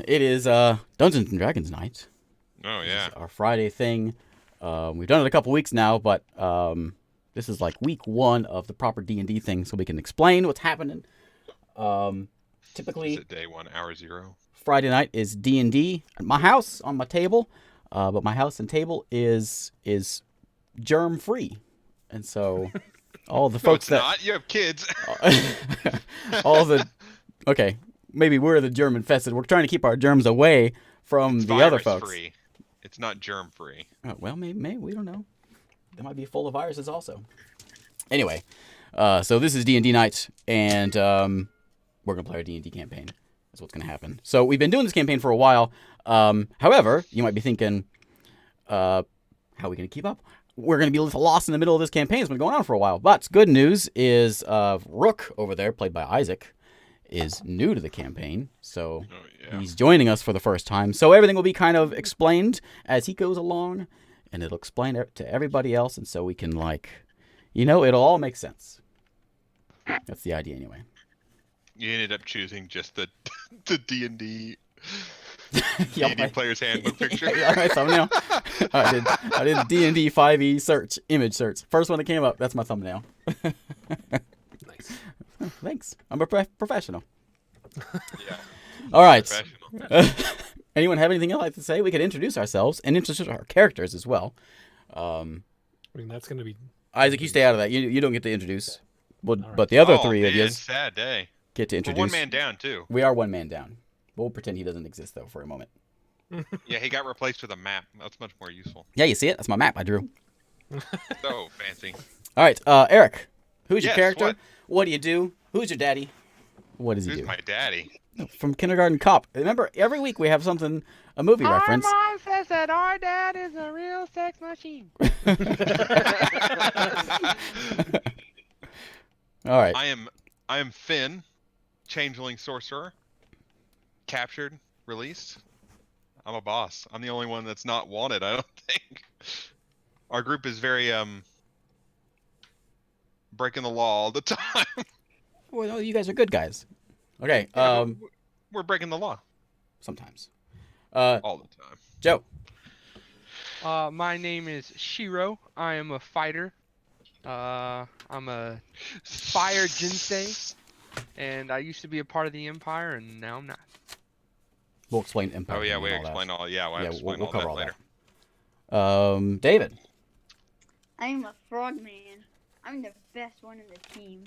It is Dungeons and Dragons night. Oh This yeah. is our Friday thing. We've done it a couple weeks now, but this is like week one of the proper D&D thing, so we can explain what's happening. Um, Is Typically, it day one, hour zero? Friday night is D&D at my house on my table, but my house and table is germ free, and so all the No, folks it's that not. You have kids. all the okay, maybe we're the germ infested. We're trying to keep our germs away It's from the other virus folks. free. It's not germ free. Well, maybe we don't know. They might be full of viruses also. Anyway, so this is D&D night, and we're gonna play our D&D campaign. That's what's gonna happen. So we've been doing this campaign for a while. However, you might be thinking, how are we gonna keep up? We're gonna be lost in the middle of this campaign. It's been going on for a while. But good news is, Rook over there, played by Isaac, is new to the campaign, so Oh yeah. he's joining us for the first time. So everything will be kind of explained as he goes along, and it'll explain it to everybody else, and so we can it'll all make sense. That's the idea, anyway. You ended up choosing just the the Yeah, D&D player's handbook picture. yeah, my thumbnail. I did D&D 5e search, image search. First one that came up. That's my thumbnail. Nice. Thanks. I'm a professional. Yeah. All right. Professional. Anyone have anything else like to say? We could introduce ourselves and introduce our characters as well. I mean, that's gonna be Isaac, you stay out of that. You don't get to introduce. Well, All right. but the other Oh, three of man, you sad day. get to We're introduce. one man down too. We are one man down. We'll pretend he doesn't exist though for a moment. Yeah, he got replaced with a map. That's much more useful. Yeah, you see it? That's my map I drew. So fancy. All right, Eric, who's your Yes, character? What do you do? Who's your daddy? What does he Who's do? my daddy? From Kindergarten Cop. Remember, every week we have a movie reference. Our mom says that our dad is a real sex machine. All right. I am Finn, changeling sorcerer, captured, released. I'm a boss. I'm the only one that's not wanted, I don't think. Our group is very breaking the law all the time. Well, you guys are good guys. Okay. Yeah, we're breaking the law Sometimes. all the time. Joe. My name is Shiro. I am a fighter. I'm a fire jinsei, and I used to be a part of the Empire, and now I'm not. We'll explain Empire. Oh yeah, and we all that. explain all. Yeah, we'll Yeah, explain we'll all cover that all later. that. David. I'm a frogman. I'm the best one in the team.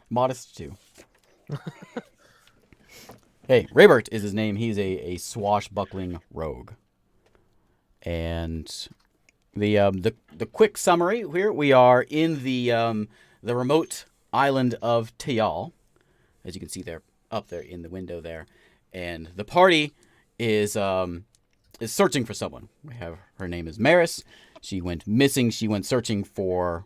Modest too. Hey, Raybert is his name. He's a swashbuckling rogue. And the quick summary here: we are in the remote island of Tayal, as you can see there up there in the window there, and the party is searching for someone. We have her name is Maris. She went missing. She went searching for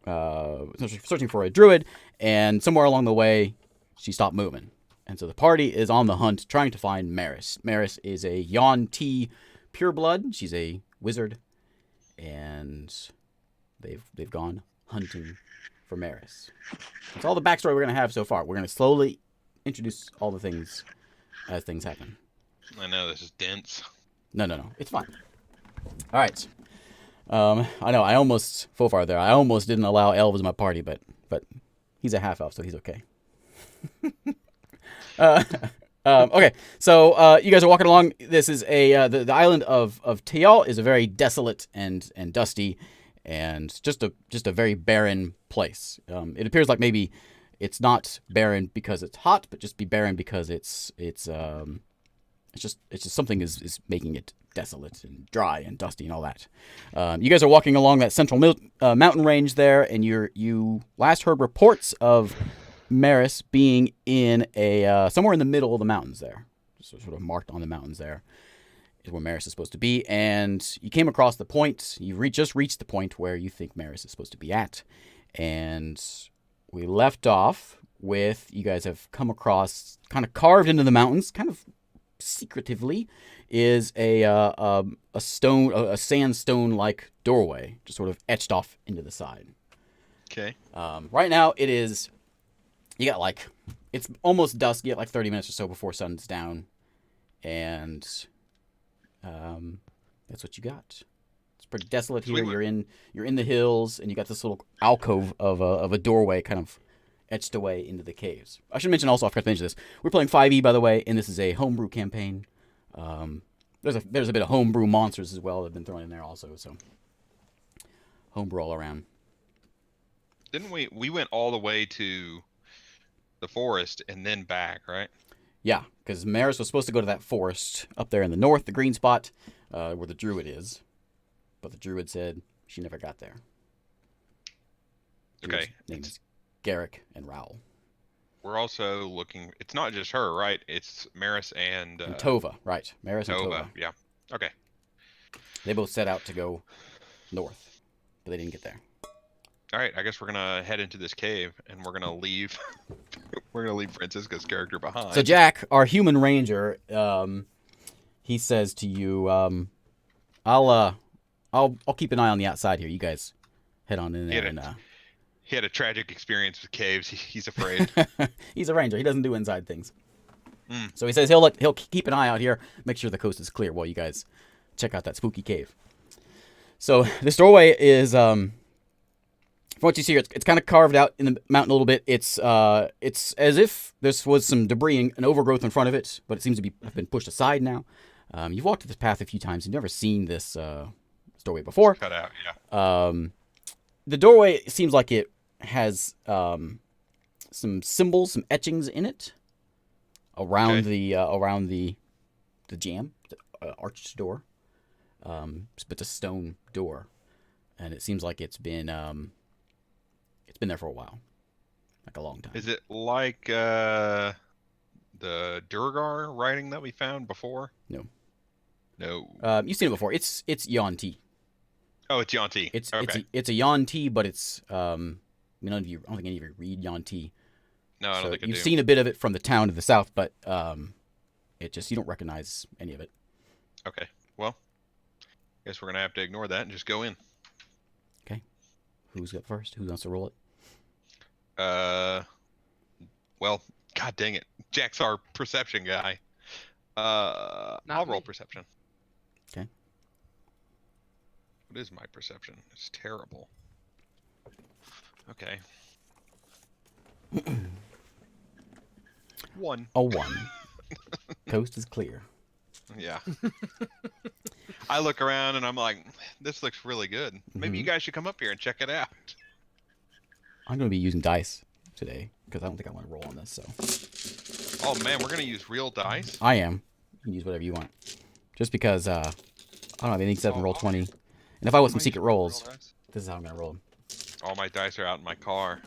a druid, and somewhere along the way, she stopped moving. And so the party is on the hunt, trying to find Maris. Maris is a Yuan-Ti pureblood. She's a wizard, and they've gone hunting for Maris. That's all the backstory we're gonna have so far. We're gonna slowly introduce all the things as things happen. I know this is dense. No, it's fine. All right. I know I almost Fofar there. I almost didn't allow elves in my party, but he's a half elf, so he's okay. Okay, so you guys are walking along. This is the island of Teal is a very desolate and dusty, and just a very barren place. It appears like maybe it's not barren because it's hot, but just be barren because it's just something is making it desolate and dry and dusty and all that. You guys are walking along that central mountain range there, and you last heard reports of Maris being in a somewhere in the middle of the mountains there, just sort of marked on the mountains there is where Maris is supposed to be. And you came across the point. You just reached the point where you think Maris is supposed to be at, and we left off with you guys have come across, kind of carved into the mountains, kind of secretively, is a sandstone like doorway, just sort of etched off into the side. Okay. Right now it is You got like, it's almost dusk. You got like 30 minutes or so before sun's down, and that's what you got. It's pretty desolate here. You're in the hills, and you got this little alcove of a doorway kind of etched away into the caves. I should mention also, I forgot to mention this. We're playing 5e, by the way, and this is a homebrew campaign. There's a bit of homebrew monsters as well that have been thrown in there also, so homebrew all around. Didn't we went all the way to the forest and then back, right? Yeah, because Maris was supposed to go to that forest up there in the north, the green spot, where the druid is. But the druid said she never got there. Okay. Names is Garrick and Raoul. We're also looking. It's not just her, right? It's Maris and Tova, right? Maris and Tova. Yeah. Okay. They both set out to go north, but they didn't get there. All right. I guess we're gonna head into this cave, and we're gonna leave. We're gonna leave Francisca's character behind. So Jack, our human ranger, he says to you, I'll keep an eye on the outside here. You guys head on in there. He had a tragic experience with caves. He's afraid. He's a ranger. He doesn't do inside things. So he says he'll keep an eye out here, make sure the coast is clear while you guys check out that spooky cave. So this doorway is, from what you see here, it's kind of carved out in the mountain a little bit. It's as if this was some debris and overgrowth in front of it, but it seems to have been pushed aside now. You've walked this path a few times. You've never seen this doorway before. Cut out, yeah. The doorway seems like it has some symbols, some etchings in it around the jamb, the arched door. But it's a stone door, and it seems like it's been there for a while, like a long time. Is it like the Durgar writing that we found before? No. No. You've seen it before. It's Yuan-ti. Oh, it's Yuan-ti. It's a Yuan-ti, but it's I don't think any of you read Yuan-ti. No, I don't think I do. You've seen a bit of it from the town to the south, but you don't recognize any of it. Okay. Well, I guess we're gonna have to ignore that and just go in. Okay. Who's up first? Who wants to roll it? Well, god dang it, Jack's our perception guy. I'll roll perception. Okay. What is my perception? It's terrible. Okay. 1. A 1. Coast is clear. Yeah. I look around and I'm like, this looks really good. Maybe you guys should come up here and check it out. I'm going to be using dice today because I don't think I want to roll on this. So. Oh man, we're going to use real dice? I am. You can use whatever you want. Just because I don't have anything except for roll 20. And if I want some secret rolls, this is how I'm going to roll them. All my dice are out in my car.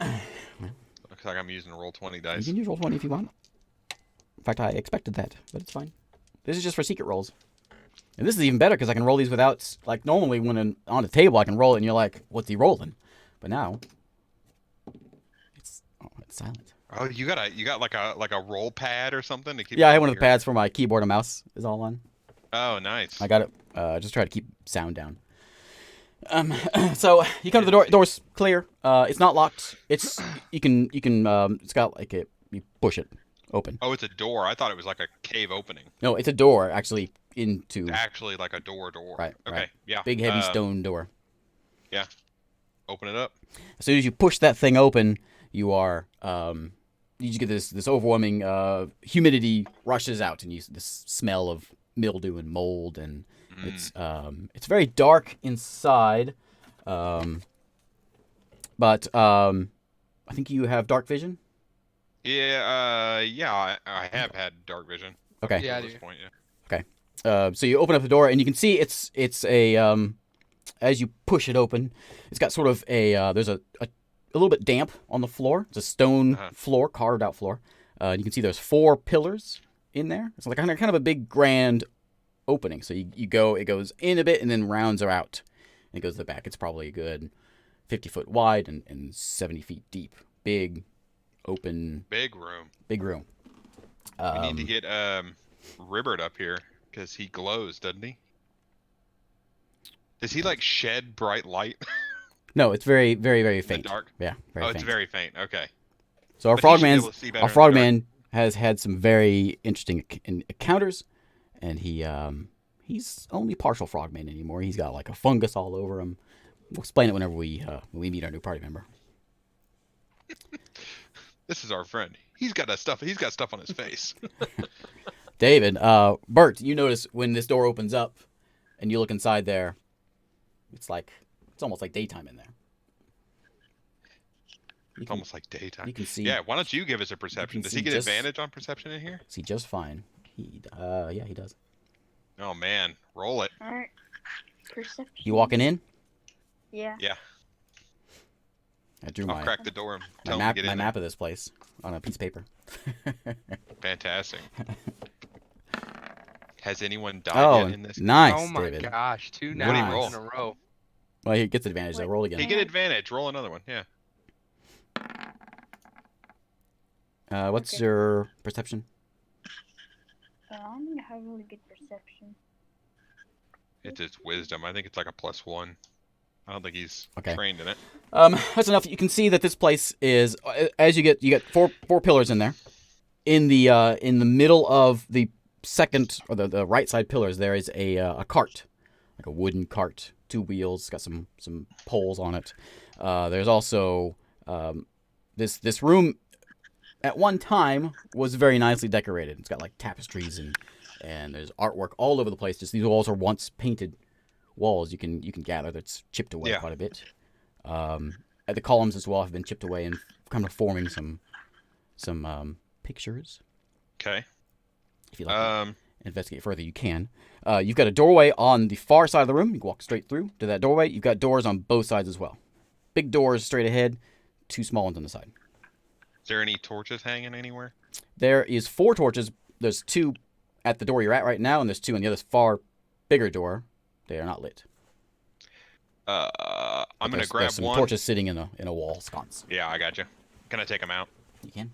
Looks like I'm using roll 20 dice. You can use roll 20 if you want. In fact, I expected that, but it's fine. This is just for secret rolls. And this is even better because I can roll these without, like, normally when on the table I can roll it and you're like, what's he rolling? But now, it's silent. Oh, you got like a roll pad or something to keep. Yeah, I have one of the pads for my keyboard and mouse is all on. Oh, nice. I got it. Just try to keep sound down. So you come to the door. Door's clear. It's not locked. It's you can. It's got like you push it open. Oh, it's a door. I thought it was like a cave opening. No, it's a door actually into. Actually, like a door. Right. Okay. Right. Yeah. Big heavy stone door. Yeah. Open it up. As soon as you push that thing open, you are you just get this overwhelming humidity rushes out, and this smell of mildew and mold, and it's very dark inside, but I think you have dark vision. Yeah. I have had dark vision. Okay. Yeah, At this point, yeah. Okay. So you open up the door, and you can see it's a as you push it open, it's got sort of there's a little bit damp on the floor. It's a stone floor, carved out floor. You can see there's 4 pillars in there. It's like kind of a big grand opening. So you go, it goes in a bit and then rounds are out. And it goes to the back. It's probably a good 50 foot wide and 70 feet deep. Big, open. Big room. Big room. We need to get Ribbert up here because he glows, doesn't he? Does he like shed bright light? No, it's very, very, very faint. Dark. Yeah, very faint. It's very faint. Okay. So our But he should be frogman's able to see better our in the frogman has had some very interesting encounters, and he's only partial frogman anymore. He's got like a fungus all over him. We'll explain it whenever we meet our new party member. This is our friend. He's got stuff on his face. David, Bert, you notice when this door opens up and you look inside there, it's almost like daytime in there. It's almost like daytime. You can see. Yeah, why don't you give us a perception? Does he get advantage on perception in here? See just fine. Yeah, he does. Oh man, roll it. All right. Perception. You walking in? Yeah. Yeah, I drew I'll crack the door and tell him to get in my there. map of this place on a piece of paper. Fantastic. Has anyone died yet in this? Nice, Oh my David. gosh, 2 What'd he nines roll? in a row. Well, he gets advantage. So roll He again. get advantage. Roll another one. Yeah. What's Okay. your perception? I don't think I have really good perception. It's his wisdom. I think it's like a +1. I don't think he's Okay. trained in it. That's enough. You can see that this place is as you get four pillars in there. In the middle of the second or the right side pillars, there is a cart, like a wooden cart, 2 wheels. It's got some poles on it. There's also this room at one time was very nicely decorated. It's got like tapestries and there's artwork all over the place. Just these walls are once painted walls. You can gather that's chipped away quite a bit. At the columns as well have been chipped away and kind of forming some pictures. Okay. If you like to investigate further, you can. You've got a doorway on the far side of the room. You can walk straight through to that doorway. You've got doors on both sides as well. Big doors straight ahead, 2 small ones on the side. Is there any torches hanging anywhere? There is 4 torches. There's 2 at the door you're at right now, and there's 2 on the other far bigger door. They are not lit. I'm gonna There's grab some one. torches sitting in a wall sconce. Yeah, I got you. Can I take them out? You can.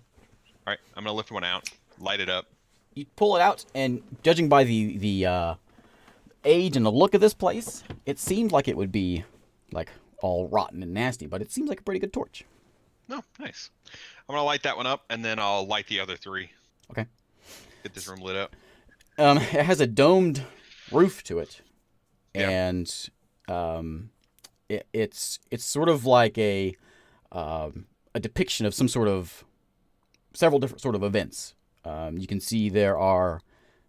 All right, I'm gonna lift one out, light it up. You pull it out, and judging by the age and the look of this place, it seemed like it would be like all rotten and nasty, but it seems like a pretty good torch. No, nice. I'm gonna light that one up, and then I'll light the other 3. Okay. Get this room lit up. It has a domed roof to it, Yeah. and it's sort of like a depiction of several different sort of events. You can see there are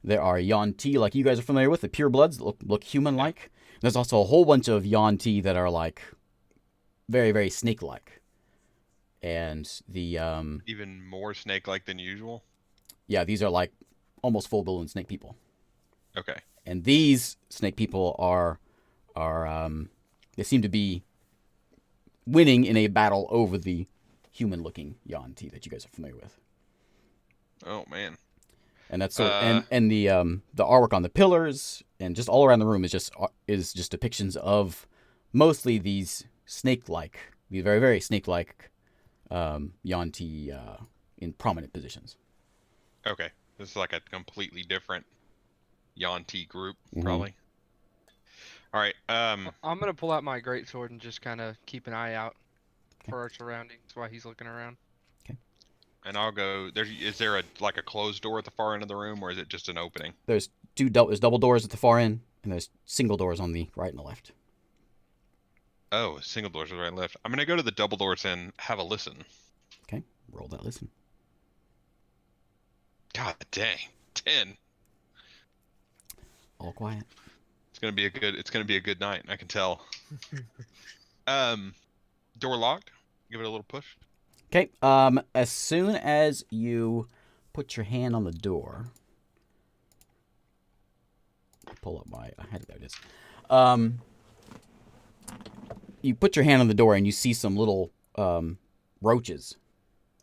Yuan-ti, like you guys are familiar with, the purebloods that look human-like. There's also a whole bunch of Yuan-ti that are like very, very snake-like. And the Even more snake-like than usual. yeah, these are like almost full-blown snake people. Okay. And these snake people are they seem to be winning in a battle over the human-looking Yuan-ti that you guys are familiar with. Oh man. And that's and the artwork on the pillars and just all around the room is just depictions of mostly these very, very snake-like Yuan-ti in prominent positions. Okay. This is like a completely different Yuan-ti group, Mhm. probably. All right. I'm gonna pull out my greatsword and just kind of keep an eye out for our surroundings while he's looking around. And I'll go. Is there a closed door at the far end of the room, or is it just an opening? There's there's double doors at the far end, and there's single doors on the right and the left. Oh, single doors are right and left. I'm gonna go to the double doors and have a listen. Okay, roll that listen. God dang, 10. All quiet. It's gonna be a good night. I can tell. Door locked. Give it a little push. Okay. As soon as you put your hand on the door, pull up I had it there. It is. You put your hand on the door and you see some little roaches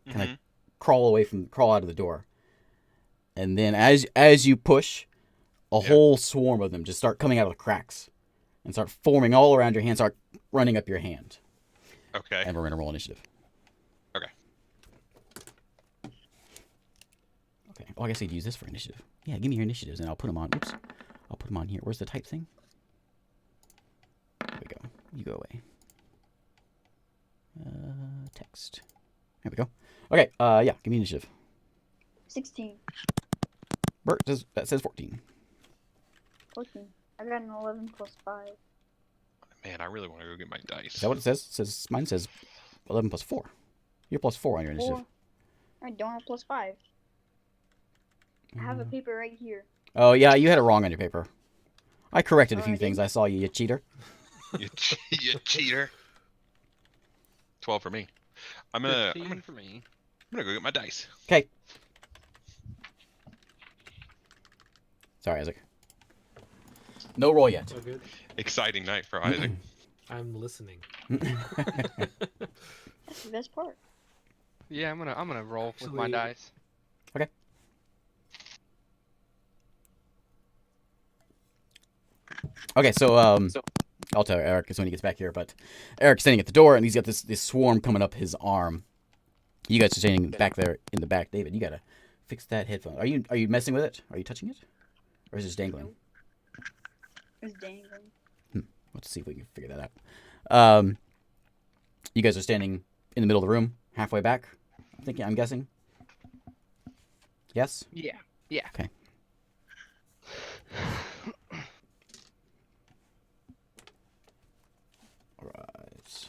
kind of crawl out of the door, and then as you push, a whole swarm of them just start coming out of the cracks and start forming all around your hand, start running up your hand. Okay. And we're gonna roll initiative. Okay. Okay. Oh, I guess I could use this for initiative. Yeah, give me your initiatives and I'll put them on. Oops. I'll put them on here. Where's the type thing? There we go. You go away. Text. There we go. Okay, yeah, give me initiative. 16. Bert, that says 14. 14. I got an 11 plus 5. Man, I really want to go get my dice. Is that what it says? Mine says 11 plus 4. You're plus 4 on your initiative. 4. I don't have plus 5. I have a paper right here. Oh, yeah, you had it wrong on your paper. I corrected a Oh, few I things. did? I saw you cheater. You cheater. 12 for me. I'm gonna 15 for me. go get my dice. Okay. Sorry, Isaac. No roll yet. So good. Exciting night for Isaac. I'm listening. That's the best part. Yeah, I'm gonna roll with my Actually- dice. Okay, so I'll tell Eric as when he gets back here, but Eric's standing at the door and he's got this swarm coming up his arm. You guys are standing back there in the back. David, you gotta fix that headphone. Are you messing with it? Are you touching it? Or is it just dangling? It's dangling. Let's see if we can figure that out. You guys are standing in the middle of the room, halfway back. I'm guessing. Yes? Yeah. Yeah. Okay. Alright.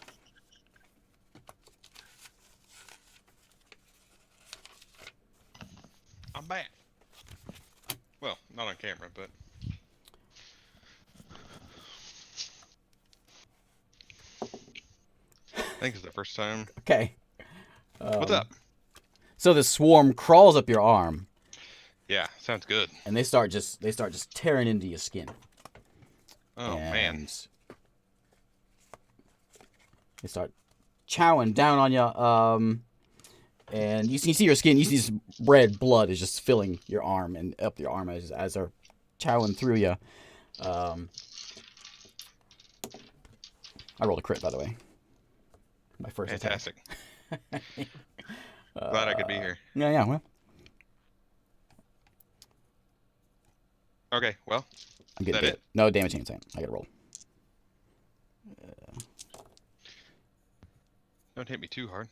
I'm back. Well, not on camera, but I think it's the first time. Okay. What's up? So the swarm crawls up your arm, Yeah, sounds good. and they start just tearing into your skin. Oh and man. They start chowing down on you. And you see your skin. You see this red blood is just filling your arm and up your arm as they're chowing through you. I rolled a crit, by the way. My first Fantastic. attack. Glad I could be here. Yeah, well, Okay, well, I'm getting That it. No damage chance. I gotta roll. don't hit me too hard.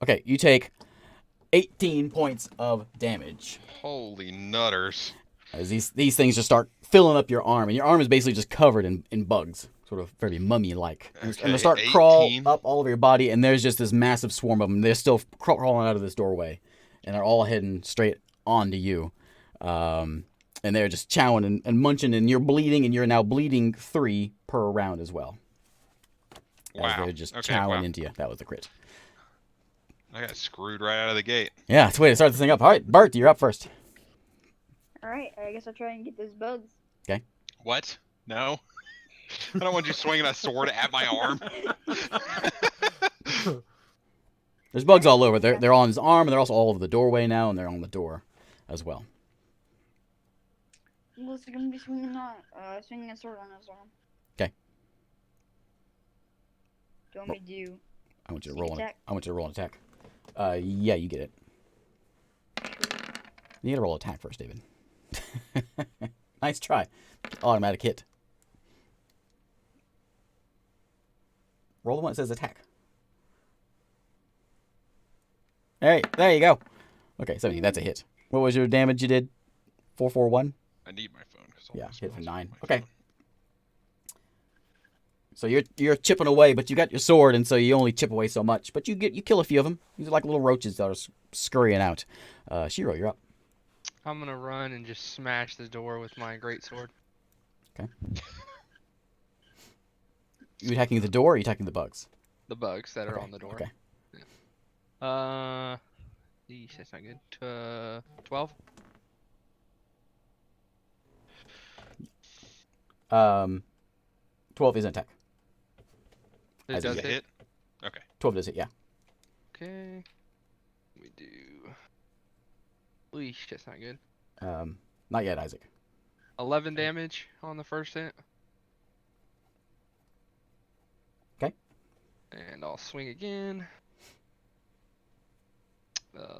Okay, you take 18 points of damage Holy nutters. as these things just start filling up your arm, and your arm is basically just covered in bugs, sort of very mummy-like. And Okay, they start crawl 18. up all over your body, and there's just this massive swarm of them. They're still crawling out of this doorway, and they're all heading straight onto you. And they're just chowing and munching, and you're bleeding, and you're now bleeding 3 per round as well. As Wow. they're just Okay, chowing wow. into you. That was the crit. I got screwed right out of the gate. Yeah, it's a way to start this thing up. All right, Bart, you're up first. Alright, I guess I'll try and get those bugs. What? No? I don't want you swinging a sword at my arm. There's bugs all over. They're on his arm, and they're also all over the doorway now, and they're on the door as well. Looks like I'm gonna be swinging a sword on his arm. 'Kay. Do you want me to do? I want you to Sneak roll attack? I want you to roll an attack. Yeah, you get it. You gotta roll attack first, David. Nice try. Automatic hit. Roll the one that says attack. Hey, there you go. Okay, 17. That's a hit. What was your damage you did? 441? I need my phone. 'cause all Yeah, my hit for spells are 9. on my Okay. phone. So you're chipping away, but you got your sword, and so you only chip away so much. But you kill a few of them. These are like little roaches that are scurrying out. Shiro, you're up. I'm gonna run and just smash the door with my greatsword. You attacking the door, or are you attacking the bugs? The bugs that are Okay, on the door. okay. Yeesh, that's not good. 12. 12 is an attack. It As a does Does it hit. hit? Okay. 12 does it, yeah. Okay. We do. Yeesh, that's not good. Not yet, Isaac. 11 damage on the first hit. Okay. And I'll swing again.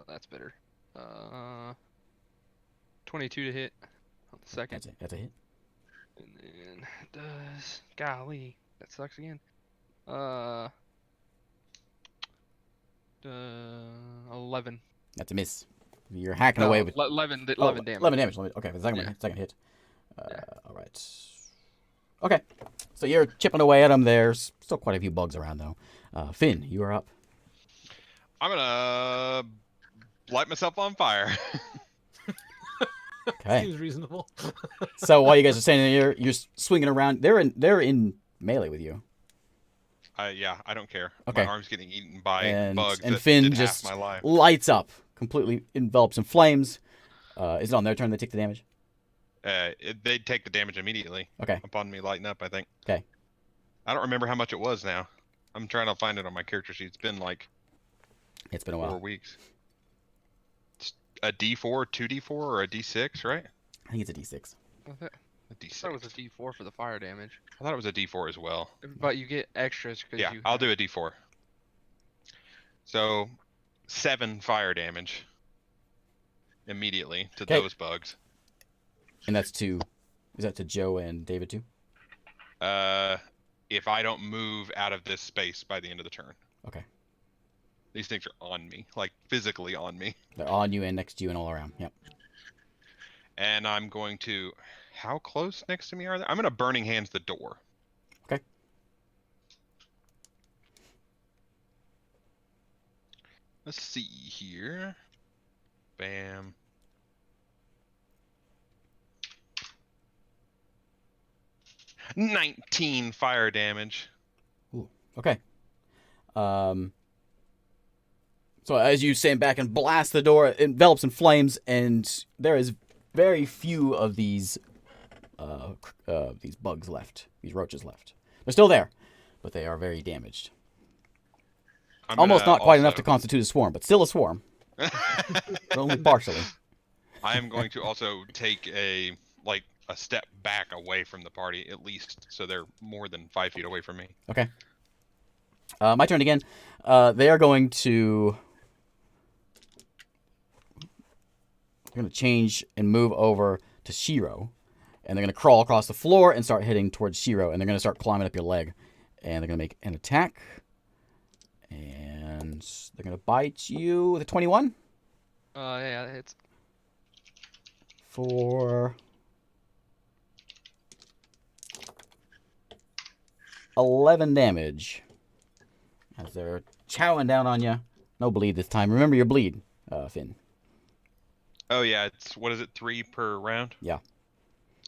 That's better. 22 to hit on the second. That's a hit. And then does golly, that sucks again. Uh, 11. That's a miss. You're hacking away with 11 oh, 11 damage. 11 damage. Okay, for the second, Yeah. second hit. Yeah. All right. Okay, so you're chipping away at them. There's still quite a few bugs around, though. Finn, you are up. I'm gonna light myself on fire. Okay. Seems reasonable. So while you guys are standing there, you're swinging around. They're in melee with you. Yeah, I don't care. Okay. My arm's getting eaten by And bugs and that Finn did just half my life. lights up, completely envelops in flames. Is it on their turn? They take the damage. They'd take the damage immediately Okay. upon me lighting up, I think. Okay. I don't remember how much it was now. I'm trying to find it on my character sheet. It's been like It's been a 4 while. weeks. It's a D4, 2D4, or a D6, right? I think it's a D6. A I D6. thought it was a D4 for the fire damage, I thought it was a D4 as well. but you get extras because Yeah, you. I'll do a D4. So, 7 fire damage immediately to Okay. those bugs. And that's to, is that to Joe and David too? If I don't move out of this space by the end of the turn. Okay. These things are on me, like physically on me. They're on you and next to you and all around. Yep. And I'm going to, how close next to me are they? I'm going to Burning Hands the door. Okay. Let's see here. Bam. $19 fire damage. Ooh. Okay. So as you stand back and blast the door, it envelops in flames, and there is very few of these bugs left, these roaches left. They're still there, but they are very damaged. I'm Almost gonna not quite enough to also- constitute a swarm, but still a swarm, but only partially. I am going to also take a step back away from the party, at least, so they're more than 5 feet away from me. Okay. My turn again. They are going to. They're going to change and move over to Shiro, and they're going to crawl across the floor and start heading towards Shiro, and they're going to start climbing up your leg, and they're going to make an attack, and they're going to bite you with a 21 Yeah, it's for 11 damage as they're chowing down on you. No bleed this time. Remember your bleed, Finn. Oh yeah, it's, what is it, 3 per round? Yeah.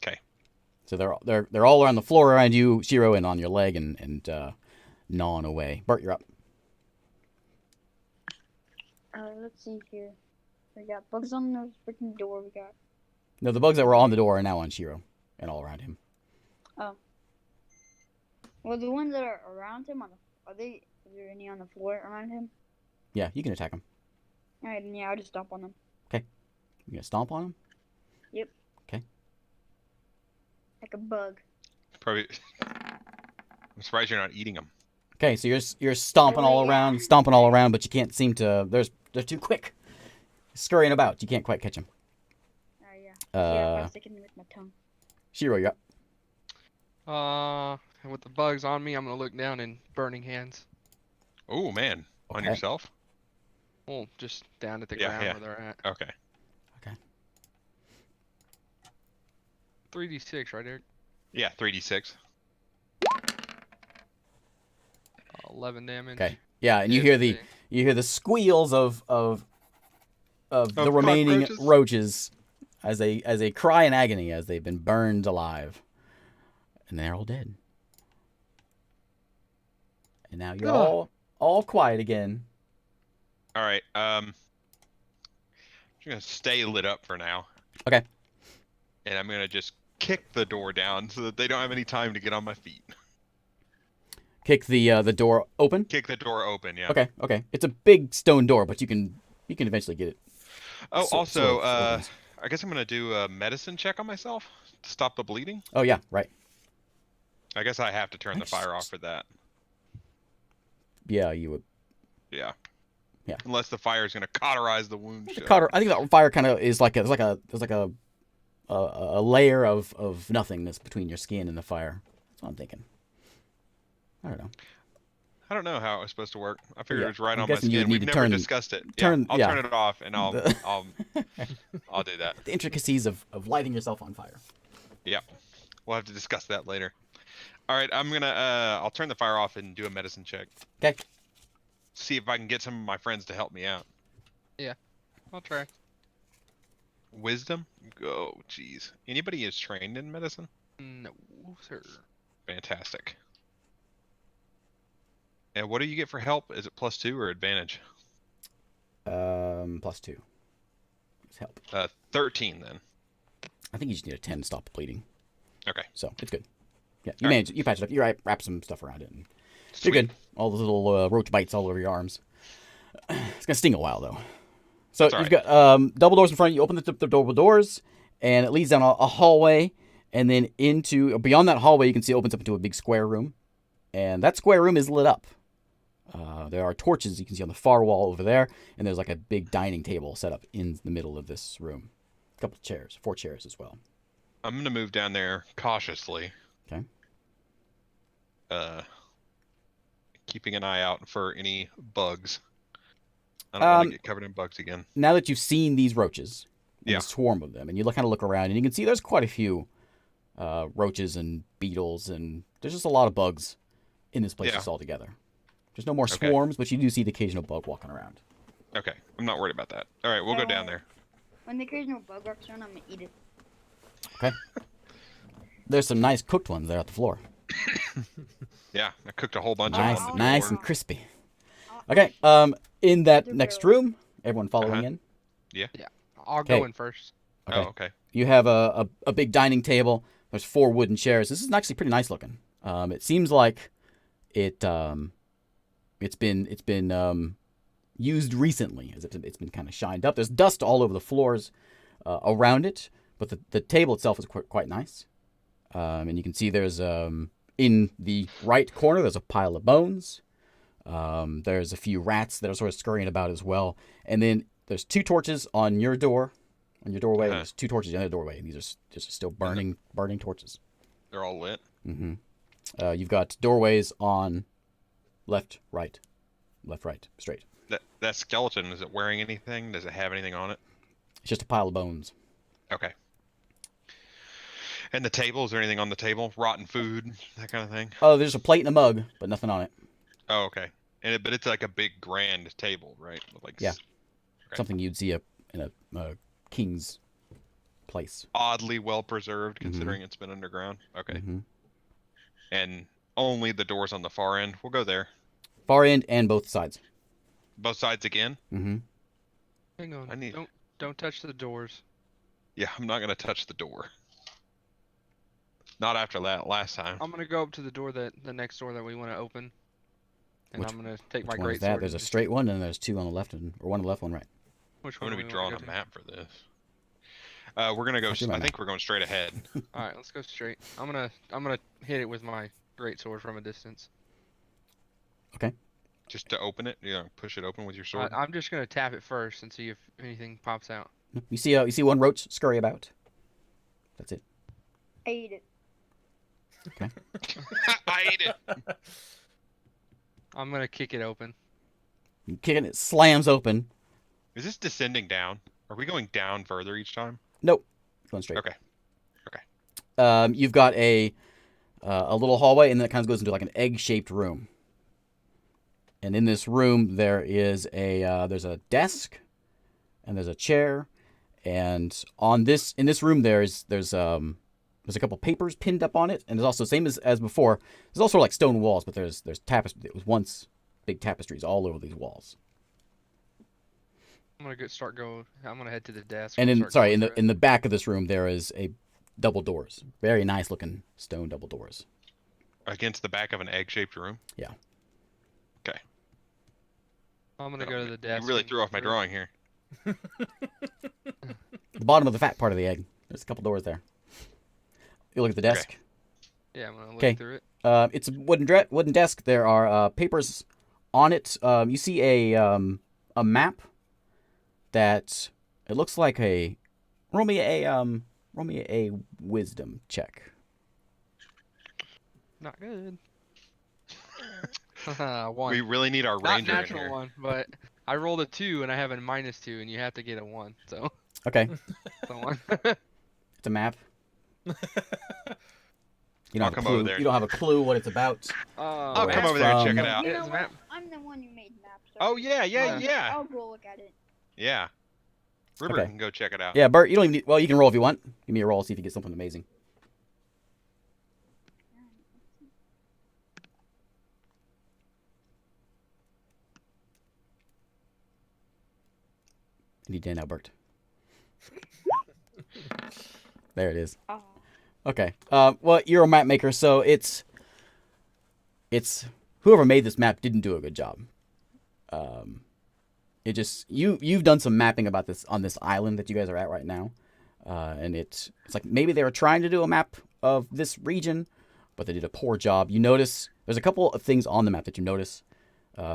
Okay. So they're all around the floor around you, Shiro, and on your leg, and gnawing away. Bert, you're up. Let's see here. We got bugs on the freaking door. We got. No, the bugs that were on the door are now on Shiro and all around him. Oh. Well, the ones that are around him are they? Is there any on the floor around him? Yeah, you can attack him. All right, yeah, I'll just stomp on them. You gonna stomp on him? Yep. Okay. Like a bug. Probably. I'm surprised you're not eating them. Okay, so you're stomping all around, but you can't seem to. They're too quick, scurrying about. You can't quite catch them. Yeah. Yeah, I'm sticking with my tongue. Shiro, you're up. And with the bugs on me, I'm gonna look down and Burning Hands. Oh man, on Okay. yourself? Well, just down at the Yeah, ground yeah. where they're at. Okay. 3d6, right, Eric? Yeah, 3d6. 11 damage. Okay. Yeah, and you hear the squeals of the remaining cockroaches? roaches as they cry in agony as they've been burned alive, and they're all dead. And now you're all quiet again. All right. I'm gonna stay lit up for now. Okay. And I'm gonna just kick the door down so that they don't have any time to get on my feet. Kick the door open. Kick the door open. Yeah. Okay. It's a big stone door, but you can eventually get it. Oh, So- also, sort of opens. I guess I'm gonna do a medicine check on myself to stop the bleeding. Oh yeah, right. I guess I have to turn the Nice. fire off for that. Yeah, you would. Yeah. Yeah. Unless the fire is gonna cauterize the wound. The shut. cutter. I think that fire kind of is like a layer of nothingness between your skin and the fire. That's what I'm thinking. I don't know. I don't know how it was supposed to work. I figured Yeah, it was right I'm on my guessing you skin. would need We've to never turn- discussed it. turn- I'll yeah. turn it off and I'll The- I'll do that. The intricacies of lighting yourself on fire. Yeah, we'll have to discuss that later. All right, I'm gonna I'll turn the fire off and do a medicine check. Okay. See if I can get some of my friends to help me out. I'll try. Wisdom? Go, jeez. Anybody is trained in medicine? No, sir. Fantastic. And what do you get for help? Is it +2 or advantage? +2. Let's help. 13 then. I think you just need a 10 to stop the bleeding. Okay. So it's good. Yeah, you All right. manage it. You patch it up. You wrap some stuff around it. And Sweet. you're good. All those little roach bites all over your arms. It's gonna sting a while though. So That's all you've got double doors in front of you. Open the double doors, and it leads down a hallway, and then into beyond that hallway, you can see it opens up into a big square room, and that square room is lit up. There are torches you can see on the far wall over there, and there's like a big dining table set up in the middle of this room. A couple of chairs, 4 chairs as well. I'm gonna move down there cautiously. Okay. Keeping an eye out for any bugs. I don't want to get covered in bugs again. Now that you've seen these roaches, and Yeah. the swarm of them, and you kind of look around, and you can see there's quite a few roaches and beetles, and there's just a lot of bugs in this place Yeah. just altogether. There's no more Okay. swarms, but you do see the occasional bug walking around. Okay, I'm not worried about that. All right, we'll go down there. When the occasional bug walks around, I'm gonna eat it. Okay. There's some nice cooked ones there at the floor. Yeah, I cooked a whole bunch Nice, of them. nice and crispy. Okay. In that next room, everyone following Uh-huh. in. I'll go Okay. in first. Okay. Oh, okay. You have a big dining table. There's 4 wooden chairs. This is actually pretty nice looking. It seems like it's been used recently, as it's been kind of shined up. There's dust all over the floors around it, but the table itself is quite nice. And you can see there's in the right corner there's a pile of bones. There's a few rats that are sort of scurrying about as well, and then there's 2 torches on your doorway. Uh-huh. There's 2 torches on the doorway, and these are just still burning torches. They're all lit. Mm-hmm. You've got doorways on left, right, straight. That skeleton, is it wearing anything? Does it have anything on it? It's just a pile of bones. Okay. And the table, is there anything on the table? Rotten food, that kind of thing? Oh, there's a plate and a mug, but nothing on it. Oh, okay. But it's like a big grand table, right? With like Yeah. Okay. Something you'd see in a king's place. Oddly well preserved, considering it's been underground. Okay. Mm-hmm. And only the doors on the far end. We'll go there. Far end and both sides. Both sides again? Mm-hmm. Hang on. I need- Don't touch the doors. Yeah, I'm not gonna touch the door. Not after that last time. I'm gonna go up to the next door that we want to open, and Which- I'm gonna take my Which one great is that? sword. There's a and just- straight one, and there's 2 on the left, or one on the left, one right. Which I'm one gonna do be we wanna drawing a go to? map for this. We're gonna go. I'll do my I map. think we're going straight ahead. All right, let's go straight. I'm gonna hit it with my great sword from a distance. Just to open it, push it open with your sword. I'm just gonna tap it first and see if anything pops out. You see one roach scurry about. That's it. I eat it. I ate it. I'm gonna kick it open. You kick it, it slams open. Is this descending down? Are we going down further each time? Nope. Going straight. Okay. You've got a little hallway, and then it kind of goes into like an egg-shaped room. And in this room, there is there's a desk, and there's a chair, and in this room there's a couple papers pinned up on it, and there's also same as before. There's also like stone walls, but there's tapestry. It was once big tapestries all over these walls. I'm gonna head to the desk. And and start going through in the back of this room there is a double doors, very nice looking stone double doors. Against the back of an egg-shaped room. Yeah. Okay. I'm gonna go to the desk. You really and threw off my through- drawing here. The bottom of the fat part of the egg. There's a couple doors there. You look at the desk. Yeah, I'm gonna look Okay. through it. It's a wooden desk. There are papers on it. You see a map that it looks like a roll me a wisdom check. Not good. One. We really need our Not ranger in natural here. one, but I rolled a 2 and I have a -2, and you have to get a 1. So Okay, it's a 1. it's a map. You don't I'll have a come over clue. there. You don't have a clue what it's about. I'll where come it's over there and check from. it out. You Yeah, know it's a what? map. I'm the one who made maps. So Oh yeah, Yeah. I'll go look at it. yeah. River Okay. can go check it out. Yeah, Bert, you don't even need. Well, you can roll if you want. Give me a roll, see if you get something amazing. I need Dan now, Bert. There it is. Oh. Okay. Well, you're a map maker, so it's whoever made this map didn't do a good job. It just you've done some mapping about this on this island that you guys are at right now, and it's like maybe they were trying to do a map of this region, but they did a poor job. You notice there's a couple of things on the map that you notice.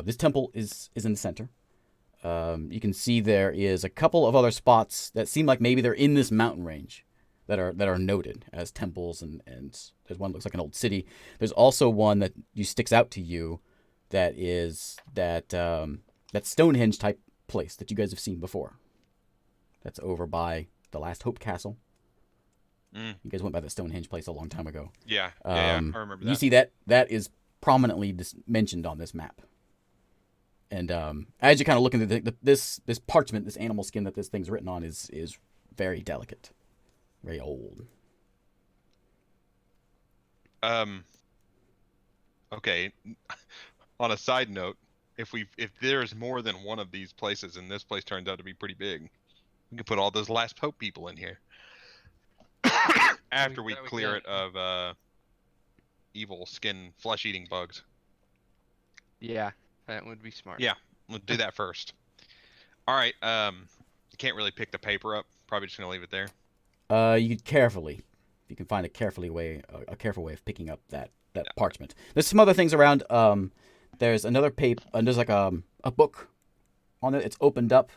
This temple is in the center. You can see there is a couple of other spots that seem like maybe they're in this mountain range that are noted as temples, and there's one that looks like an old city. There's also one that sticks out to you that is that Stonehenge type place that you guys have seen before. That's over by the Last Hope Castle. Mm. You guys went by the Stonehenge place a long time ago. Yeah. I remember that. You see that is prominently mentioned on this map. And as you kind of look into this parchment, this animal skin that this thing's written on is very delicate, very old. Okay. On a side note, if there's more than one of these places, and this place turns out to be pretty big, we can put all those Last Pope people in here. After we clear it of evil skin flesh-eating bugs. Yeah, that would be smart. Yeah, we'll do that first. All right. You can't really pick the paper up. Probably just gonna leave it there. You could carefully, if you can find a careful way of picking up that parchment. There's some other things around. There's another paper, and there's like a book on it. It's opened up,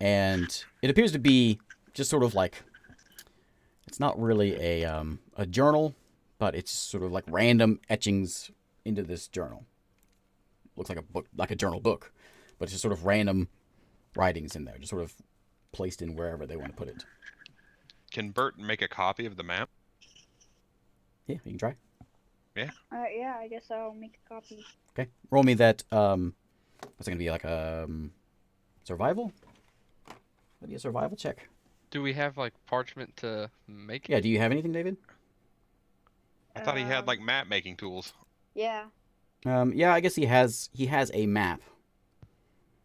and it appears to be just sort of like, it's not really a journal, but it's sort of like random etchings into this journal. Looks like a book, like a journal book, but it's just sort of random writings in there, just sort of placed in wherever they want to put it. Can Bert make a copy of the map? Yeah, you can try. Yeah. Yeah, I guess I'll make a copy. Okay, roll me that. What's it gonna be, like a survival? That'd be a survival check. Do we have like parchment to make? Yeah. Do you have anything, David? I thought he had like map making tools. Yeah. Yeah, I guess he has a map.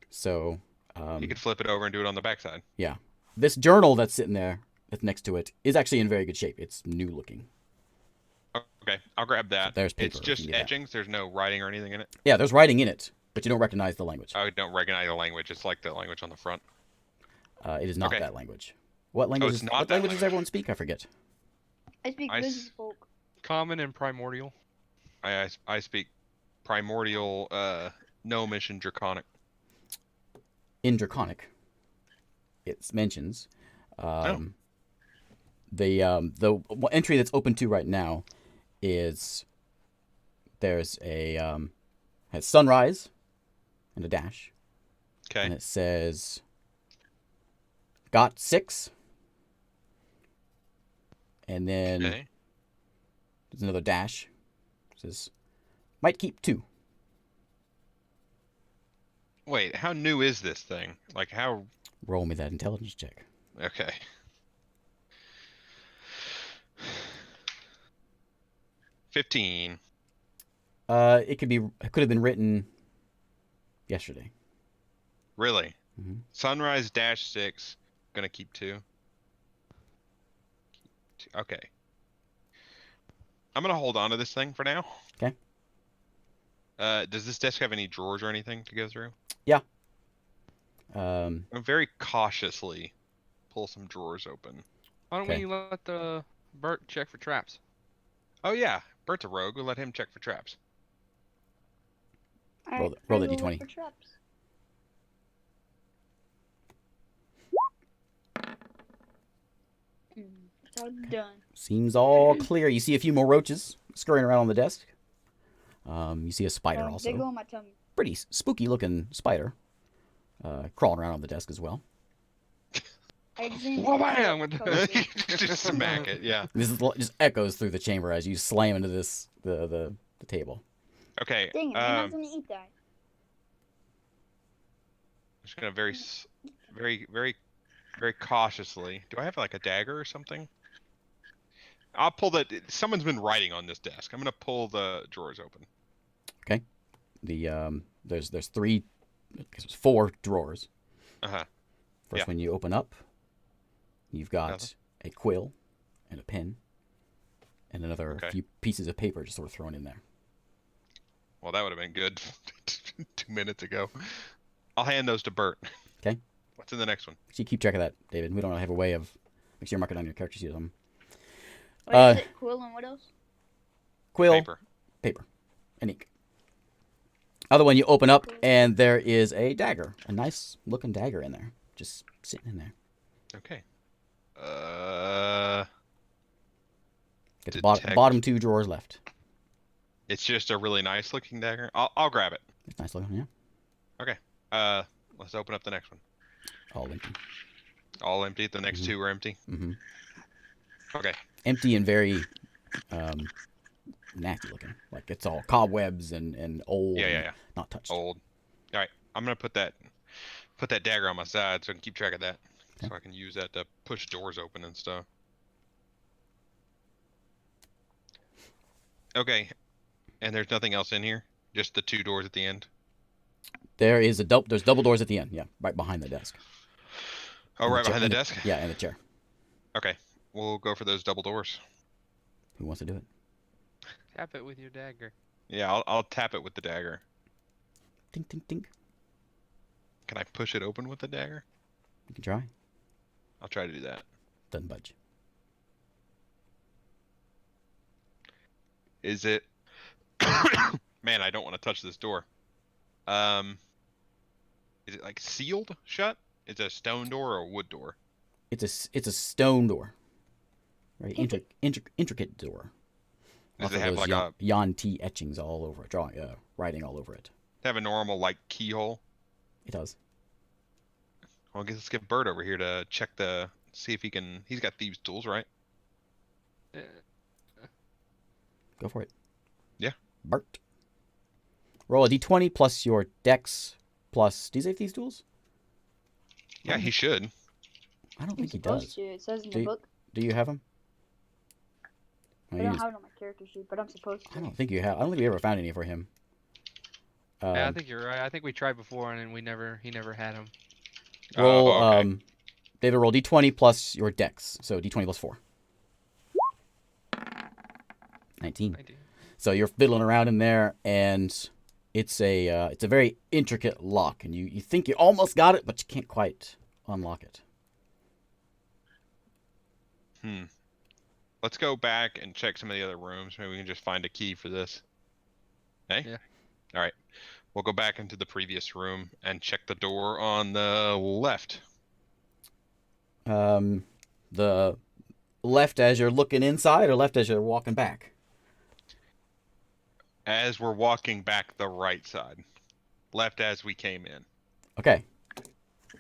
So, He could flip it over and do it on the backside. yeah, this journal that's sitting there, that's next to it, is actually in very good shape. It's new looking. Okay, I'll grab that. There's paper. It's just etchings. There's no writing or anything in it. Yeah, there's writing in it, but you don't recognize the language. I don't recognize the language. It's like the language on the front. It is not Okay. that language. What language? it's not What that language does language. everyone speak? I forget. I speak I business folk. Common and primordial. I speak primordial, gnomish, and draconic. In Draconic, it mentions the entry that's open to right now is there's a has sunrise and a dash, Okay. and it says got 6, and then Okay. there's another dash. It says might keep 2. Wait, how new is this thing? Like how? Roll me that intelligence check. Okay. $15. It could have been written yesterday. Really? Mhm. Sunrise dash 6. Gonna keep 2. Okay. I'm gonna hold on to this thing for now. Okay. Does this desk have any drawers or anything to go through? Um, I'm very cautiously pull some drawers open. Why don't Okay. we let the Bert check for traps? Oh yeah, Bert's a rogue. We'll let him check for traps. Alright, roll I the will d20. look for traps. It's all done. Seems all clear. You see a few more roaches scurrying around on the desk. You see a spider They also. go on my tummy. Pretty spooky looking spider. Crawling around on the desk as well. Wham! With the- Just smack it. Yeah. This is just echoes through the chamber as you slam into the table. Okay. Dang it, man, I was gonna eat that. I'm just gonna very cautiously. Do I have like a dagger or something? I'll pull that. Someone's been writing on this desk. I'm gonna pull the drawers open. Okay. There's three, I guess it's four drawers. Uh-huh. First Yeah. one you open up, you've got Nothing. a quill and a pen and another Okay. few pieces of paper just sort of thrown in there. Well, that would have been good 2 minutes ago. I'll hand those to Bert. Okay. What's in the next one? So you keep track of that, David. We don't have a way of make sure you mark it on your character sheet or something. What is it? Quill and what else? Quill, Paper. and ink. Other one you open up and there is a dagger, a nice looking dagger in there, just sitting in there. Okay. Get the Detect. bottom two drawers left. It's just a really nice looking dagger. I'll grab it. It's nice looking, yeah. Okay. Let's open up the next one. All empty. All empty. The next Mhm. two are empty. Mm-hmm. Okay. Empty and very nasty looking. Like it's all cobwebs and old. Yeah, and yeah. Not touched. Old. All right. I'm gonna put that dagger on my side so I can keep track of that. Okay. So I can use that to push doors open and stuff. Okay. And there's nothing else in here. Just the two doors at the end. There's double doors at the end. Yeah, right behind the desk. Oh, And right chair- behind the and desk. Yeah, and the chair. Okay. We'll go for those double doors. Who wants to do it? Tap it with your dagger. Yeah, I'll tap it with the dagger. Tink, tink, tink. Can I push it open with the dagger? You can try. I'll try to do that. Doesn't budge. Is it? Man, I don't want to touch this door. Is it like sealed shut? It's a stone door or a wood door? It's a stone door. Very Pick intricate door. Does Lots it of have those like Yan T etchings all over it, writing all over it. have a normal like keyhole? It does. Well, I guess let's get Bert over here to check see if he can. He's got thieves' tools, right? Go for it. Yeah. Bart. Roll a d20 plus your dex plus. Do you save these tools? Yeah, he should. I don't You're think he supposed does. to. It says in Do the you- book. Do you have them? I don't have it on my character sheet, but I'm supposed to. I don't think you have. I don't think we ever found any for him. Yeah, I think you're right. I think we tried before and he never had them. Roll. Oh, okay. David, roll d20 plus your dex. So d20 plus 4. 19. I do. So you're fiddling around in there, and it's a very intricate lock, and you think you almost got it, but you can't quite unlock it. Let's go back and check some of the other rooms. Maybe we can just find a key for this. Hey? Yeah. All right. We'll go back into the previous room and check the door on the left. The left as you're looking inside, or left as you're walking back? As we're walking back the right side. Left as we came in. Okay.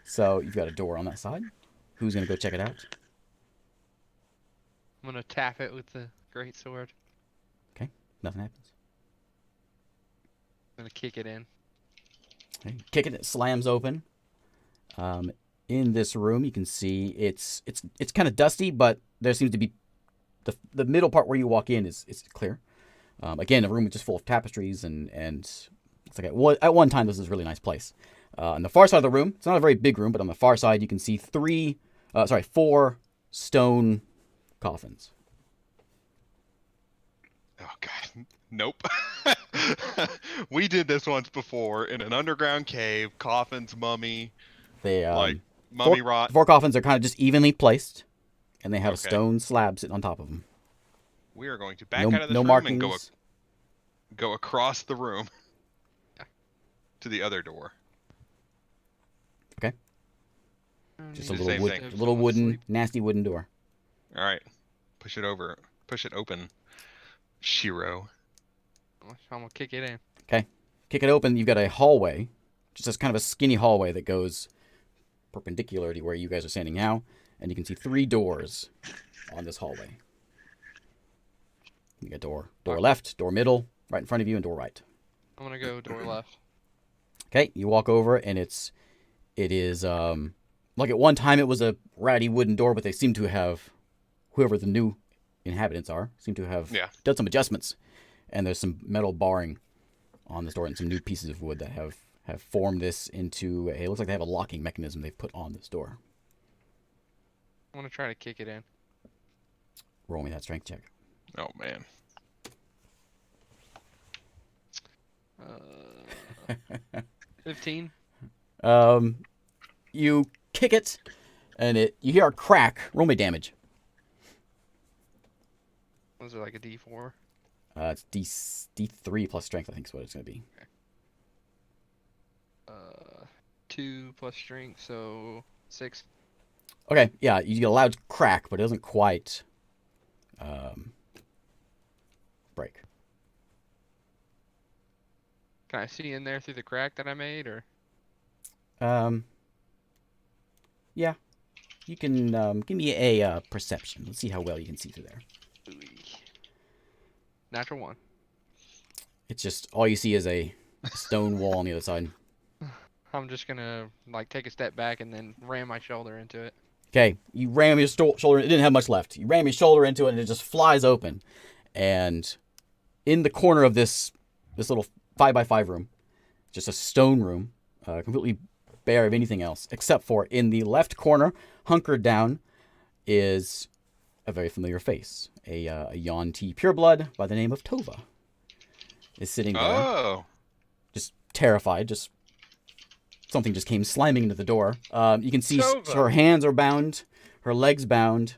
So you've got a door on that side. Who's gonna go check it out? I'm gonna tap it with the great sword. Nothing happens. I'm gonna kick it in. Okay. Kick it slams open. In this room, you can see it's kind of dusty, but there seems to be the middle part where you walk in is clear. Again, a room is just full of tapestries and it's like at one time this was a really nice place. On the far side of the room, it's not a very big room, but on the far side you can see 4 stone coffins. Oh god. Nope. We did this once before in an underground cave, coffins, mummy, They like mummy four, rot. 4 coffins are kind of just evenly placed, and they have a Okay. stone slab sitting on top of them. We are going to back No, out of this no room markings. and go across the room to the other door. Just Do a the little same thing. little wooden, nasty wooden door. All right. Push it open. Shiro. I'm gonna kick it in. Okay. Kick it open. You've got a hallway, just this kind of a skinny hallway that goes perpendicular to where you guys are standing now, and you can see 3 doors on this hallway. You got door left, door middle, right in front of you, and door right. I'm gonna go door left. Okay, you walk over, and it is like at one time it was a ratty wooden door, but they seem to have, whoever the new inhabitants are, seem to have done some adjustments, and there's some metal barring on this door and some new pieces of wood that have formed this into it looks like they have a locking mechanism they've put on this door. I'm gonna try to kick it in. Roll me that strength check. Oh man. 15. You kick it, and you hear a crack. Roll me damage. Was it like a D4? It's D3 plus strength, I think is what it's going to be. 2 plus strength, so 6. Okay, yeah, you get a loud crack, but it doesn't quite break. Can I see in there through the crack that I made, or? Yeah. You can give me a perception. Let's see how well you can see through there. Natural 1. It's just all you see is a stone wall on the other side. I'm just gonna like take a step back and then ram my shoulder into it. Okay, you ram your shoulder. It didn't have much left. You ram your shoulder into it, and it just flies open. And in the corner of this little 5x5 room, just a stone room, completely bare of anything else, except for in the left corner, hunkered down, is a very familiar face. A Yuan-Ti pureblood by the name of Tova is sitting there. Oh. Just terrified. Just something just came slamming into the door. You can see Tova. her hands are bound, her legs bound.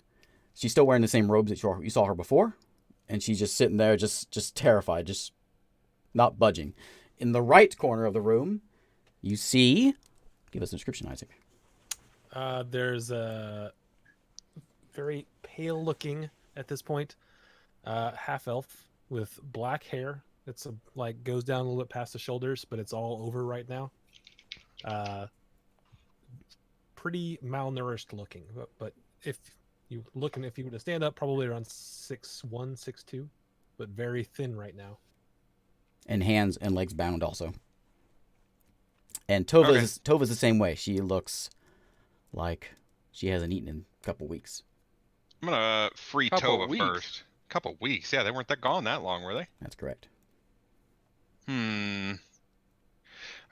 She's still wearing the same robes that you saw her before, and she's just sitting there, just terrified, just not budging. In the right corner of the room, you see. Give us a description, Isaac. There's a very pale-looking at this point half elf with black hair. It's like goes down a little bit past the shoulders, but it's all over right now. Pretty malnourished looking, but if you were to stand up, probably around 6'1", 6'2", but very thin right now. And hands and legs bound also. And Tova's the same way. She looks like she hasn't eaten in a couple weeks. I'm gonna free Couple Tova weeks. first. Couple weeks. Yeah, they weren't gone that long, were they? That's correct. Okay,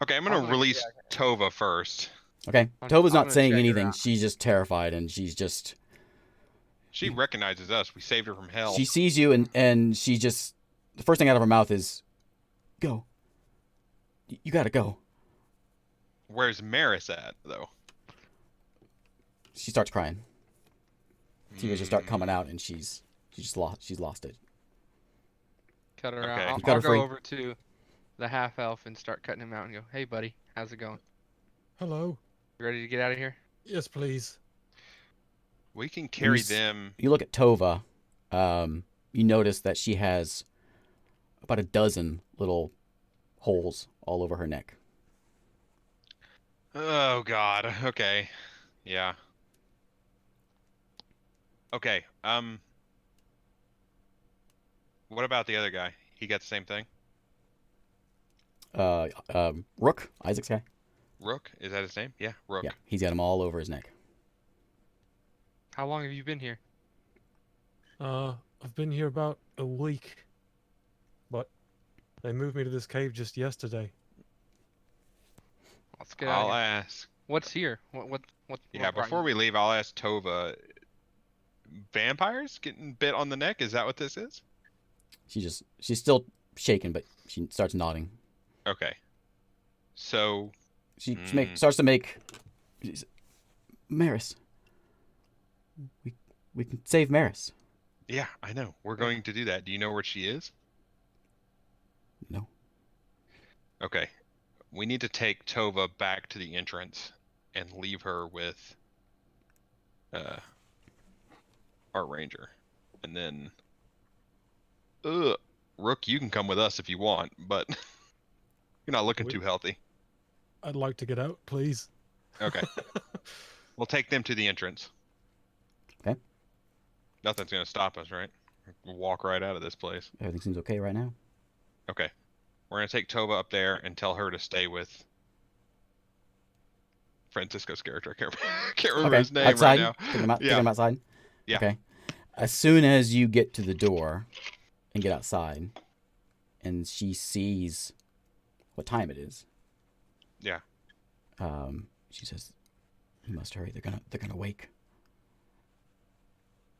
I'm gonna release Tova first. Okay, I'm Tova's not gonna saying check her anything. out. She's just terrified, and she recognizes us. We saved her from hell. She sees you, and she just, the first thing out of her mouth is, "Go. You gotta go." Where's Maris at, though? She starts crying. Tears just start coming out, and she's lost it. Cut her Okay. out. You cut I'll her free. go over to the half elf and start cutting him out and go, "Hey, buddy, how's it going? Hello. You ready to get out of here?" Yes, please. We can carry s- them. You look at Tova. You notice that she has about a dozen little holes all over her neck. Oh God. Okay. Yeah. Okay. What about the other guy? He got the same thing. Rook, Isaac's guy. Rook, is that his name? Yeah, Rook. Yeah, he's got them all over his neck. How long have you been here? I've been here about a week, but they moved me to this cave just yesterday. Let's get out of I'll here. ask. What's here? What? Yeah, what brought before you? we leave, I'll ask Tova. Vampires getting bit on the neck? Is that what this is? She's still shaken, but she starts nodding. Okay. So. She starts to make. Maris. We can save Maris. Yeah, I know. We're going to do that. Do you know where she is? No. Okay. We need to take Tova back to the entrance and leave her with our ranger. And then Rook, you can come with us if you want, but you're not looking We- too healthy. I'd like to get out, please. Okay. We'll take them to the entrance. Okay. Nothing's gonna stop us, right? We'll walk right out of this place. Everything seems okay right now. Okay. We're gonna take Tova up there and tell her to stay with Francisco's character. I can't remember Okay. his name Outside. right now. Take him outside. Yeah. Okay. As soon as you get to the door and get outside, and she sees what time it is. Yeah. She says, "You must hurry. They're gonna wake.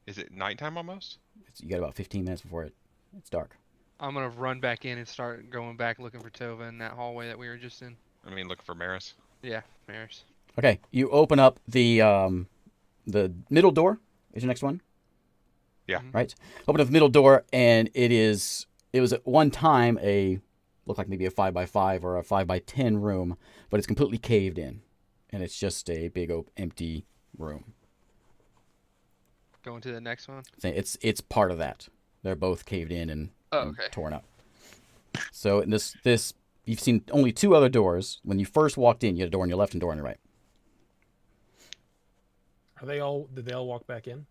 Is it nighttime almost? You got about 15 minutes before it's dark." I'm gonna run back in and start going back looking for Tova in that hallway that we were just in. I mean, looking for Maris. Yeah, Maris. Okay. You open up the middle door. Is your next one? Yeah. Mhm. Right. Open up the middle door, and it was at one time looked like maybe a 5x5 or a 5x10 room, but it's completely caved in, and it's just a big empty room. Going to the next one. It's part of that. They're both caved in and, Oh, and okay. torn up. So in this you've seen only two other doors. When you first walked in, you had a door on your left and a door on your right. Are they all? Did they all walk back in?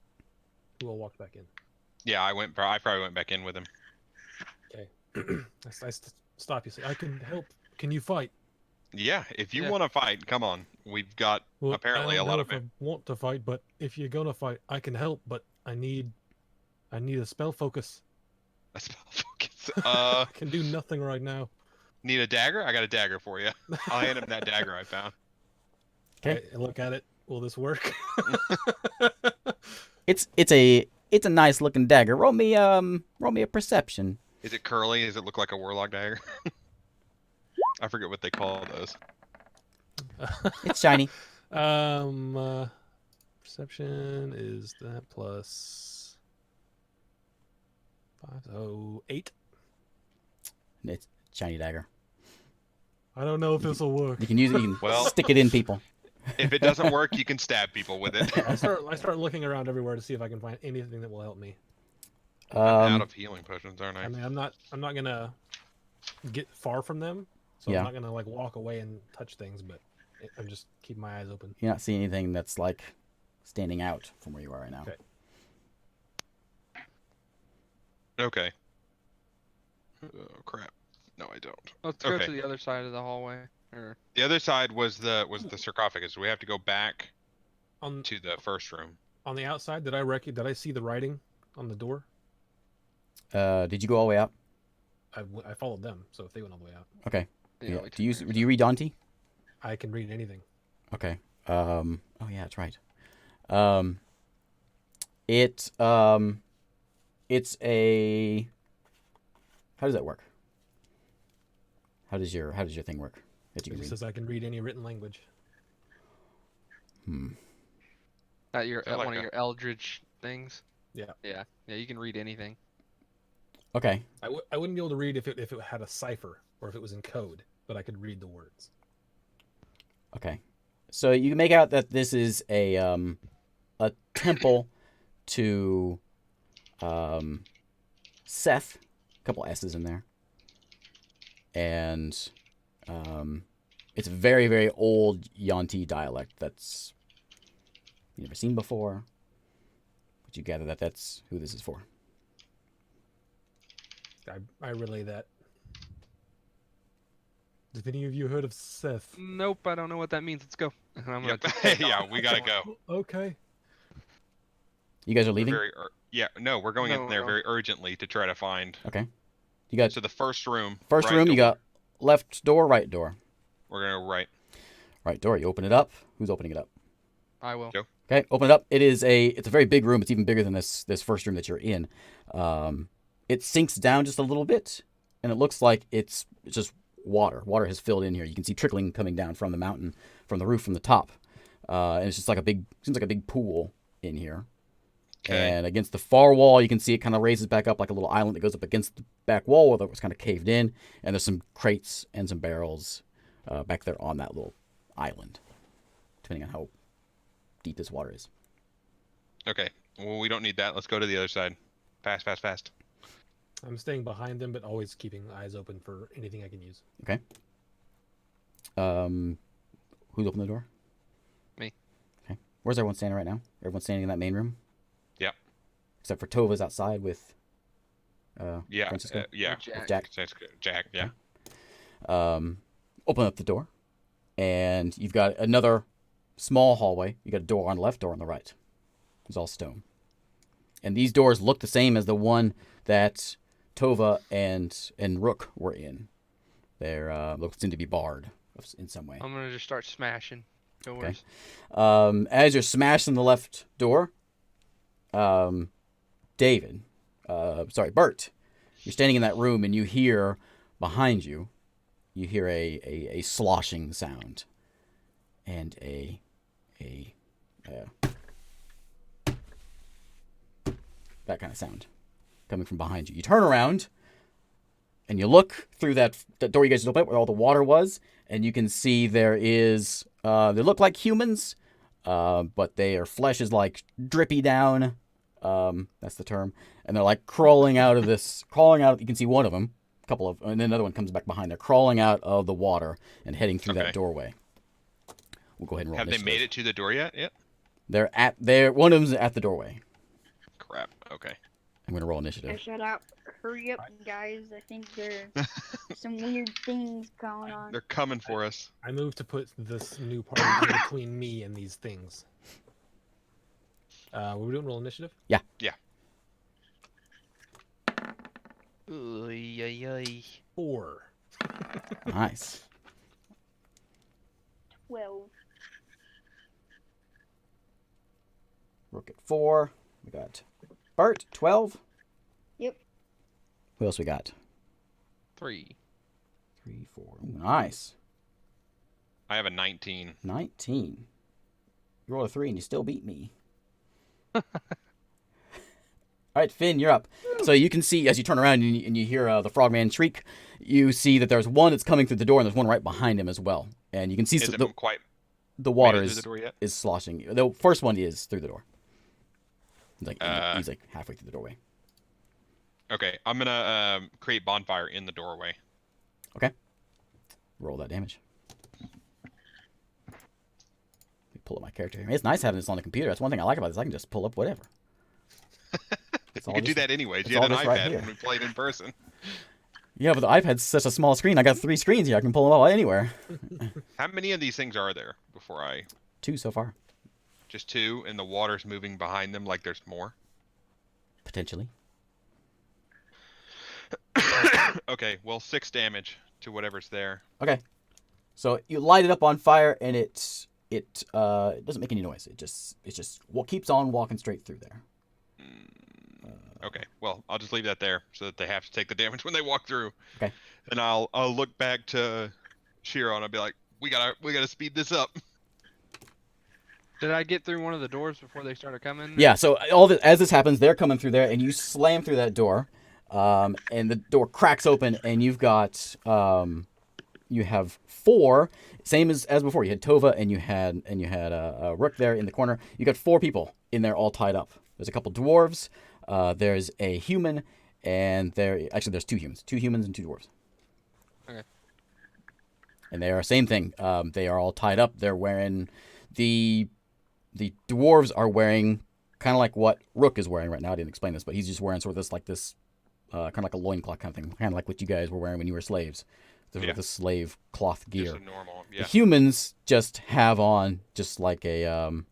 Who all walked back in? Yeah, I probably went back in with him. I stop you. Say, I can help. Can you fight? Yeah, if you Yeah. want to fight, come on. We've got Well, apparently I a don't lot know of if I want to fight, but if you're gonna fight, I can help. But I need a spell focus. a spell focus. I can do nothing right now. Need a dagger? I got a dagger for you. I'll hand him that dagger I found. Okay. I look at it. Will this work? It's a nice looking dagger. Roll me a perception. Is it curly? Does it look like a warlock dagger? I forget what they call those. It's shiny. Perception is that plus 5, so 8. It's a shiny dagger. I don't know if this will work. You can use it. You can Well- stick it in people. If it doesn't work, you can stab people with it. I start looking around everywhere to see if I can find anything that will help me. I'm out Um, of healing potions, aren't I? I mean, I'm not gonna get far from them, so Yeah. I'm not gonna like walk away and touch things. But I'm just keeping my eyes open. you're not seeing anything that's like standing out from where you are right now. Okay. Okay. Oh crap. No, I don't. Let's go Okay. to the other side of the hallway. Or The other side was the sarcophagus. We have to go back On to the first room. on the outside, did I see the writing on the door? Did you go all the way out? I followed them, so if they went all the way out, Okay. yeah, Yeah. we Do you took do you read Dante? I can read anything. Okay. Oh yeah, that's right. It's a. How does that work? How does your thing work? That you It can just read? says I can read any written language. At your They're like one of a- your eldritch things. Yeah. Yeah. Yeah. You can read anything. Okay. I wouldn't be able to read if it had a cipher or if it was in code, but I could read the words. Okay. So you can make out that this is a temple to Seth. A couple S's in there. And it's a very, very old Yuan-Ti dialect that's you never seen before. But you gather that that's who this is for. I relay that. Have any of you heard of Seth? Nope. I don't know what that means. Let's go. And I'm gonna Yep. just take Yeah, off. we gotta go. Okay. You guys are We're leaving? no, we're going No, in there we're very urgently to try to find. Okay. You got So the first room. first right room, you door. got left door, right door. We're gonna go right. Right door, you open it up. Who's opening it up? I will. Go. Okay, open it up. It's a very big room. It's even bigger than this first room that you're in. It sinks down just a little bit, and it looks like it's just water. Water has filled in here. You can see trickling coming down from the mountain, from the roof, from the top, and it's just like seems like a big pool in here. Okay. And against the far wall, you can see it kind of raises back up like a little island that goes up against the back wall where it was kind of caved in. And there's some crates and some barrels back there on that little island, depending on how deep this water is. Okay. Well, we don't need that. Let's go to the other side. Fast, fast, fast. I'm staying behind them, but always keeping eyes open for anything I can use. Okay. Who's opened the door? Me. Okay. Where's everyone standing right now? Everyone's standing in that main room? Yep. Except for Tova's outside with Yeah. Francisco. Yeah. Jack. Jack. Jack. Yeah. Open up the door, and you've got another small hallway. You got a door on the left, door on the right. It's all stone. And these doors look the same as the one that Tova and Rook were in. They're seem to be barred in some way. I'm gonna just start smashing doors. As you're smashing the left door, Bert, you're standing in that room and you hear behind you, a sloshing sound, and that kind of sound coming from behind you. You turn around and you look through that door you guys just opened up where all the water was, and you can see there is they look like humans, but their flesh is like drippy down. That's the term. And they're like crawling out. You can see one of them, and then another one comes back behind. They're crawling out of the water and heading through that doorway. We'll go ahead and roll Have they initiative. made it to the door yet? Yep. One of them's at the doorway. Crap. Okay. I'm gonna roll Hey, initiative. shut up. Hurry up, guys. I think there's some weird things going on. They're coming for us. I move to put this new party in between me and these things. Were we doing roll initiative? Yeah. Oy, oy, oy. 4. Nice. 12. Rook at 4. We got Bert 12. Yep. Who else we got? 3. 3, 4. Ooh, nice. I have a 19. 19. You rolled a 3 and you still beat me. All right, Finn, you're up. So you can see as you turn around and you hear the frogman shriek, you see that there's one that's coming through the door and there's one right behind him as well. And you can see Is it quite the water made it through the door yet? is sloshing. The first one is through the door. He's like halfway through the doorway. Okay, I'm gonna create bonfire in the doorway. Okay. Roll that damage. Let me pull up my character here. It's nice having this on the computer. That's one thing I like about this. I can just pull up whatever. You could do that anyways. it's You had all an this right iPad here. when we played in person. Yeah, but the iPad's such a small screen. I got 3 screens here. I can pull them all anywhere. How many of these things are there before I... 2 so far, Just 2, and the water's moving behind them like there's more? potentially. Okay, well, 6 damage to whatever's there. Okay. So you light it up on fire, and it doesn't make any noise. It just keeps on walking straight through there. Okay, well, I'll just leave that there so that they have to take the damage when they walk through. Okay. And I'll look back to Shiro and I'll be like, we gotta speed this up. Did I get through one of the doors before they started coming? Yeah. So as this happens, they're coming through there, and you slam through that door, and the door cracks open, and you have 4, same as before. You had Tova, and you had Rook there in the corner. You got 4 people in there, all tied up. There's a couple dwarves. There's a human, and there's 2 humans. 2 humans and 2 dwarves. Okay. And they are same thing. They are all tied up. They're wearing the dwarves are wearing kind of like what Rook is wearing right now. I didn't explain this, but he's just wearing sort of this kind of like a loincloth kind of thing, kind of like what you guys were wearing when you were slaves. The slave cloth gear. Just a normal, yeah. The humans just have on just like a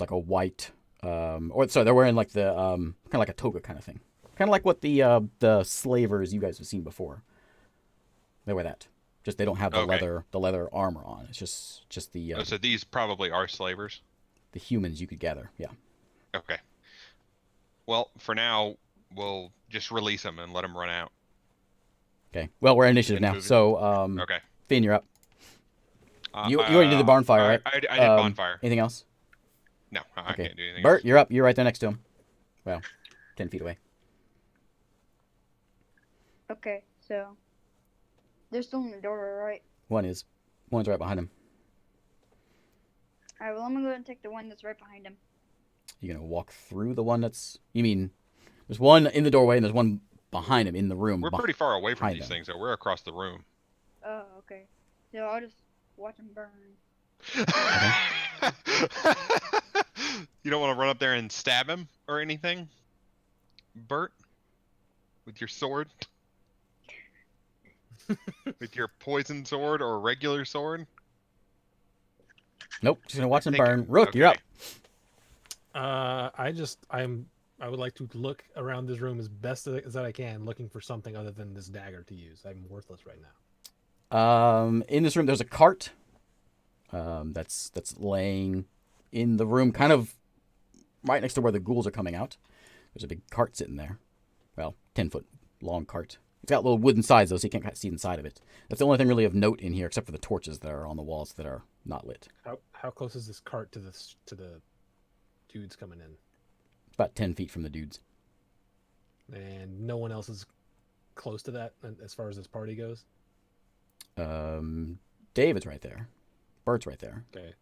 white they're wearing like the kind of like a toga kind of thing, kind of like what the slavers you guys have seen before. They wear that. Just they don't have the leather armor on. It's just the. So these probably are slavers. The humans you could gather, yeah. Okay. Well, for now, we'll just release them and let them run out. Okay. Well, we're at initiative now, so Okay. Finn, you're up. You already did the bonfire, right? I did bonfire. Anything else? No, I can't do anything. Bert, you're up. You're right there next to him. Well, 10 feet away. Okay, so they're still in the door, right? One's right behind him. Alright, well, I'm gonna go and take the one that's right behind him. You gonna walk through the one that's? You mean There's one in the doorway, and there's one behind him in the room. We're pretty far away from behind these them. things, though. We're across the room. Oh, okay. So I'll just watch them burn. You don't want to run up there and stab him or anything, Bert, with your sword, with your poison sword or regular sword. Nope, just gonna watch them think- burn. Rook, you're up. I would like to look around this room as best as I can, looking for something other than this dagger to use. I'm worthless right now. In this room, there's a cart. That's laying in the room, kind of right next to where the ghouls are coming out. There's a big cart sitting there. Well, 10-foot long cart. It's got little wooden sides though, so you can't see inside of it. That's the only thing really of note in here, except for the torches that are on the walls that are not lit. How close is this cart to the dudes coming in? It's about 10 feet from the dudes. And no one else is close to that as far as this party goes? David's right there. Bert's right there. Okay.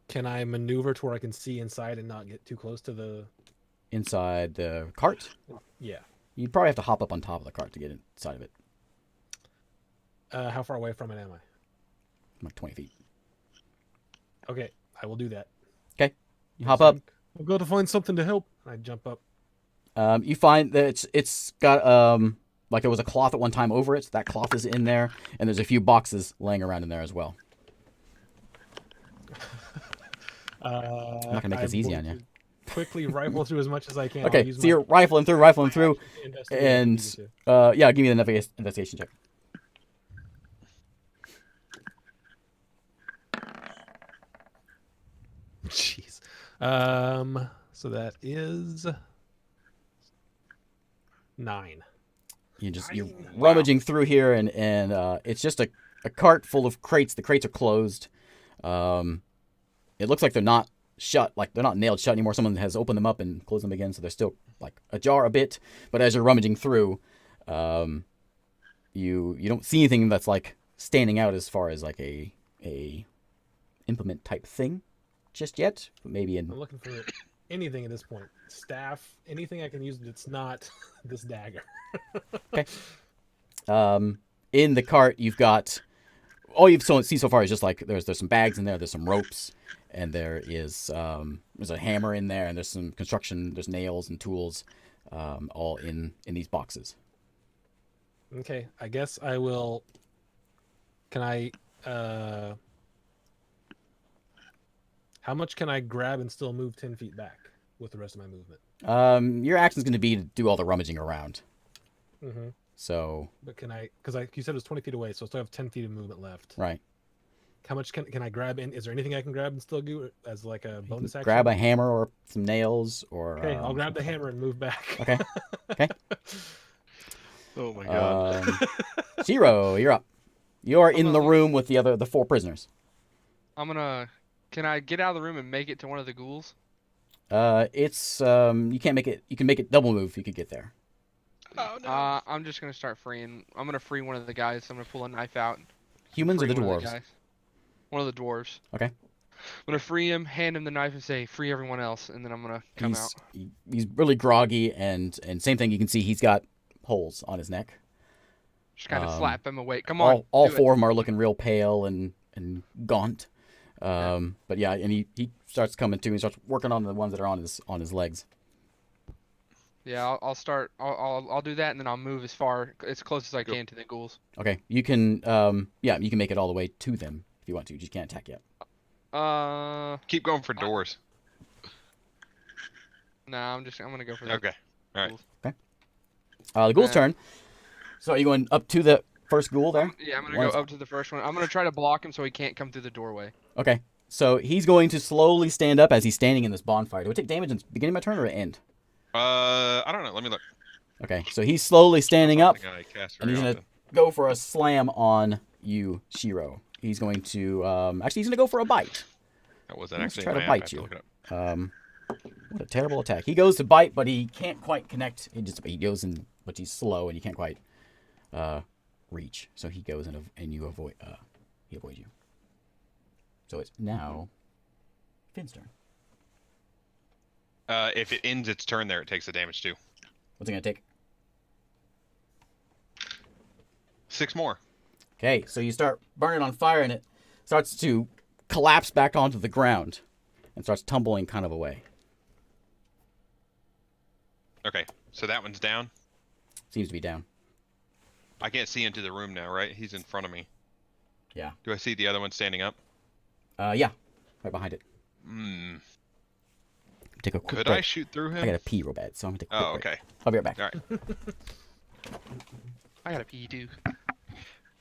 Can I maneuver to where I can see inside and not get too close to the... Inside the cart? Yeah. You'd probably have to hop up on top of the cart to get inside of it. How far away from it am I? Like 20 feet. Okay, I will do that. Okay. You hop up. I'll go to find something to help. I jump up. You find that it's got like there was a cloth at one time over it. That cloth is in there, and there's a few boxes laying around in there as well. I'm not gonna make this easy on you. Quickly rifle through as much as I can. Okay, so you're rifling through, and yeah, give me the investigation check. Jeez. So that is 9. You're rummaging through here, and it's just a cart full of crates. The crates are closed. It looks like they're not shut, like they're not nailed shut anymore. Someone has opened them up and closed them again, so they're still like ajar a bit. But as you're rummaging through, you don't see anything that's like standing out as far as like a implement type thing just yet. But maybe I'm looking for anything at this point. Staff, anything I can use that's not this dagger. Okay. In the cart, you've got all you've seen so far is just like there's some bags in there, there's some ropes, and there's a hammer in there, and there's some construction, there's nails and tools, all in these boxes. Okay, I guess I will. Can I? How much can I grab and still move 10 feet back with the rest of my movement? Your action's going to be to do all the rummaging around. Mm-hmm. So. But can I? Because you said it was 20 feet away, so I still have 10 feet of movement left. Right. How much can I grab? Is there anything I can grab and still do as like a bonus action? Grab a hammer or some nails or. Okay, I'll grab the hammer and move back. Okay. Okay. Oh my god. Zero, you're up. You're in the room with the 4 prisoners. Can I get out of the room and make it to one of the ghouls? It's you can't make it. You can make it double move if you could get there. Oh no. I'm just gonna start freeing. I'm gonna free one of the guys. I'm gonna pull a knife out. Humans or the Free dwarves? One of the dwarves. Okay. I'm gonna free him, hand him the knife, and say, "Free everyone else," and then I'm gonna come out. He's really groggy, and same thing. You can see he's got holes on his neck. Just kind of slap him awake. Come on. All 4 of them are looking real pale and gaunt. But yeah, and he starts coming to. He starts working on the ones that are on his legs. Yeah, I'll start. I'll do that, and then I'll move as close as I can to the ghouls. Okay, you can you can make it all the way to them if you want to. You just can't attack yet. Keep going for doors. Nah, I'm gonna go for the Okay. All right. ghouls. Okay. The ghoul's turn. So are you going up to the first ghoul there? Yeah, I'm gonna go up to the first one. I'm gonna try to block him so he can't come through the doorway. Okay. So he's going to slowly stand up as he's standing in this bonfire. Do I take damage in the beginning of my turn or end? I don't know. Let me look. Okay. So he's slowly standing up, I cast and he's very going to go for a slam on you, Shiro. He's going to actually he's going to go for a bite. That wasn't Let's actually try to my app. I bite have to you. look it up. What a terrible attack. He goes to bite, but he can't quite connect. He goes in, but he's slow, and he can't quite reach. So he goes and you avoid. He avoids you. So it's now Finn's turn. If it ends its turn there, it takes the damage too. What's it gonna take? 6 more. Okay, so you start burning on fire, and it starts to collapse back onto the ground and starts tumbling kind of away. Okay, so that one's down. Seems to be down. I can't see into the room now, right? He's in front of me. Yeah. Do I see the other one standing up? Yeah, right behind it. Hmm. Take a quick Could break. I shoot through him? I gotta pee real bad, so I'm gonna take a quick Oh, break. okay. I'll be right back. All right. I gotta pee too.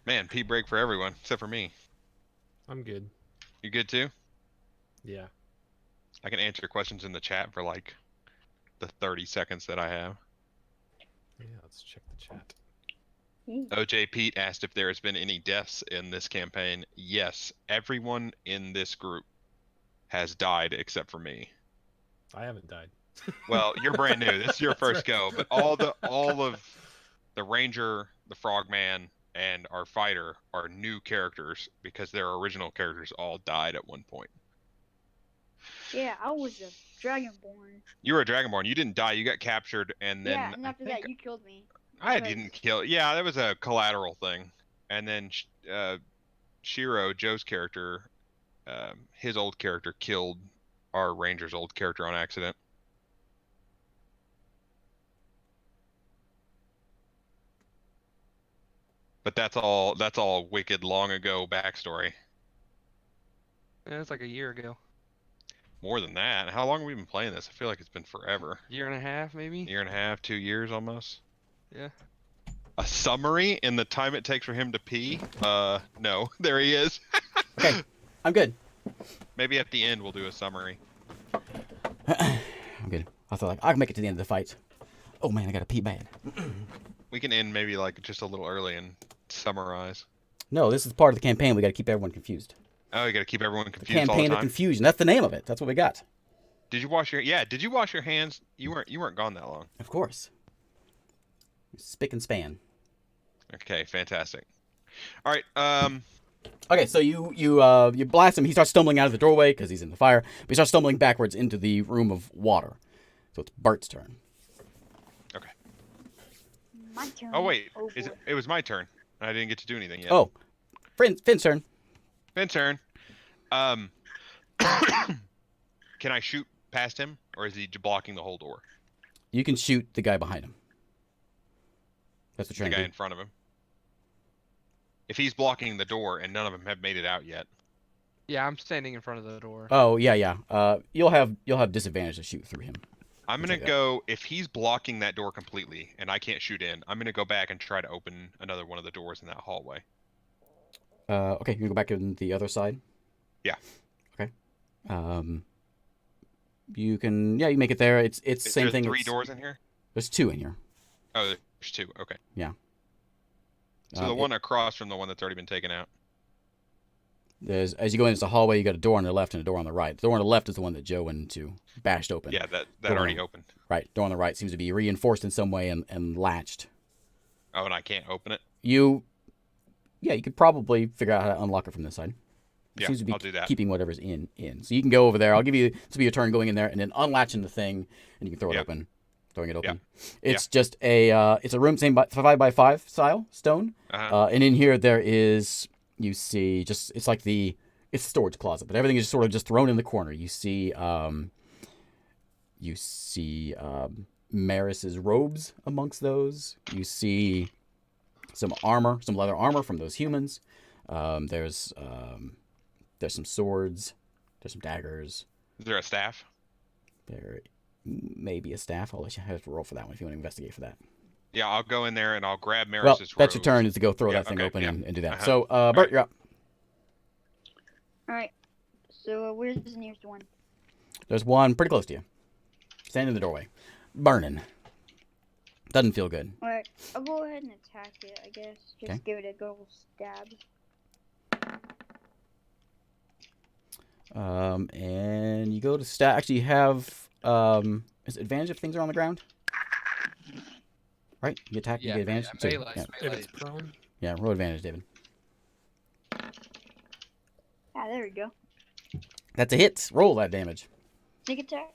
Man, pee break for everyone except for me. I'm good. You good too? Yeah. I can answer questions in the chat for like the 30 seconds that I have. Yeah, let's check the chat. OJ Pete asked if there has been any deaths in this campaign. Yes, everyone in this group has died except for me. I haven't died. Well, you're brand new. This is your That's first right. go, but all of the ranger, the frogman, and our fighter are new characters because their original characters all died at one point. Yeah, I was a dragonborn. You were a dragonborn. You didn't die. You got captured, and then Yeah, and after that, you killed me. I because- didn't kill. Yeah, that was a collateral thing. And then Shiro, Joe's character, his old character killed our ranger's old character on accident. But that's all wicked long ago backstory. Yeah, it's like a year ago. More than that. How long have we been playing this? I feel like it's been forever. Year and a half, maybe. Year and a half, 2 years almost. Yeah. A summary in the time it takes for him to pee? No. There he is. Okay, I'm good. Maybe at the end we'll do a summary. I'm good. I thought I can make it to the end of the fight. Oh man, I gotta pee bad. We can end maybe like just a little early and summarize. No, this is part of the campaign. We gotta keep everyone confused. Oh, you gotta keep everyone confused all Campaign the of time. confusion. That's the name of it. That's what we got. Did you wash your hands? You weren't gone that long. Of course. Spick and span. Okay, fantastic. All right, Okay, so you blast him. He starts stumbling out of the doorway because he's in the fire. But he starts stumbling backwards into the room of water. So it's Bart's turn. okay. My turn. Oh wait, Oh, boy. it was my turn. I didn't get to do anything yet. Oh, Finn's turn. Finn's turn. Can I shoot past him, or is he blocking the whole door? You can shoot the guy behind him. That's what The you're guy trying in to do. front of him. If he's blocking the door and none of them have made it out yet. Yeah, I'm standing in front of the door. Oh yeah. You'll have disadvantage to shoot through him. I'm gonna Check it go, if he's blocking that door completely and I can't shoot in, I'm gonna go back and try to open another one of the doors in that hallway. Okay, you can go back in the other side. Yeah. Okay. You can you make it there. It's Is same there thing. 3 It's- doors in here? There's 2 in here. Oh, there's 2. Okay. Yeah. So the one across from the one that's already been taken out. There's as you go into the hallway, you got a door on the left and a door on the right. The door on the left is the one that Joe went into, bashed open. Yeah, that Door already on- opened. Right. Door on the right seems to be reinforced in some way and latched. Oh, and I can't open it? You could probably figure out how to unlock it from this side. It Yeah, seems to be I'll do that. keeping whatever's in. So you can go over there. I'll give you this will be your turn going in there and then unlatching the thing and you can throw it Yeah. open. Throwing it open. Yeah. It's just a it's a room same 5x5 style stone. Uh-huh. And in here there is you see just it's like it's a storage closet, but everything is just sort of just thrown in the corner. You see Maris's robes amongst those. You see some armor, some leather armor from those humans. There's some swords. There's some daggers. Is there a staff? There may be a staff. I'll let you have to roll for that one if you want to investigate for that. Yeah, I'll go in there and I'll grab Maris's Well, robes. that's your turn is to go throw Yeah, that thing okay, open yeah. and do that. Uh-huh. So, Bert, right. you're up. Alright. So, where's the nearest one? There's one pretty close to you. Standing in the doorway. Burning. Doesn't feel good. Alright, I'll go ahead and attack it, I guess. Just Okay. give it a good old stab. And you go to stat. Actually, you have is it advantage if things are on the ground? Right? You attack, you get advantage. So, melee. yeah. If it's prone, Yeah, roll advantage, David. Ah, there we go. That's a hit. Roll that damage. Sneak attack?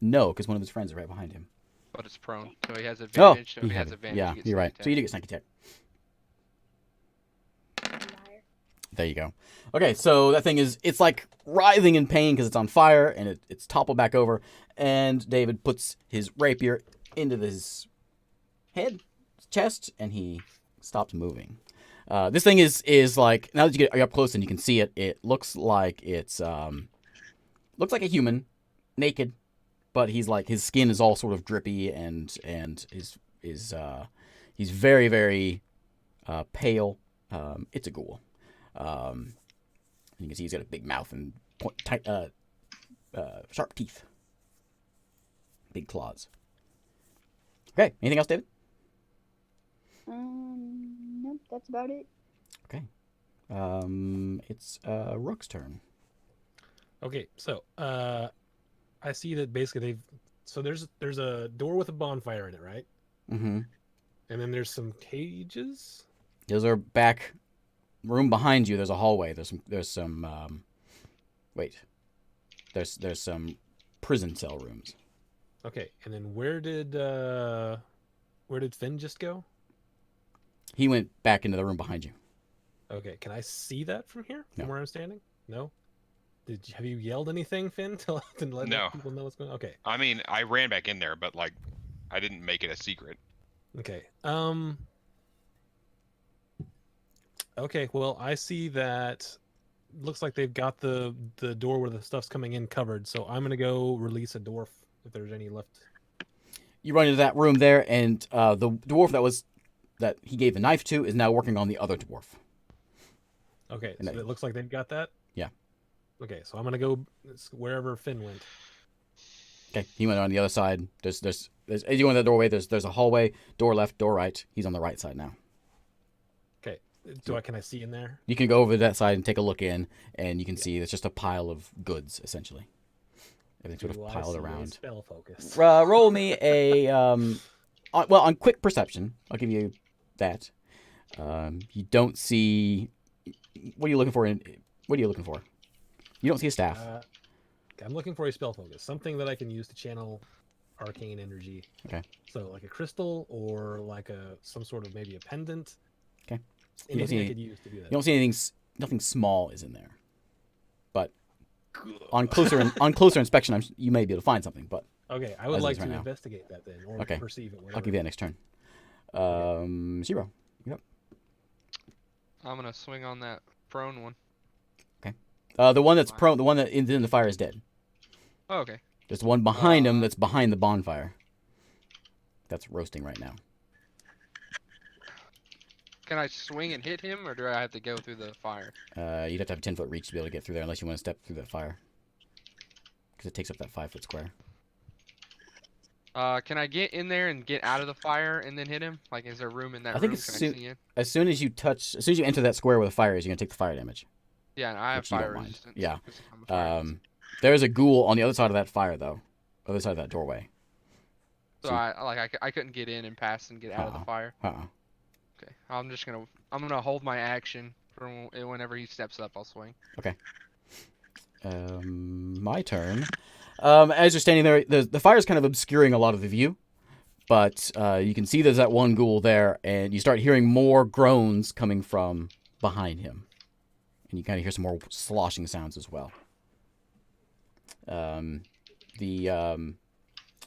No, because one of his friends is right behind him. But it's prone, so he has Oh, advantage. So if he he had has it. advantage, Yeah, he gets you're sneak right. attack. So you do get sneak attack. Liar. There you go. Okay, so that thing it's like writhing in pain because it's on fire and it's toppled back over. And David puts his rapier into his head, chest, and he stops moving. This thing is like, now that you get up close and you can see it, it looks like it's looks like a human, naked, but he's like, his skin is all sort of drippy and he's very very pale. It's a ghoul. You can see he's got a big mouth and sharp teeth, big claws. Okay, anything else, David? Nope, that's about it. Okay. It's Rook's turn. Okay, so I see that basically there's a door with a bonfire in it, right? Mm-hmm. And then there's some cages. Those are back room behind you. There's a hallway. There's some there's some prison cell rooms. Okay, and then where did Finn just go? He went back into the room behind you. Okay, can I see that from here, from No. where I'm standing? No. Have you yelled anything, Finn, to let No. people know what's going on? Okay. I mean, I ran back in there, but like, I didn't make it a secret. Okay. Okay. Well, I see that. Looks like they've got the door where the stuff's coming in covered. So I'm gonna go release a dwarf if there's any left. You run into that room there, and the dwarf that he gave the knife to is now working on the other dwarf. Okay. And So it looks like they've got that. Yeah. Okay. So I'm gonna go wherever Finn went. Okay, he went on the other side. There's as you go in that doorway, there's a hallway, door left, door right. He's on the right side now. Okay. Can I see in there? You can go over to that side and take a look in, and you can see it's just a pile of goods, essentially. Everything sort of piled around. Spell focus. Roll me a on quick perception. I'll give you that. You don't see. What are you looking for? What are you looking for? You don't see a staff. I'm looking for a spell focus, something that I can use to channel arcane energy. Okay. So like a crystal or like some sort of maybe a pendant. Okay. Anything I could use to do that. You don't see anything. Nothing small is in there. But on closer inspection, you may be able to find something. But okay, I would as like is right to now. investigate that then, or Okay. perceive it. Whatever. I'll give you that next turn. Zero. Yep. I'm gonna swing on that prone one. The one that's prone, the one that is in the fire is dead. Oh, okay. There's the one behind him that's behind the bonfire. That's roasting right now. Can I swing and hit him, or do I have to go through the fire? You'd have to have a 10-foot reach to be able to get through there, unless you want to step through that fire. Because it takes up that 5-foot square. Can I get in there and get out of the fire and then hit him? Like, is there room in that I think room? as Can I see in? as soon as you enter that square where the fire is, you're gonna take the fire damage. Yeah, and I have Which you don't fire mind. resistance. Yeah. 'cause I'm a fire resistant. There is a ghoul on the other side of that fire, though. Other side of that doorway. So I couldn't get in and pass and get out of the fire. Okay, I'm gonna hold my action for whenever he steps up. I'll swing. My turn. As you're standing there, the fire's kind of obscuring a lot of the view, but you can see there's that one ghoul there, and you start hearing more groans coming from behind him, and you kind of hear some more sloshing sounds as well.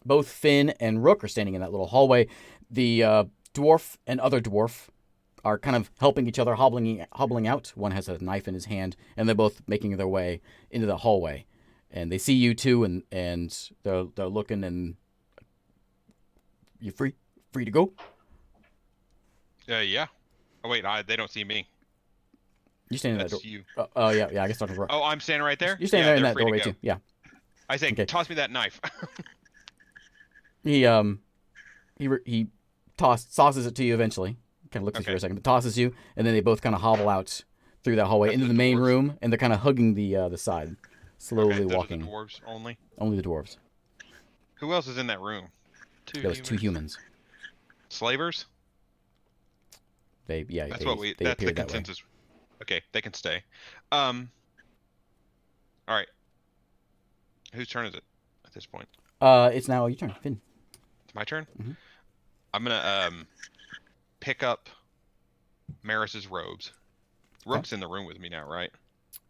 Both Finn and Rook are standing in that little hallway. The dwarf and other dwarf are kind of helping each other, hobbling out. One has a knife in his hand, and they're both making their way into the hallway. And they see you two, and they're looking, and you free to go. Yeah. Oh wait, they don't see me. You're standing in That's that door. you. Oh yeah. I guess talking to Rook. Oh, I'm standing right there. You're standing Yeah, there in they're that free to doorway go. too. Yeah. I say, Okay. toss me that knife. He tosses it to you eventually. Kind of looks at you for a second, but tosses you, and then they both kind of hobble out through that hallway That's into the the main dwarves? room, and they're kind of hugging the side, slowly Okay, those are walking. the dwarves only. Only the dwarves. Who else is in that room? There was two humans. Slavers? They That's they what we. they That's the appeared that way. consensus. Okay, they can stay. All right. Whose turn is it at this point? It's now your turn, Finn. It's my turn. Mhm. I'm gonna pick up Maris's robes. Rook's in the room with me now, right?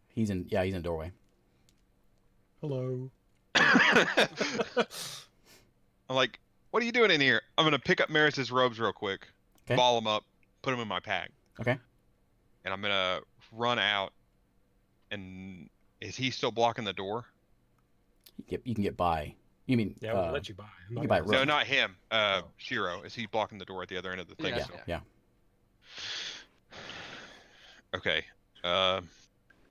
He's in the doorway. Hello. I'm like, what are you doing in here? I'm gonna pick up Maris's robes real quick, Okay. ball them up, put them in my pack, Okay. and I'm gonna run out. And is he still blocking the door? You can get by. You mean Yeah, we'll let you buy. I'm you not can buy gonna- Rook. No, not him. Oh. Shiro. Is he blocking the door at the other end of the thing? Yes, still? Yeah. Okay.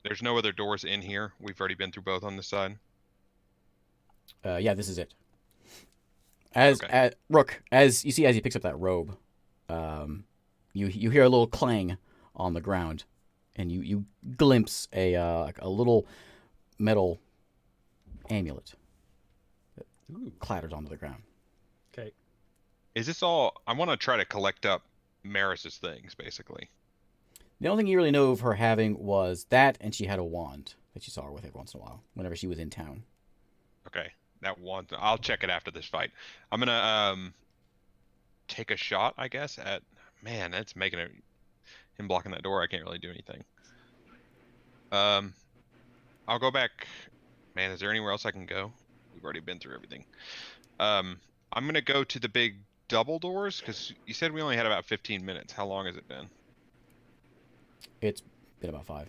There's no other doors in here. We've already been through both on this side. Yeah, this is it. As Okay. Rook, as you see, as he picks up that robe, you hear a little clang on the ground, and you glimpse like a little metal amulet that Ooh. clatters onto the ground. Okay. Is this all? I want to try to collect up Maris's things, basically. The only thing you really know of her having was that, and she had a wand that you saw her with every once in a while, whenever she was in town. Okay. That one. I'll check it after this fight. I'm gonna take a shot, I guess. At man, that's making it. Him blocking that door. I can't really do anything. I'll go back. Man, is there anywhere else I can go? We've already been through everything. I'm gonna go to the big double doors because you said we only had about 15 minutes. How long has it been? It's been about 5.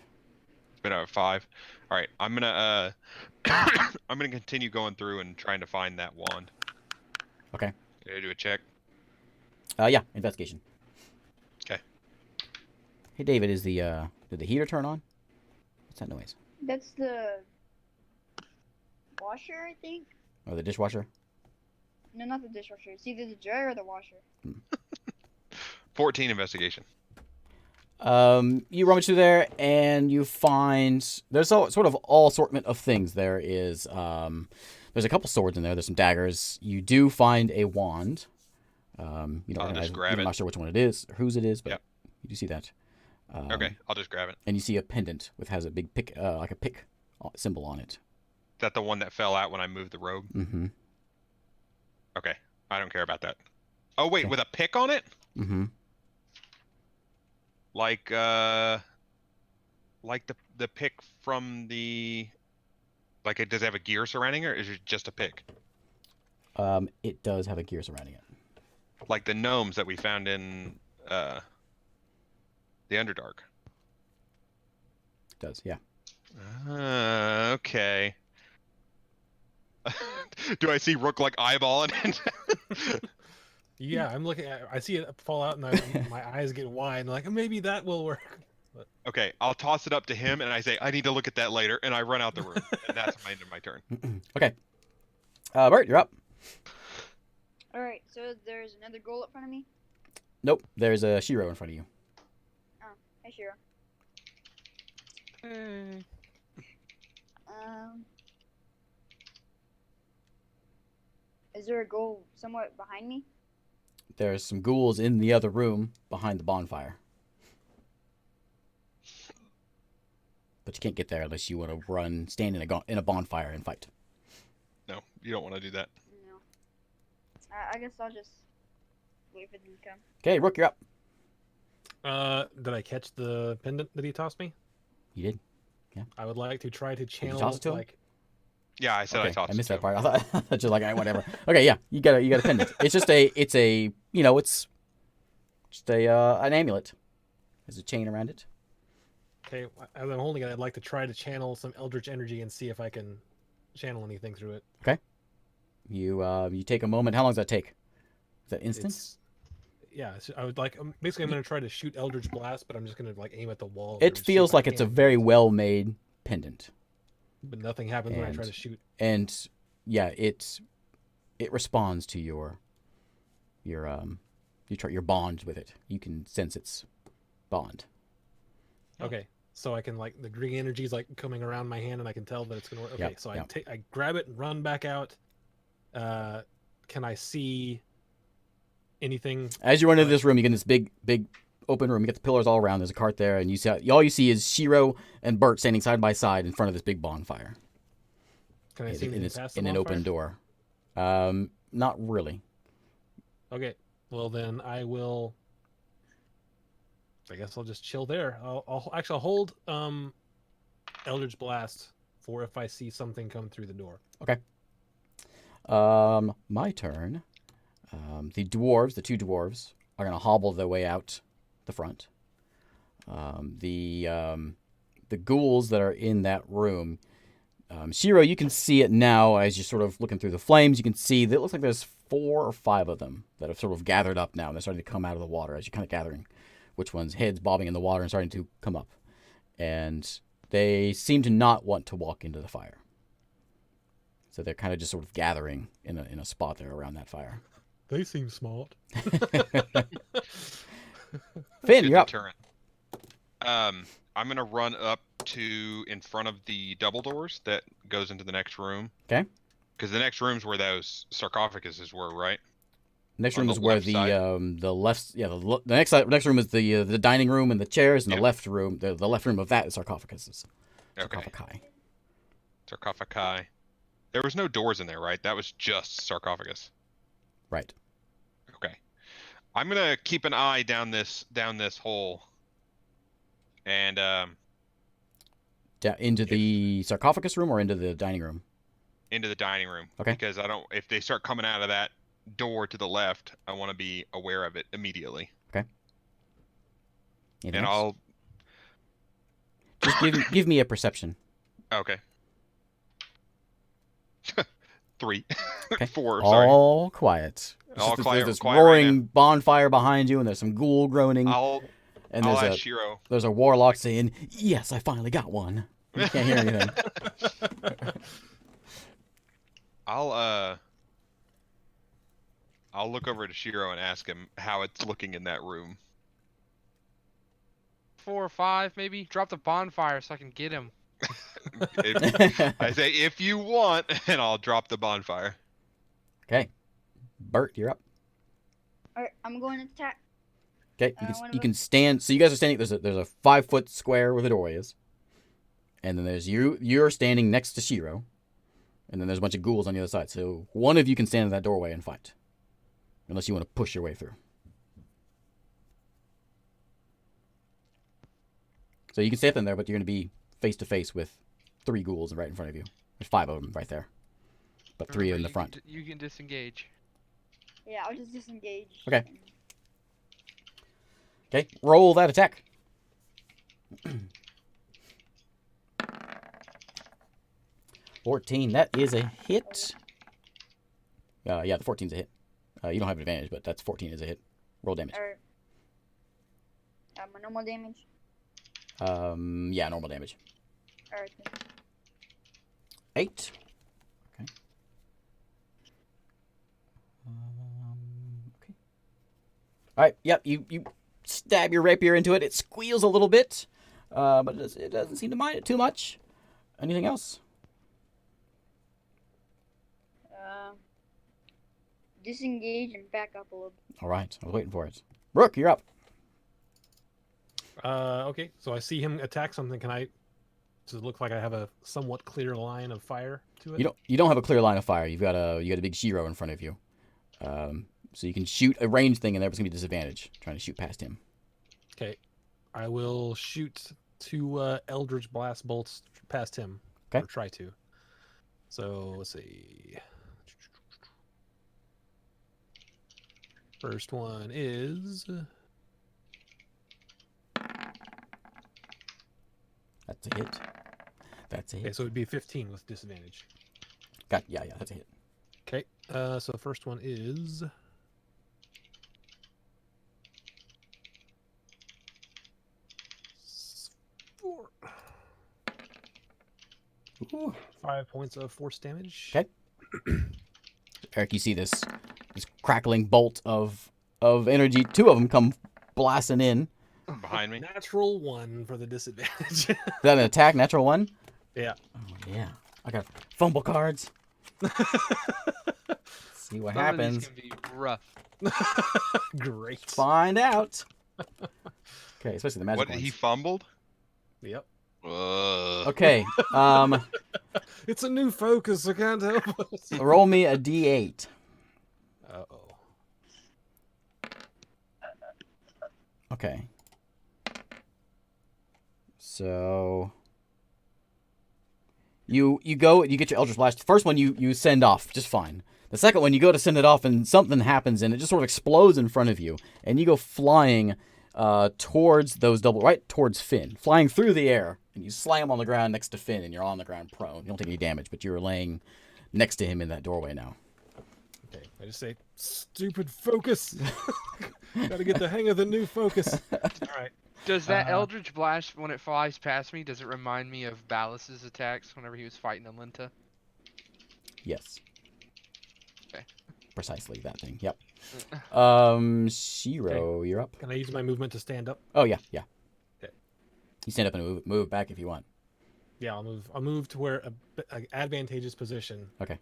It's been about 5. All right, I'm gonna I'm gonna continue going through and trying to find that wand. Okay. Can I do a check? Yeah, investigation. Okay. Hey, David, did the heater turn on? What's that noise? That's the washer, I think. Or the dishwasher? No, not the dishwasher. It's either the dryer or the washer. 14 investigation. You rummage through there and you find there's sort of all assortment of things. There's a couple swords in there. There's some daggers. You do find a wand. You don't I'll recognize just it. grab You're it. not sure which one it is or whose it is, but Yep. you do see that. Okay, I'll just grab it. And you see a pendant with has a big pick, like a pick symbol on it. Is that the one that fell out when I moved the robe? Mm-hmm. Okay, I don't care about that. Oh wait, Okay. with a pick on it? Mm-hmm. Like the pick from the like does it have a gear surrounding it, or is it just a pick? It does have a gear surrounding it. Like the gnomes that we found in the Underdark. It does, yeah. Okay. Do I see Rook like eyeballing it? Yeah, I'm looking at. I see it fall out, and my eyes get wide. And like maybe that will work. But Okay, I'll toss it up to him and I say, I need to look at that later, and I run out the room. And that's my end of my turn. Okay. Bert, you're up. Alright, so there's another goal in front of me. Nope, there's a Shiro in front of you. Hey, Shiro. Is there a goal somewhat behind me? There's some ghouls in the other room behind the bonfire. But you can't get there unless you want to stand in a bonfire and fight. No, you don't want to do that. No. I guess I'll just wait for them to come. Okay, Rook, you're up. did I catch the pendant that he tossed me? You did. I would like to try to channel toss it to him? like Yeah, I said Okay, I tossed I missed it that part. I thought just like whatever. Okay, yeah, you got a pendant. It's just it's just an amulet. There's a chain around it. okay, as I'm holding it, I'd like to try to channel some eldritch energy and see if I can channel anything through it. You take a moment. How long does that take? Is that instant? Yeah, so I would like basically I'm gonna try to shoot eldritch blast, but I'm just gonna like aim at the wall. It feels like it's a very well made pendant. But nothing happens when I try and- to shoot. And yeah, it responds to your bond with it. You can sense its bond. Okay, so I can like the green energy is like coming around my hand, and I can tell that it's gonna work. Okay, Yep, so yep. I grab it and run back out. Can I see anything? As you run into this room, you get in this big open room. You get the pillars all around. There's a cart there, and all you see is Shiro and Bert standing side by side in front of this big bonfire. Can I see anything past the in an open bonfire? door? Not really. Okay. Well, then I will. I guess I'll just chill there. I'll hold Eldritch Blast for if I see something come through the door. Okay. My turn. The two dwarves, are gonna hobble their way out the front. The ghouls that are in that room. Shiro, you can see it now as you're sort of looking through the flames. You can see that it looks like there's 4 or 5 of them that have sort of gathered up now. And they're starting to come out of the water as you're kind of gathering which one's heads bobbing in the water and starting to come up. And they seem to not want to walk into the fire. So they're kind of just sort of gathering in a spot there around that fire. They seem smart. Finn, Good you're up. deterrent. I'm gonna run up to in front of the double doors that goes into the next room. Okay. Because the next rooms where those sarcophaguses were, right? Next On room the is where left side? the left the next room is the dining room and the chairs, and Yep. the left room the left room of that is sarcophaguses. Okay. Sarcophagi. Sarcophagi. There was no doors in there, right? That was just sarcophagus. Right. Okay. I'm gonna keep an eye down this hole. And Into the sarcophagus room or into the dining room? into the dining room. Okay. Because if they start coming out of that door to the left, I want to be aware of it immediately. Anything And else? Just give me a perception. Okay. 3. Okay. 4, sorry. All quiet. All There's quiet- this quiet right roaring now. bonfire behind you, and there's some ghoul groaning, I'll and ask Shiro. there's a warlock saying, "Yes, I finally got one." You can't hear anything. I'll look over to Shiro and ask him how it's looking in that room. 4 or 5, maybe. Drop the bonfire so I can get him. I say if you want, and I'll drop the bonfire. Okay, Bert, you're up. Alright, I'm going to attack. Okay, One of you can stand. So you guys are standing. There's a 5-foot square where the doorway is, and then there's you. You're standing next to Shiro, and then there's a bunch of ghouls on the other side. So one of you can stand in that doorway and fight, unless you want to push your way through. So you can stay up in there, but you're going to be face to face with 3 ghouls right in front of you. There's 5 of them right there, but 3 in the front. You can disengage. Yeah, I'll just disengage. Okay. Okay, roll that attack. 14. That is a hit. Yeah, the 14's a hit. You don't have advantage, but that's 14 is a hit. Roll damage. Alright. My normal damage. Yeah, normal damage. Alright. 8. Okay. Okay. All right. Yep. You stab your rapier into it. It squeals a little bit, but it doesn't seem to mind it too much. Anything else? Disengage and back up a little bit. All right. I was waiting for it. Rook, you're up. Okay, so I see him attack something. Does it look like I have a somewhat clear line of fire to it? You don't have a clear line of fire. You got a big Shiro in front of you. So you can shoot a ranged thing, and there was gonna be disadvantage trying to shoot past him. Okay, I will shoot 2 Eldritch Blast bolts past him. Okay. Or try to. So let's see. First one is That's a hit. That's a okay, hit. so it'd be 15 with disadvantage. Yeah, that's a hit. Okay, so the first one is 4. Ooh. 5 points of force damage. Okay. Eric, you see this crackling bolt of energy. 2 of them come blasting in. Behind me. Natural 1 for the disadvantage. Is that an attack? Natural 1? Yeah. Oh, yeah. I got fumble cards. See what Some of these happens. can be rough. Great. Find out. Okay, especially the magic What ones. he fumbled? Yep. Okay. It's a new focus. I can't help it. Roll me a d8. Uh-oh. Okay. So you go, you get your Eldritch Blast. The first one you send off just fine. The second one, you go to send it off, and something happens, and it just sort of explodes in front of you, and you go flying towards right towards Finn, flying through the air, and you slam on the ground next to Finn, and you're on the ground prone. You don't take any damage, but you're laying next to him in that doorway now. Okay, I just say, stupid focus. Gotta get the hang of the new focus. All right. Does that Eldritch Blast, when it flies past me, does it remind me of Balas's attacks whenever he was fighting Alinta? Yes. Okay. Precisely that thing. Yep. Shiro, you're up. Can I use my movement to stand up? Oh yeah. Okay. You stand up and move back if you want. Yeah, I'll move to where a advantageous position. Okay.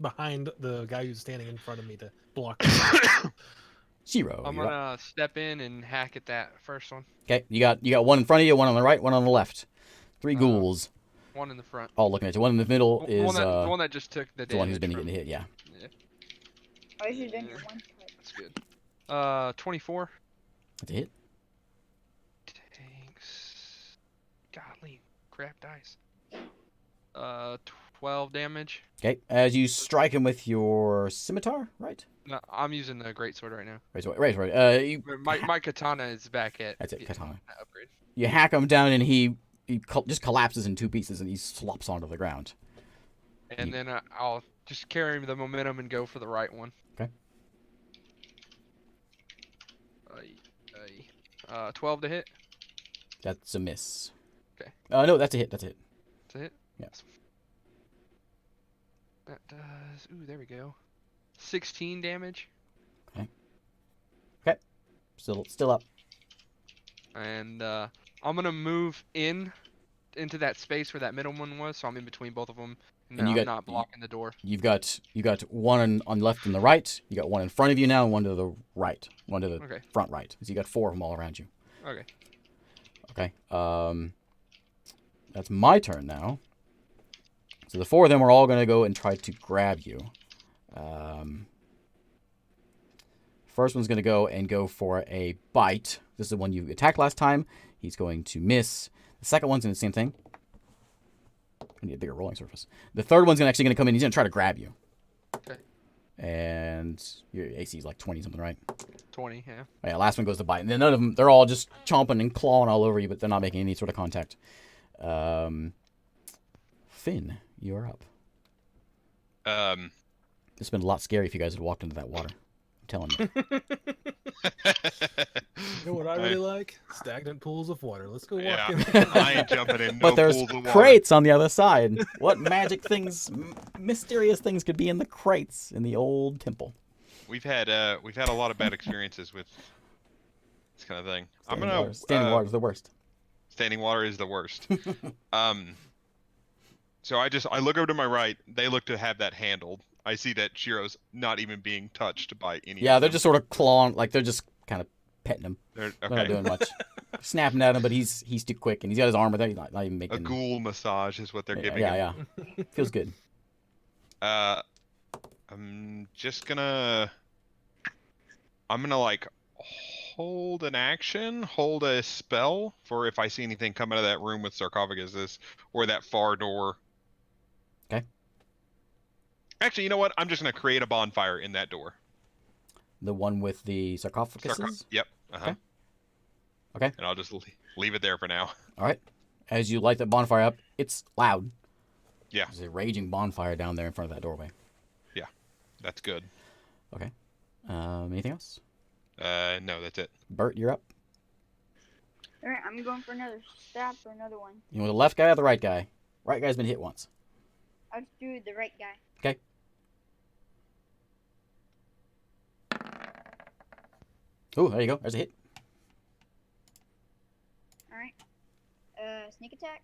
Behind the guy who's standing in front of me to block. Shiro, I'm you're up. gonna step in and hack at that first one. Okay, you got one in front of you, one on the right, one on the left. 3 ghouls, One in the front. all looking at you. One in the middle The is the one that just took the the one who's damage been from- getting hit. Yeah. I should have done your one type. That's good. 24. That's a hit. Thanks. Golly, crap dice. 12 damage. Okay, as you strike him with your scimitar, right? No, I'm using the greatsword right now. Right. You My katana is back at. That's it, katana. Upgrade. you hack him down, and he just collapses in 2 pieces, and he slops onto the ground. And then I'll just carry the momentum and go for the right one. Okay. 12 to hit. That's a miss. Okay. No, that's a hit. That's a hit. That's a hit? Yeah. That does... Ooh, there we go. 16 damage. Still up. And I'm going to move into that space where that middle one was, so I'm in between both of them. And, And you I'm got- not blocking the door. You got one on left and the right. You got one in front of you now, and one to the right, one to the Okay. front right. So you got 4 of them all around you. Okay. Okay. That's my turn now. So the 4 of them are all going to go and try to grab you. First one's going to go for a bite. This is the one you attacked last time. He's going to miss. The second one's going to do the same thing. I need a bigger rolling surface. The third one's actually going to come in. He's going to try to grab you. Okay. And your AC is like 20 something, right? 20, yeah. Oh, yeah, last one goes to bite. And then none of them, they're all just chomping and clawing all over you, but they're not making any sort of contact. Finn, you're up. It's been a lot scary if you guys had walked into that water. I'm telling you. You know what I really like? Stagnant pools of water. Let's go walk Yeah. in. I ain't jumping in no But there's pools of water. crates on the other side. What magic things, mysterious things could be in the crates in the old temple? We've had a lot of bad experiences with this kind of thing. Standing water's the worst. Standing water is the worst. So I look over to my right. They look to have that handled. I see that Shiro's not even being touched by any. Yeah, of they're them. just sort of clawing, like they're just kind of petting him. They're They're not okay. doing much. Snapping at him, but he's too quick, and he's got his armor there. He's not even A making. ghoul massage is what they're giving him. Yeah. Feels good. I'm gonna like hold an action, hold a spell for if I see anything come out of that room with sarcophaguses or that far door. Okay. Actually, you know what? I'm just gonna create a bonfire in that door. The one with the sarcophaguses. Yep. Uh-huh. Okay. And I'll just leave it there for now. All right. As you light that bonfire up, it's loud. Yeah. There's a raging bonfire down there in front of that doorway. That's good. Okay. Anything else? No, that's it. Bert, you're up. Alright, I'm going for another stab for another one. You want the left guy or the right guy? Right guy's been hit once. I'll just do the right guy. Okay. Oh, there you go. There's a hit. Alright. Sneak attack?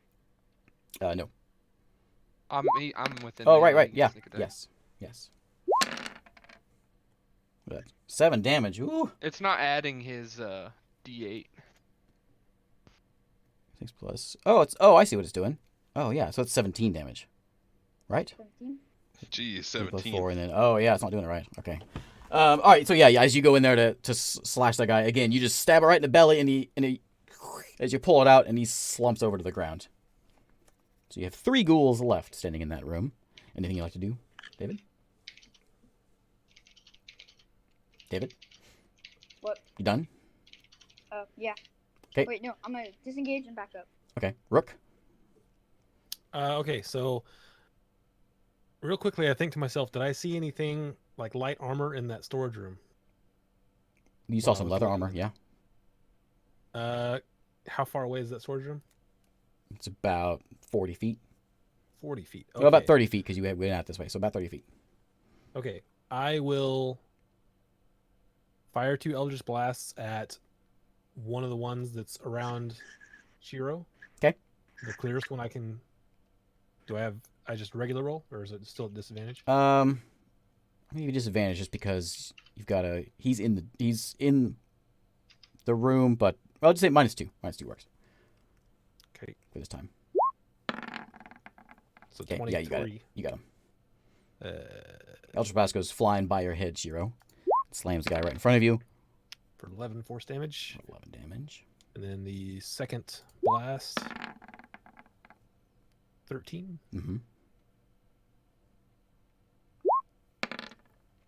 No. I'm within. Oh, melee right. and Yeah. sneak attack. Yes. Good. 7 damage. Ooh. It's not adding his D8. 6 plus. Oh, I see what it's doing. Oh, yeah. So it's 17 damage. Right? 17? Geez, 2 plus 17. 4, and then. Oh, yeah. It's not doing it right. Okay. All right, so yeah, as you go in there to slash that guy again, you just stab it right in the belly, and he as you pull it out, and he slumps over to the ground. So you have 3 ghouls left standing in that room. Anything you like to do, David? David? What? You done? Yeah. 'Kay. Wait, no, I'm gonna disengage and back up. Okay, Rook. Okay, so real quickly, I think to myself, did I see anything like light armor in that storage room? You saw Well, I some was leather looking. armor, yeah. How far away is that storage room? It's about 40 feet. 40 feet. Okay. Well, about 30 feet because you went out this way, so about 30 feet. Okay, I will fire 2 Eldritch Blasts at one of the ones that's around Shiro. 'Kay. The clearest one I can. Do I just regular roll, or is it still at disadvantage? I'm gonna give you disadvantage just because you've got he's in the room, but I'll just say -2. -2 works Okay, for this time. so Okay, 23. yeah, you got it. You got him. Uh, Eldritch Blast goes flying by your head, Shiro. Slams the guy right in front of you. for 11 force damage, 11 damage. and then the second blast, 13. Mm-hmm.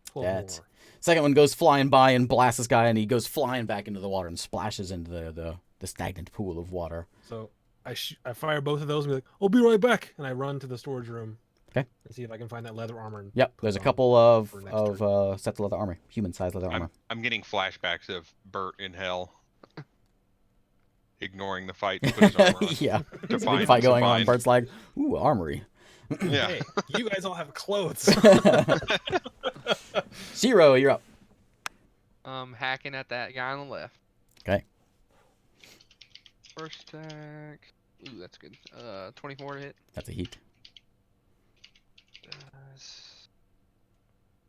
12 That- more. Second one goes flying by and blasts this guy, and he goes flying back into the water and splashes into the stagnant pool of water. So I fire both of those and be like, I'll be right back, and I run to the storage room. 'Kay. And see if I can find that leather armor. And Yep, put there's it a on couple for next of sets of leather armor, human-sized leather armor. I'm getting flashbacks of Bert in hell, ignoring the fight to put his armor on. Yeah, To there's a find- big fight to going on. find. Bert's like, ooh, armory. Yeah. Hey, you guys all have clothes. Shiro, you're up. Hacking at that guy on the left. 'Kay. First attack. Ooh, that's good. 24 to hit. That's a heat.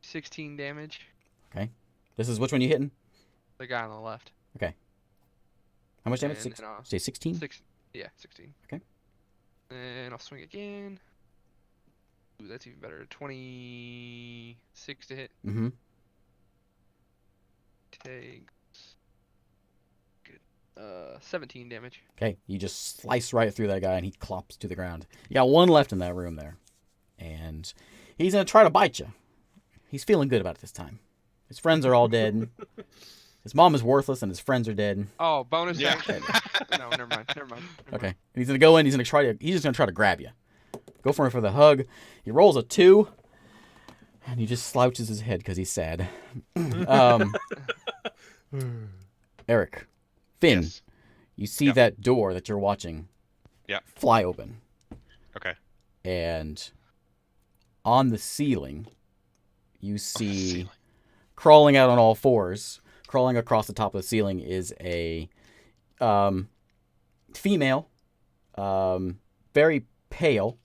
16 damage. This is which one you hitting? The guy on the left. How much damage? And then I'll- Say 16? 16. Okay. And I'll swing again. Ooh, that's even better. 26 to hit. Mm-hmm. Takes. Good. 17 damage. Okay, you just slice right through that guy, and he clops to the ground. You got one left in that room there, and he's gonna try to bite you. He's feeling good about it this time. His friends are all dead. His mom is worthless, and his friends are dead. Oh, bonus Yeah. action. No, never mind. Okay, and he's gonna go in. He's just gonna try to grab you. Go for him for the hug. He rolls a 2, and he just slouches his head because he's sad. Eric, Finn, Yes. you see Yep. that door that you're watching Yep. fly open. Okay. And on the ceiling, you see ceiling. crawling out on all fours, crawling across the top of the ceiling is a female, very pale.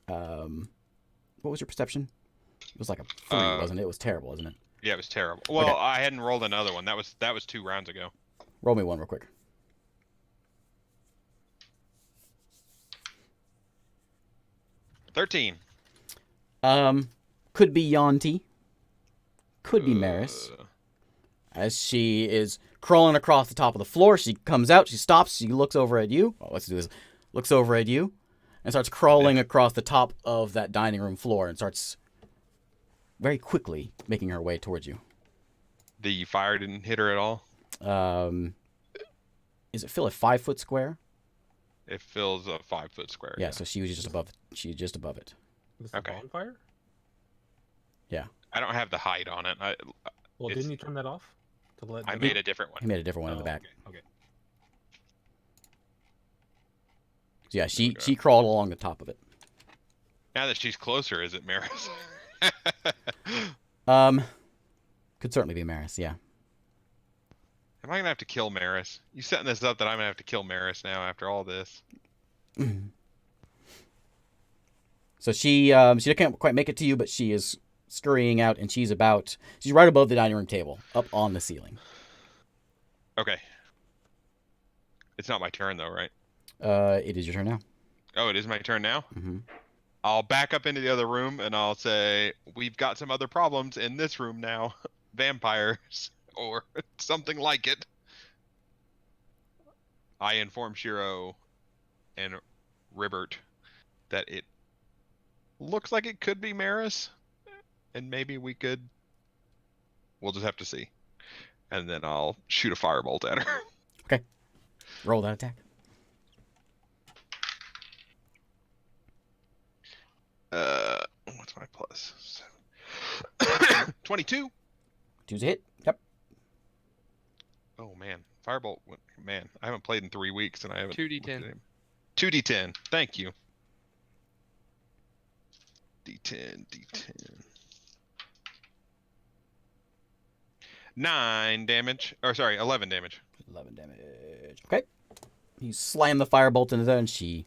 What was your perception? It was like a 3, wasn't it? It was terrible, wasn't it? Yeah, it was terrible. Well, Okay. I hadn't rolled another one. That was 2 rounds ago. Roll me one real quick. $13. Could be Yanti. Could be Maris. Uh, As she is crawling across the top of the floor, she comes out, she stops, she looks over at you. Well, let's do this. Looks over at you and starts crawling across the top of that dining room floor and starts very quickly making her way towards you. The fire didn't hit her at all. Is it fill a 5-foot square? It fills a 5-foot square. Yeah, so she was just above. She was just above it. This is a Okay. bonfire? I don't have the height on it. Well, It's- didn't you turn that off? To let I them- made a different He one. made a different one in the Oh, back. Okay. So yeah, she Okay. she crawled along the top of it. Now that she's closer, is it Maris? Could certainly be Maris. Yeah. Am I gonna have to kill Maris? You setting this up that I'm gonna have to kill Maris now after all this? So she can't quite make it to you, but she is scurrying out, and she's right above the dining room table, up on the ceiling. Okay. It's not my turn though, right? It is your turn now. Oh, it is my turn now? Mm-hmm. I'll back up into the other room and I'll say, we've got some other problems in this room now. vampires or something like it. I inform Shiro and Ribbert that it looks like it could be Maris, and maybe we could. We'll just have to see. And then I'll shoot a firebolt at her. Okay. Roll that attack. What's my plus? 22. 2's a hit. Yep. Oh man, firebolt. Man, I haven't played in 3 weeks, and I haven't. 2d10. 2d10. Thank you. D10. 9 damage. Or sorry, 11 damage. 11 damage. Okay. You slam the firebolt into there, and she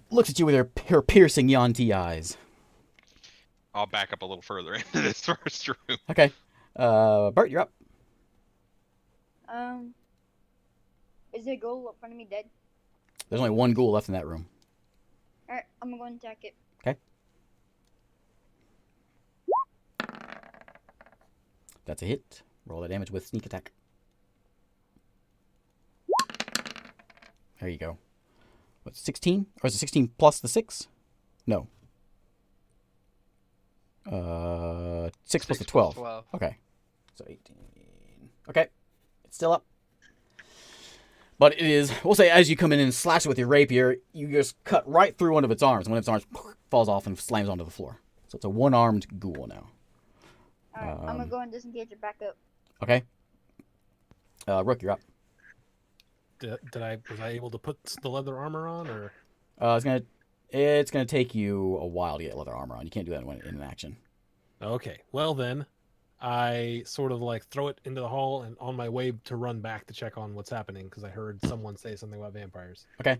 looks at you with her piercing Yuan-Ti eyes. I'll back up a little further into this first room. Okay. Bert, you're up. Is there a ghoul in front of me dead? There's only one ghoul left in that room. Alright, I'm gonna go and attack it. Okay. That's a hit. Roll that damage with sneak attack. There you go. What's 16? Or is it 16 plus the 6? No. 6 plus the 12. 12. Okay. So 18. Okay. It's still up. But it is, we'll say, as you come in and slash it with your rapier, you just cut right through one of its arms. One of its arms falls off and slams onto the floor. So it's a one-armed ghoul now. Alright, I'm gonna go and disengage it back up. Okay. Rook, you're up. Was I able to put the leather armor on, or? It's gonna take you a while to get leather armor on. You can't do that in an action. Okay. Well then, I sort of like throw it into the hall and on my way to run back to check on what's happening because I heard someone say something about vampires. Okay.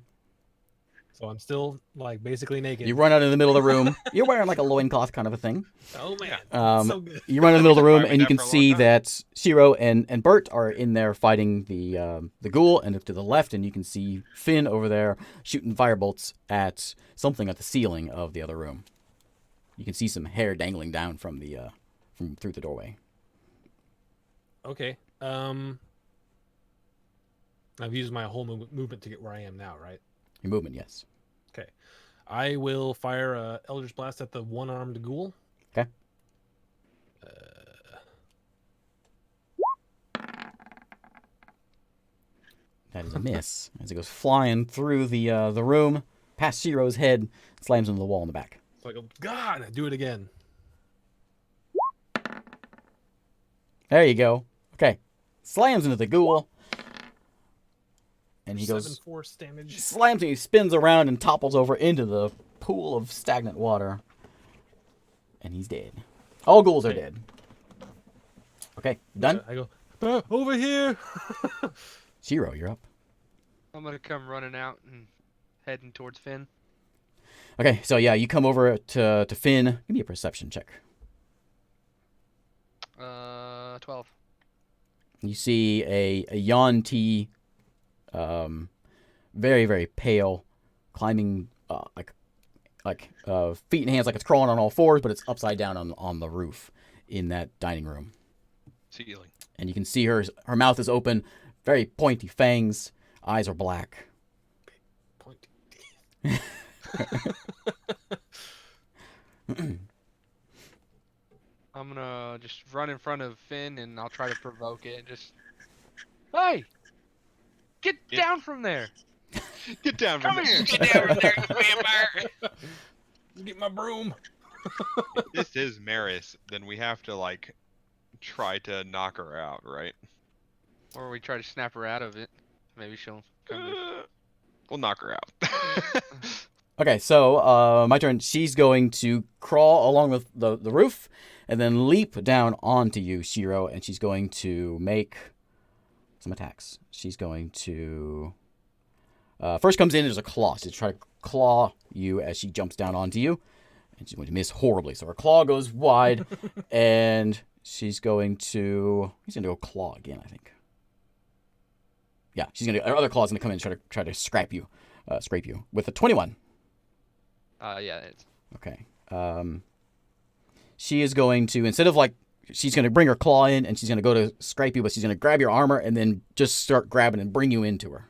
So I'm still like basically naked. You run out in the middle of the room. You're wearing like a loincloth kind of a thing. Oh man, so good. You run in the middle of the room We've and you been can for a long see time. that Shiro and Bert are in there fighting the ghoul, and to the left, and you can see Finn over there shooting firebolts at something at the ceiling of the other room. You can see some hair dangling down from through the doorway. Okay. I've used my whole movement to get where I am now, right? Your movement, yes. Okay. I will fire a Eldritch Blast at the one-armed ghoul. Okay. That is a miss as it goes flying through the room, past Shiro's head, slams into the wall in the back. So I go, God, do it again. There you go. Okay. Slams into the ghoul. And he 7 goes, force damage. slams and he spins around and topples over into the pool of stagnant water. And he's dead. All ghouls are Okay. dead. Okay, done? I go, over here. Shiro, you're up. I'm gonna come running out and heading towards Finn. Okay, so yeah, you come over to Finn. Give me a perception check. 12. You see a Yuan-Ti, very, very pale, climbing feet and hands like it's crawling on all fours, but it's upside down on the roof in that dining room. Ceiling. And you can see her mouth is open, very pointy fangs, eyes are black. Point. I'm gonna just run in front of Finn and I'll try to provoke it and just, hey, get Yeah. down from there. Get down from Come there. here. Get down from there, you vampire. Get my broom. If this is Maris, then we have to like try to knock her out, right? Or we try to snap her out of it. Maybe she'll come to... We'll knock her out. Okay, so my turn. She's going to crawl along the roof and then leap down onto you, Shiro, and she's going to make some attacks. She's going to... first comes in as a claw. She's try to claw you as she jumps down onto you. And she's going to miss horribly. So her claw goes wide, and she's going to... She's going to go claw again, I think. Yeah, her other claw's going to come in and try to scrape you with a 21. Yeah, it's... Okay. She is going to, instead of like she's going to bring her claw in, and she's going to go to scrape you, but she's going to grab your armor and then just start grabbing and bring you into her.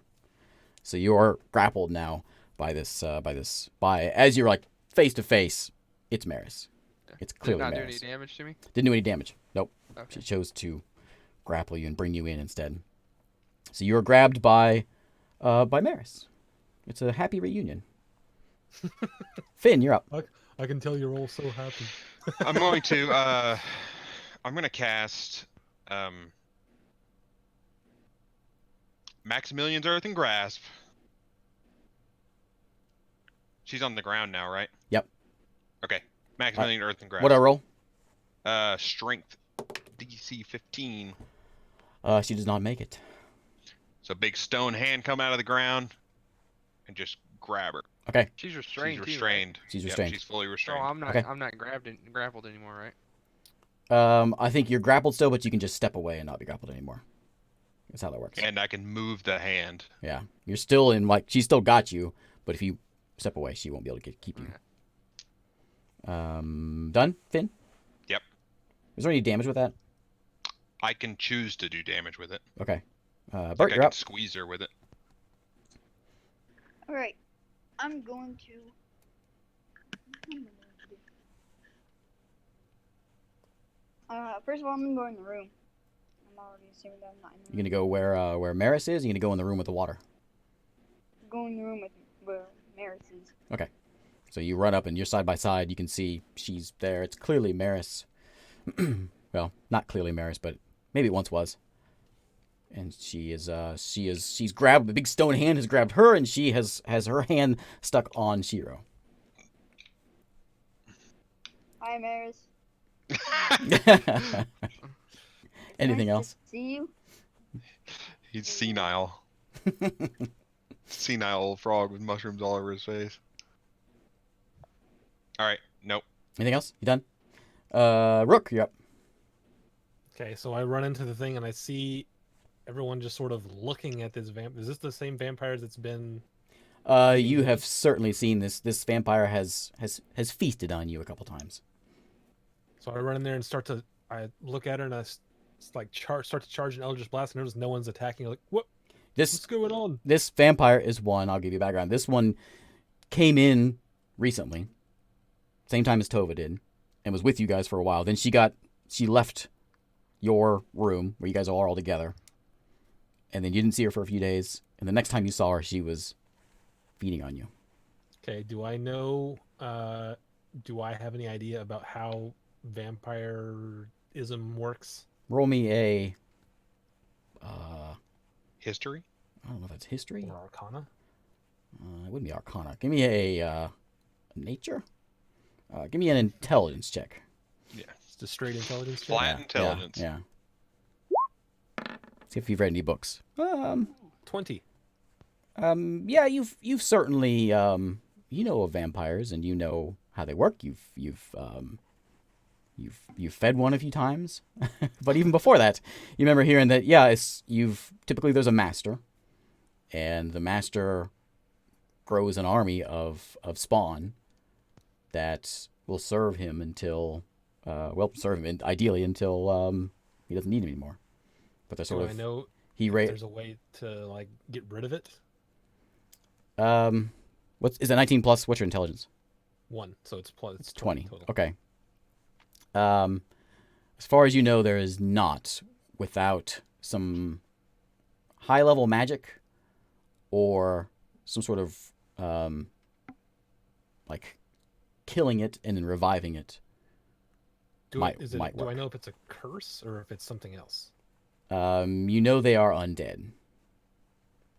So you're grappled now by as you're like face to face. It's Maris. It's clearly Did not Maris. do any damage to me. Didn't do any damage. Nope. Okay. She chose to grapple you and bring you in instead. So you're grabbed by Maris. It's a happy reunion. Finn, you're up. I can tell you're all so happy. I'm going to cast Maximilian's Earthen Grasp. She's on the ground now, right? Yep. Okay. Maximilian Earthen Grasp. What do I roll? Strength DC 15. She does not make it. So big stone hand come out of the ground and just grab her. Okay. She's restrained. She's restrained. She's Yep, restrained. she's fully Too, right? restrained. So I'm not. Okay. I'm not grappled anymore, right? I think you're grappled still, but you can just step away and not be grappled anymore. That's how that works. And I can move the hand. Yeah. You're still in, like, she still got you, but if you step away, she won't be able to keep you. Okay. Done, Finn? Yep. Is there any damage with that? I can choose to do damage with it. Okay. Like Bert, I you're can up. squeeze her with it. All right, I'm going to. First of all, I'm gonna go in the room. I'm already assuming that I'm not in the You room. gonna go where Maris is? Or you gonna go in the room with the water? Go in the room with where Maris is. Okay. So you run up and you're side by side. You can see she's there. It's clearly Maris. Well, not clearly Maris, but maybe it once was. And she's grabbed, the big stone hand has grabbed her, and she has her hand stuck on Shiro. Hi, Maris. Anything Nice else? to see you. He's senile. Senile old frog with mushrooms all over his face. Alright, nope. Anything else? You done? Rook, you're up. Okay, so I run into the thing and I see everyone just sort of looking at this vamp. Is this the same vampires that's been? You have certainly seen this. This vampire has feasted on you a couple times. So I run in there and I look at her and start to charge an Eldritch Blast, and notice no one's attacking. Like, what's This going on? this vampire is one. I'll give you background. This one came in recently, same time as Tova did, and was with you guys for a while. Then she left your room where you guys are all together, and then you didn't see her for a few days. And the next time you saw her, she was feeding on you. Okay, do I know? Do I have any idea about how vampirism works? Roll me a. History? I don't know if that's history. Or Arcana? It wouldn't be Arcana. Give me a nature. Give me an intelligence check. Yeah. Just a straight intelligence check? Flat intelligence. Yeah. See if you've read any books. 20. Yeah, you've certainly you know of vampires and you know how they work. You've fed one a few times, but even before that, you remember hearing that. Yeah, typically there's a master, and the master grows an army of spawn that will serve him until ideally until he doesn't need him anymore. But they're sort Do of I know he if ra- there's a way to like get rid of it? Is it 19 plus? What's your intelligence? 1, so it's 20. total. Okay. As far as you know, there is not, without some high-level magic or some sort of like killing it and then reviving it. Do I might work. know if it's a curse or if it's something else? You know they are undead.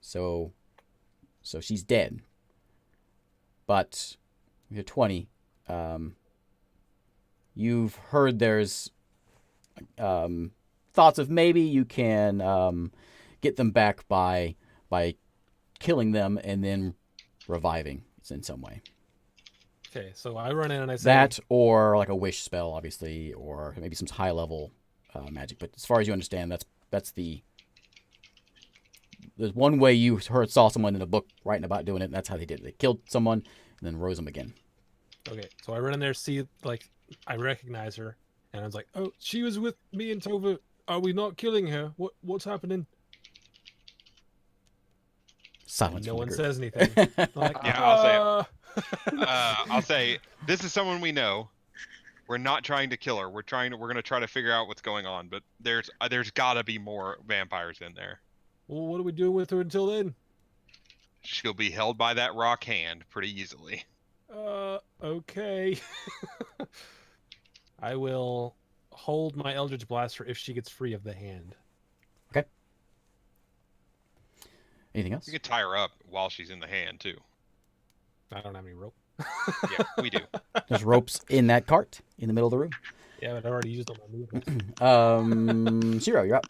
So she's dead. But if you're 20, you've heard there's thoughts of maybe you can get them back by killing them and then reviving in some way. Okay, so I run in and I say That or like a wish spell, obviously, or maybe some high level magic. But as far as you understand, that's there's one way you saw someone in a book writing about doing it, and that's how they did it. They killed someone and then rose them again. Okay, so I run in there, see, like, I recognize her, And I was like, "Oh, she was with me and Tova. Are we not killing her? What's happening?" Silence No from the one group. says anything. I'm like, Yeah, I'll say it. "Uh." I'll say this is someone we know. We're not trying to kill her. We're gonna try to figure out what's going on. But there's gotta be more vampires in there. Well, what are we doing with her until then? She'll be held by that rock hand pretty easily. Okay. I will hold my Eldritch Blast for if she gets free of the hand. Anything else? You can tie her up while she's in the hand too. I don't have any rope. Yeah, we do. There's ropes in that cart in the middle of the room. Yeah, but I already used all my movement. Zero, you're up.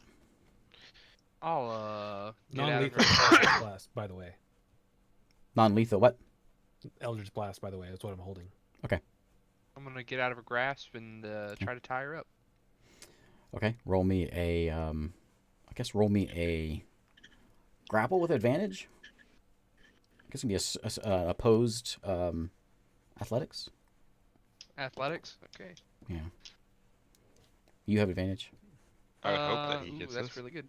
I'll get out of Non-lethal her. Eldritch Blast, by the way. Non-lethal. What? Eldritch Blast, by the way. That's what I'm holding. I'm gonna get out of her grasp and try to tie her up. Okay. Roll me a. I guess roll me a grapple with advantage. I guess it's gonna be a opposed athletics. Athletics. Okay. Yeah. You have advantage. I would hope that he Ooh, gets that's this. really good.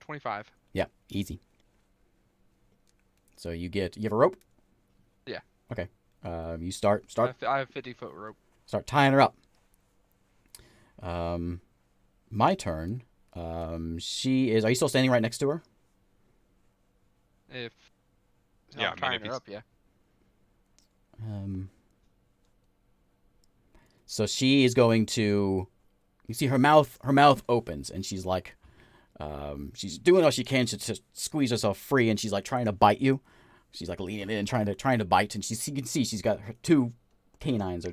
25. Yeah. Easy. So you have a rope. Yeah. Okay. You start I have 50-foot rope. start tying her up. My turn. She is. Are you still standing right next to her? If Yeah, I'm I mean, tying if her he's- up, yeah. So she is going to. You see her mouth. Her mouth opens, and she's like, she's doing all she can to squeeze herself free, and she's like trying to bite you. She's like leaning in and trying to bite, and you can see she's got her two canines are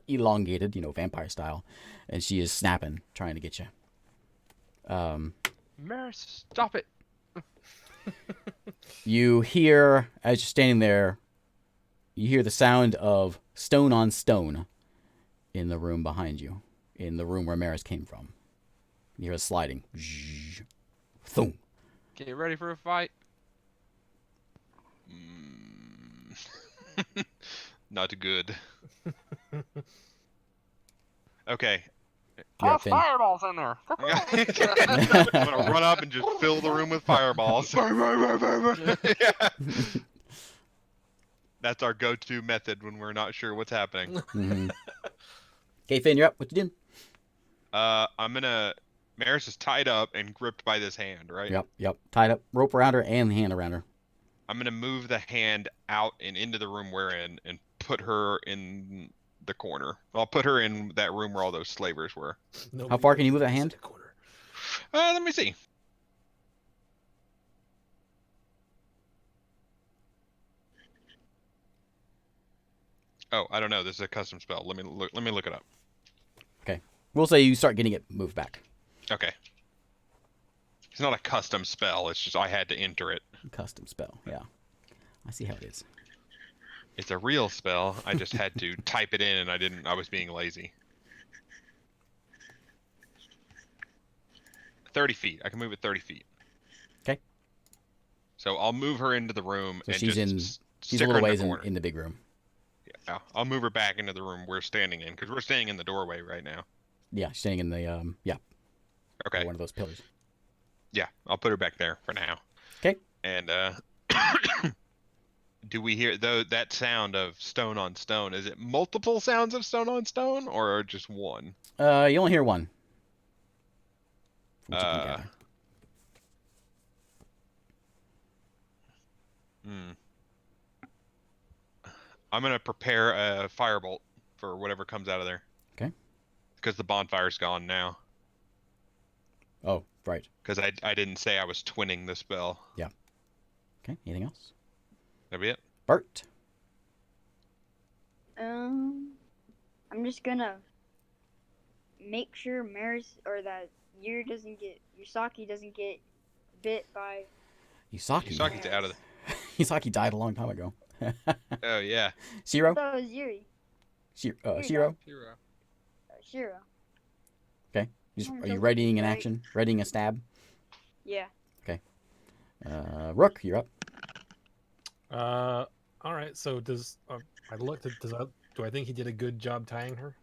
elongated, vampire style, and she is snapping, trying to get you. Maris, stop it. You hear, as you're standing there, you hear the sound of stone on stone in the room behind you, in the room where Maris came from. You hear it sliding. Thump. Get ready for a fight. Not good. Okay. You're up, Finn. fireballs in there. I'm gonna run up and just fill the room with fireballs. Yeah. That's our go-to method when we're not sure what's happening. Mm-hmm. Okay, Finn, you're up. What you doing? Maris is tied up and gripped by this hand, right? Yep. Tied up, rope around her and the hand around her. I'm gonna move the hand out and into the room we're in and put her in the corner. I'll put her in that room where all those slavers were. How far can you move that hand? Corner. Let me see. Oh, I don't know. This is a custom spell. Let me look it up. Okay. We'll say you start getting it moved back. Okay. It's not a custom spell. It's just I had to enter it. Custom spell. Yeah. I see how it is. It's a real spell. I just had to type it in, and I didn't. I was being lazy. 30 feet. I can move it 30 feet. Okay. So I'll move her into the room So and she's just she's stick a her little in ways the corner. in the big room. Yeah, I'll move her back into the room we're standing in because we're standing in the doorway right now. Yeah, standing in the Okay. one of those pillars. Yeah, I'll put her back there for now. Okay. And do we hear that sound of stone on stone? Is it multiple sounds of stone on stone or just one? You only hear one. From what you can Uh, gather. I'm gonna prepare a firebolt for whatever comes out of there. Okay. Because the bonfire's gone now. Oh, right. Because I didn't say I was twinning the spell. Yeah. Okay. Anything else? That'd be it. Bert. I'm just gonna make sure Maris or that Yusaki doesn't get bit by. Yusaki. Yusaki's out of the. Yusaki died a long time ago. Oh yeah. I Shiro. thought it was Yuri. Shiro. Shiro. Are you readying an action? Readying a stab? Yeah. Rook, you're up. All right. So does I look? Do I think he did a good job tying her?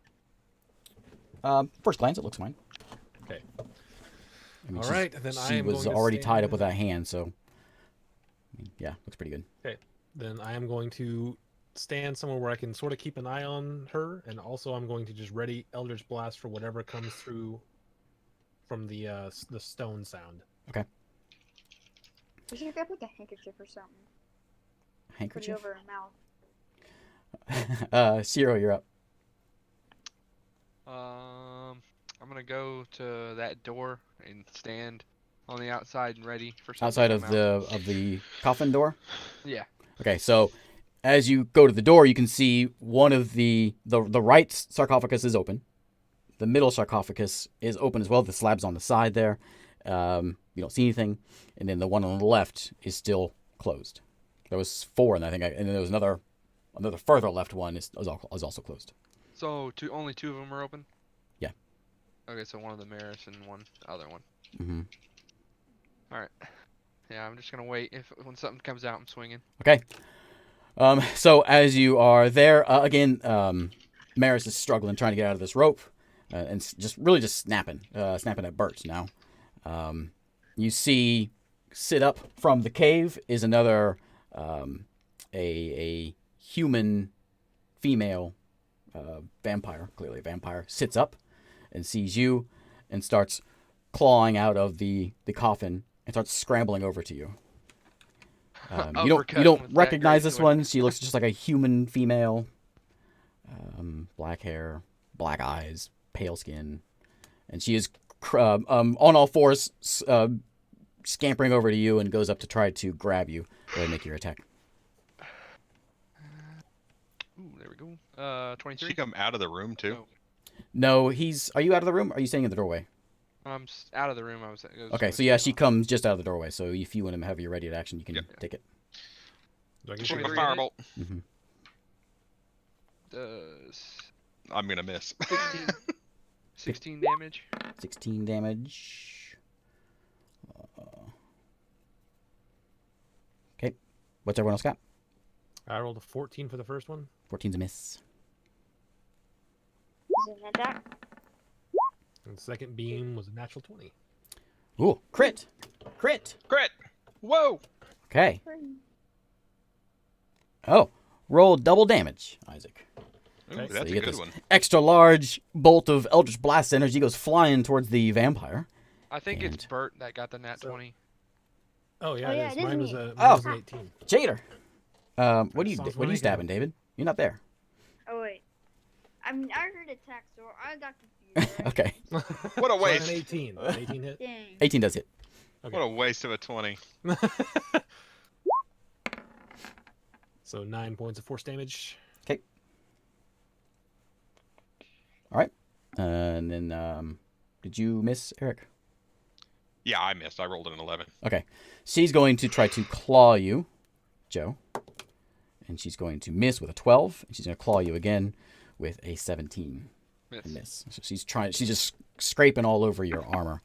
First glance, it looks fine. Okay. I mean, All right, then I she am was going to already tied up with stand- that hand, so I mean, yeah, looks pretty good. Then I am going to stand somewhere where I can sort of keep an eye on her, and also I'm going to just ready Eldritch Blast for whatever comes through from the stone sound. We should grab like a handkerchief or something. Put it Handkerchief. over her mouth. Ciro, you're up. I'm gonna go to that door and stand on the outside and ready for something Outside to of come out. the coffin door. Yeah. Okay, so as you go to the door, you can see one of the right sarcophagus is open. The middle sarcophagus is open as well. The slab's on the side there. You don't see anything, and then the one on the left is still closed. There was 4, and and then there was another further left one is also closed. So only 2 of them are open. Yeah. Okay, so one of the Maris and one other one. Mm-hmm. All right. Yeah, I'm just gonna wait. When something comes out, I'm swinging. Okay. So as you are there again, Maris is struggling trying to get out of this rope, and just snapping at Bert now. You see, sit up from the cave is another a human female vampire, clearly a vampire, sits up and sees you and starts clawing out of the coffin and starts scrambling over to you. You Uppercut don't with that recognize great this sword. one. She looks just like a human female. Black hair, black eyes, pale skin, and she is on all fours, scampering over to you and goes up to try to grab you. Go ahead and make your attack. Ooh, there we go. 23. She come out of the room too. Oh. No, Are you out of the room? Or are you staying in the doorway? I'm out of the room. I was. Okay, so yeah, she comes just out of the doorway. So if you want to have your ready to action, you can Yep. take it. Do I get Shoot to a 23 hit? firebolt. Mm-hmm. Does I'm gonna miss. 16, 16 damage. 16 damage. Okay, what's everyone else got? I rolled a 14 for the first one. 14's a miss. Is it an attack? And the second beam was a natural 20. Ooh, crit! Crit! Whoa! Okay. Oh, roll double damage, Isaac. Ooh, Okay. So that's you a get good this one. extra large bolt of Eldritch Blast energy goes flying towards the vampire. I think it's And- Bert that got the nat So- 20. Oh yeah, Oh, yeah, it is. it is Mine was me. a Oh. an 18. Cheater! What are you Sounds what are you funny, stabbing, David? You're not there. Oh wait. I mean, I heard attack, so I got confused. Right? Okay. What a So waste. an 18. An 18 hit. Dang. 18 does hit. Okay. What a waste of a 20. So 9 points of force damage. And then, did you miss, Eric? Yeah, I missed. I rolled an 11. Okay. She's going to try to claw you, Joe. And she's going to miss with a 12. And she's going to claw you again with a 17. Miss. Miss. So she's just scraping all over your armor.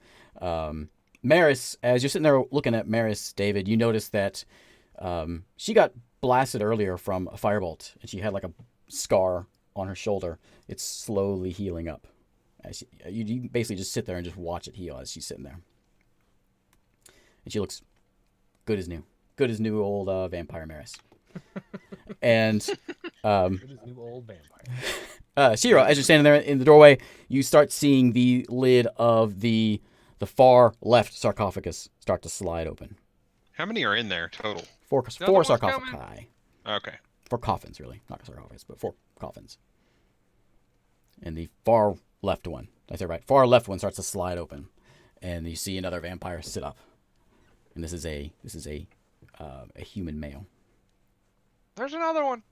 Maris, as you're sitting there looking at Maris, David, you notice that she got blasted earlier from a firebolt. And she had like a scar on her shoulder. It's slowly healing up. You basically just sit there and just watch it heal as she's sitting there. And she looks good as new. Good as new old vampire Maris. And Good as new old vampire. Shiro, as you're standing there in the doorway, you start seeing the lid of the far left sarcophagus start to slide open. How many are in there total? Four Another one's sarcophagi. Okay. 4 coffins, really. Not sarcophagus, but 4 coffins. And the far left one, I said right, far left one starts to slide open. And you see another vampire sit up. And this is a human male. There's another one.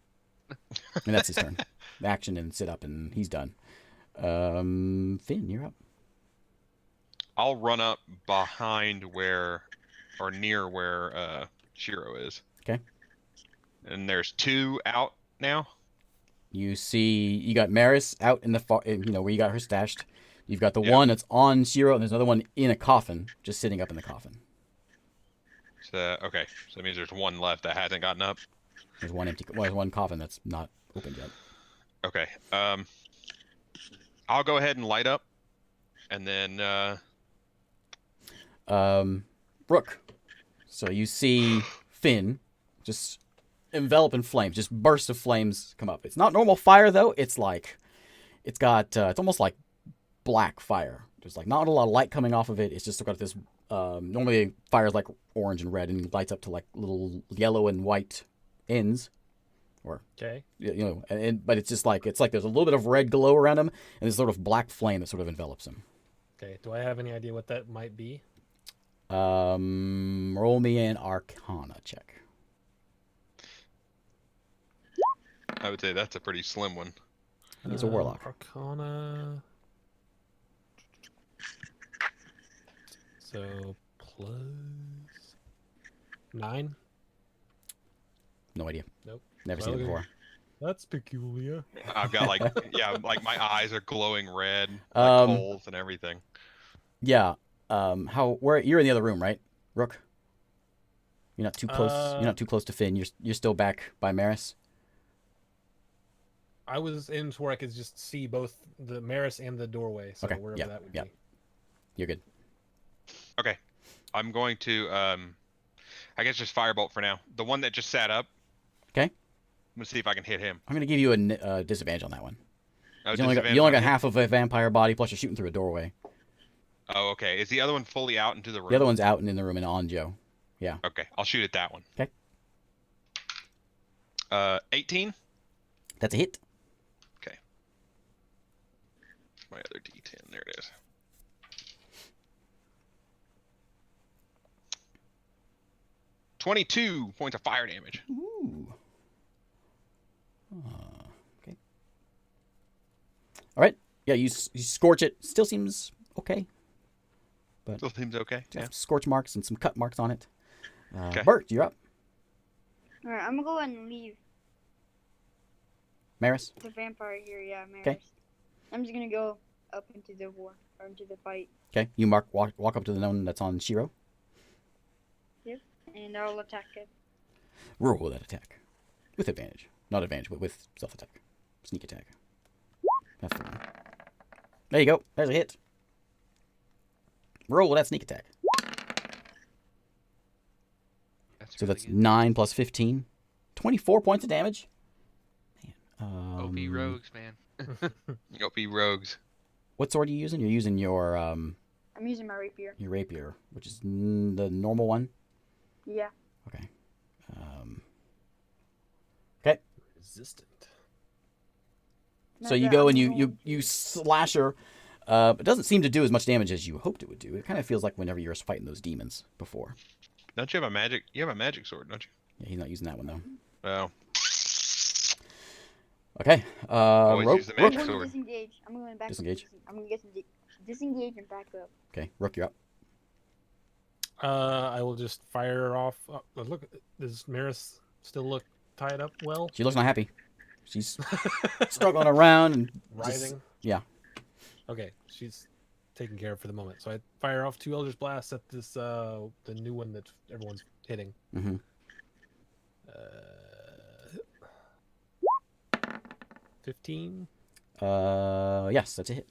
And that's his turn. Action and sit up, and he's done. Finn, you're up. I'll run up behind near where Shiro is. Okay. And there's 2 out now. You see, you got Maris out in the far, where you got her stashed. You've got the Yep. one that's on Shiro, and there's another one in a coffin, just sitting up in the coffin. So, okay. So that means there's 1 left that hasn't gotten up. There's one coffin that's not opened yet. Okay. I'll go ahead and light up, and then Rook. So you see Finn just envelop in flames, just bursts of flames come up. It's not normal fire though. It's like it's almost like black fire. There's like not a lot of light coming off of it. It's just got this. Normally fire's like orange and red and lights up to like little yellow and white ends. Or Okay. but it's just like there's a little bit of red glow around him and this sort of black flame that sort of envelops him. Okay. Do I have any idea what that might be? Roll me an Arcana check. I would say that's a pretty slim one. He's a warlock. Arcana. So plus 9. No idea. Nope. Never Well, seen it okay. before. That's peculiar. I've got like like my eyes are glowing red, like Um, coals and everything. Yeah. Where you're in the other room, right, Rook? You're not too close. You're not too close to Finn. You're still back by Maris. I was in to where I could just see both the Maris and the doorway, so Okay, wherever yeah, that would yeah. be. You're good. Okay, I'm going to I guess just firebolt for now. The one that just sat up. Okay. I'm gonna see if I can hit him. I'm gonna give you a disadvantage on that one. Oh, You only got disadvantage on half of a vampire body, plus you're shooting through a doorway. Oh, okay. Is the other one fully out into the room? The other one's out and in the room and on Joe. Yeah. Okay, I'll shoot at that one. Okay. 18. That's a hit. Okay. My other D10. There it is. $22 points of fire damage. Ooh. Okay. All right. Yeah, you scorch it. Still seems okay. But Still seems okay. Yeah. scorch marks and some cut marks on it. Okay. Bert, you're up. Alright, I'm gonna go ahead and leave Maris. the vampire here. Yeah, Maris. 'Kay. I'm just gonna go up into the war or into the fight, Okay. You walk up to the one that's on Shiro. and I'll attack it. Roll that attack with advantage. Not advantage, but with stealth attack, sneak attack. That's the one. There you go. There's a hit. Roll that sneak attack. That's So really that's good. 9 plus 15. 24 points of damage. Man. OP rogues, man. OP rogues. What sword are you using? You're using your I'm using my rapier. rapier, which is the normal one. Yeah. Okay. Resistant. So you go and you slash her. It doesn't seem to do as much damage as you hoped it would do. It kind of feels like whenever you're fighting those demons before. Don't you have a magic? You have a magic sword, don't you? Yeah, he's not using that one though. Oh. Okay. Always Rook. use the I'm magic going to sword. disengage. I'm going back. Disengage. I'm going to get some disengage and back up. Okay, Rook, you're up. I will just fire off. Look, does Maris still look tied up well? She looks not happy. She's struggling around and just- Rising? yeah. Okay, she's taken care of for the moment. So I fire off 2 Eldritch Blasts at this, the new one that everyone's hitting. Mm-hmm. 15. Yes, that's a hit.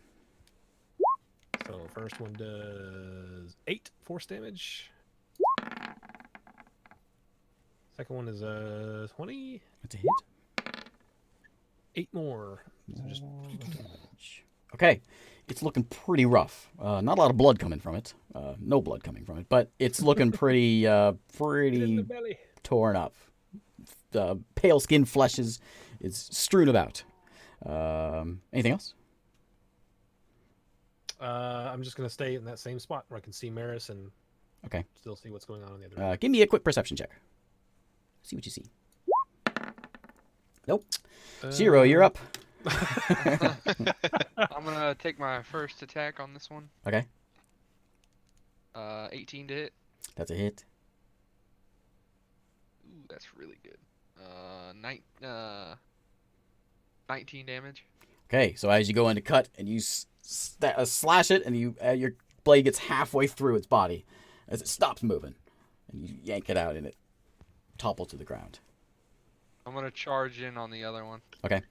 So first one does 8 force damage. Second one is 20. That's a hit. 8 more. So just Okay, it's looking pretty rough. Not a lot of blood coming from it. No blood coming from it, but it's looking pretty, in the pretty belly. torn up. The pale skin flesh is strewn about. Anything else? I'm just gonna stay in that same spot where I can see Maris and Okay. still see what's going on the other. Give me a quick perception check. See what you see. Nope. Zero, you're up. I'm gonna take my first attack on this one. Okay, 18 to hit. that's a hit. Ooh, that's really good. 19 damage. Okay, so as you go in to cut and you slash it, and your blade gets halfway through its body as it stops moving, and you yank it out, and it topples to the ground. I'm gonna charge in on the other one. Okay.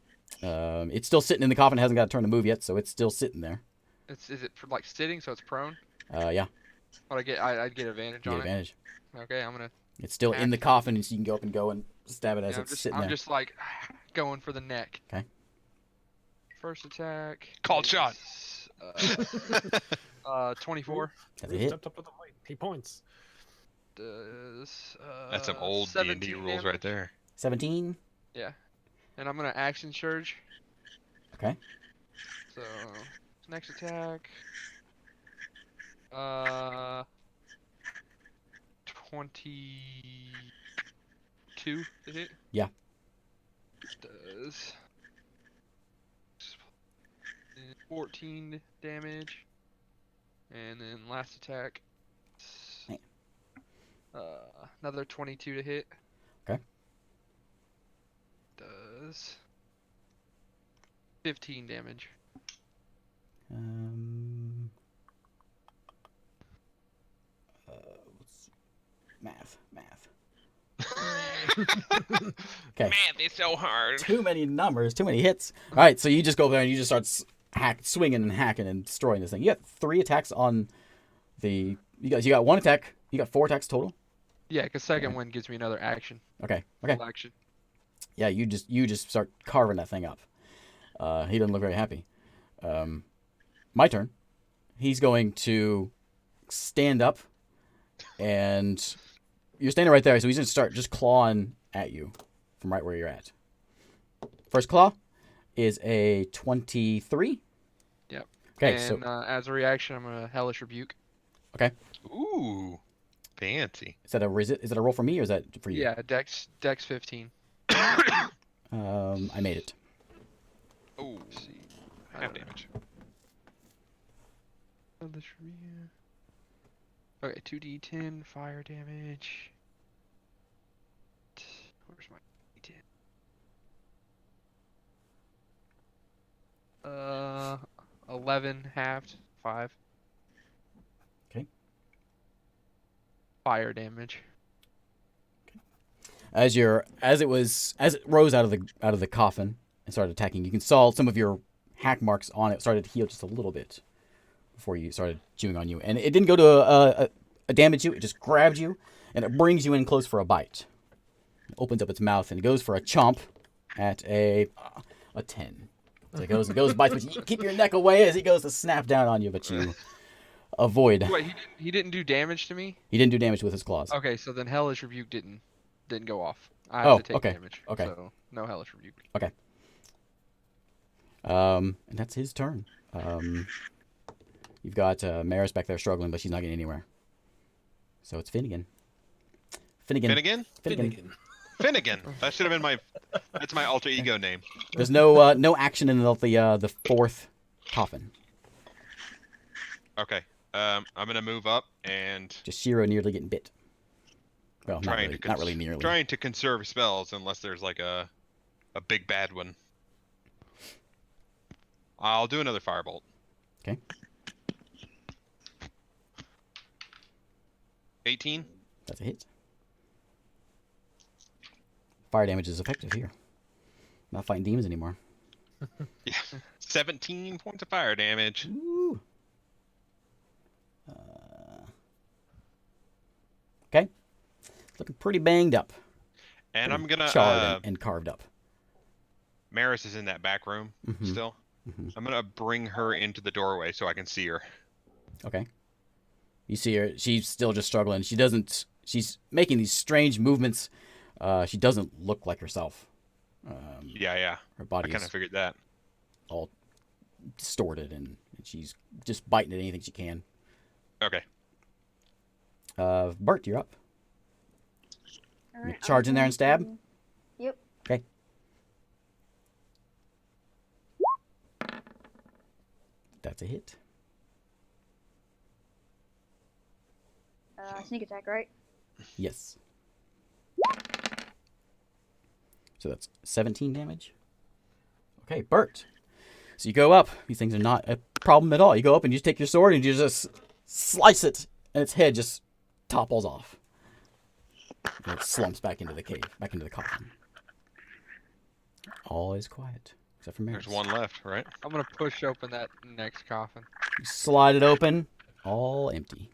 It's still sitting in the coffin. It hasn't got a turn to move yet, so it's still sitting there. Is it for like sitting, so it's prone? Yeah, But I'd get advantage you get on advantage. it. Okay, I'm gonna. It's still in the Action. coffin, so you can go up and go and stab it as Yeah, it's sitting I'm there. just like going for the neck. Okay. First attack. Called shot. is, 24. That's a Ooh, hit. stepped up with the weight. He points. Does That's some old D&D 17 rules damage. right there. 17. Yeah. And I'm gonna action surge. Okay. So next attack. 22 to hit. Yeah. Does 14 damage. And then last attack. Man. Another 22 to hit. Okay. Does 15 damage. Math. Okay. Man, they're so hard. Too many numbers, too many hits. All right, so you just go there and you just start swinging and hacking and destroying this thing. You got 3 attacks on the. You got 1 attack. You got 4 attacks total. Yeah, because second Okay. one gives me another action. Okay. Full action. Yeah, you just start carving that thing up. He doesn't look very happy. My turn. He's going to stand up, and you're standing right there, so he's going to start just clawing at you from right where you're at. First claw is a 23. Yep. Okay, And so as a reaction, I'm gonna hellish rebuke. Ooh, fancy. is that a roll for me or is that for you? Yeah, Dex 15. I made it. Ooh, Let's see. half damage. Hellish rebuke. Okay, 2d10 fire damage. Where's my d10? 11 halved, 5. Okay. Fire damage. As it rose out of the coffin and started attacking, you can saw some of your hack marks on it started to heal just a little bit before you started chewing on you, and it didn't go to a damage you. It just grabbed you and it brings you in close for a bite. It opens up its mouth and it goes for a chomp at a 10. So it goes and bites, but you keep your neck away as he goes to snap down on you, but you avoid. Wait, he didn't do damage to me? He didn't do damage with his claws. Okay, so then hellish rebuke didn't go off. I Oh, have to take okay, damage. okay. So no hellish rebuke. And that's his turn. You've got Maris back there struggling, but she's not getting anywhere. So it's Finnegan. Finnegan? Finnegan. That should have been that's my alter ego name. There's no action in the 4th coffin. Okay. I'm gonna move up and Just Shiro nearly getting bit. Well, not trying really, to not really nearly. trying to conserve spells unless there's like a big bad one. I'll do another firebolt. Okay. 18. That's a hit. Fire damage is effective here. Not fighting demons anymore. Yeah. 17 points of fire damage. Ooh. Okay. Looking pretty banged up. And I'm gonna charred and carved up. Maris is in that back room Mhm. still. Mhm. I'm gonna bring her into the doorway so I can see her. Okay. You see her. She's still just struggling. She's making these strange movements. She doesn't look like herself. Yeah. Her I body kind is of figured that. all distorted, and she's just biting at anything she can. Okay. Bert, you're up. All right, charge in there and stab? Yep. Okay. That's a hit. Sneak attack, right? Yes. So that's 17 damage. Okay, Bert. So you go up. These things are not a problem at all. You go up and you just take your sword and you just slice it, and its head just topples off. And it slumps back into the cave, back into the coffin. All is quiet. except for Maris. There's one left, right? I'm gonna push open that next coffin. You slide it open, all empty.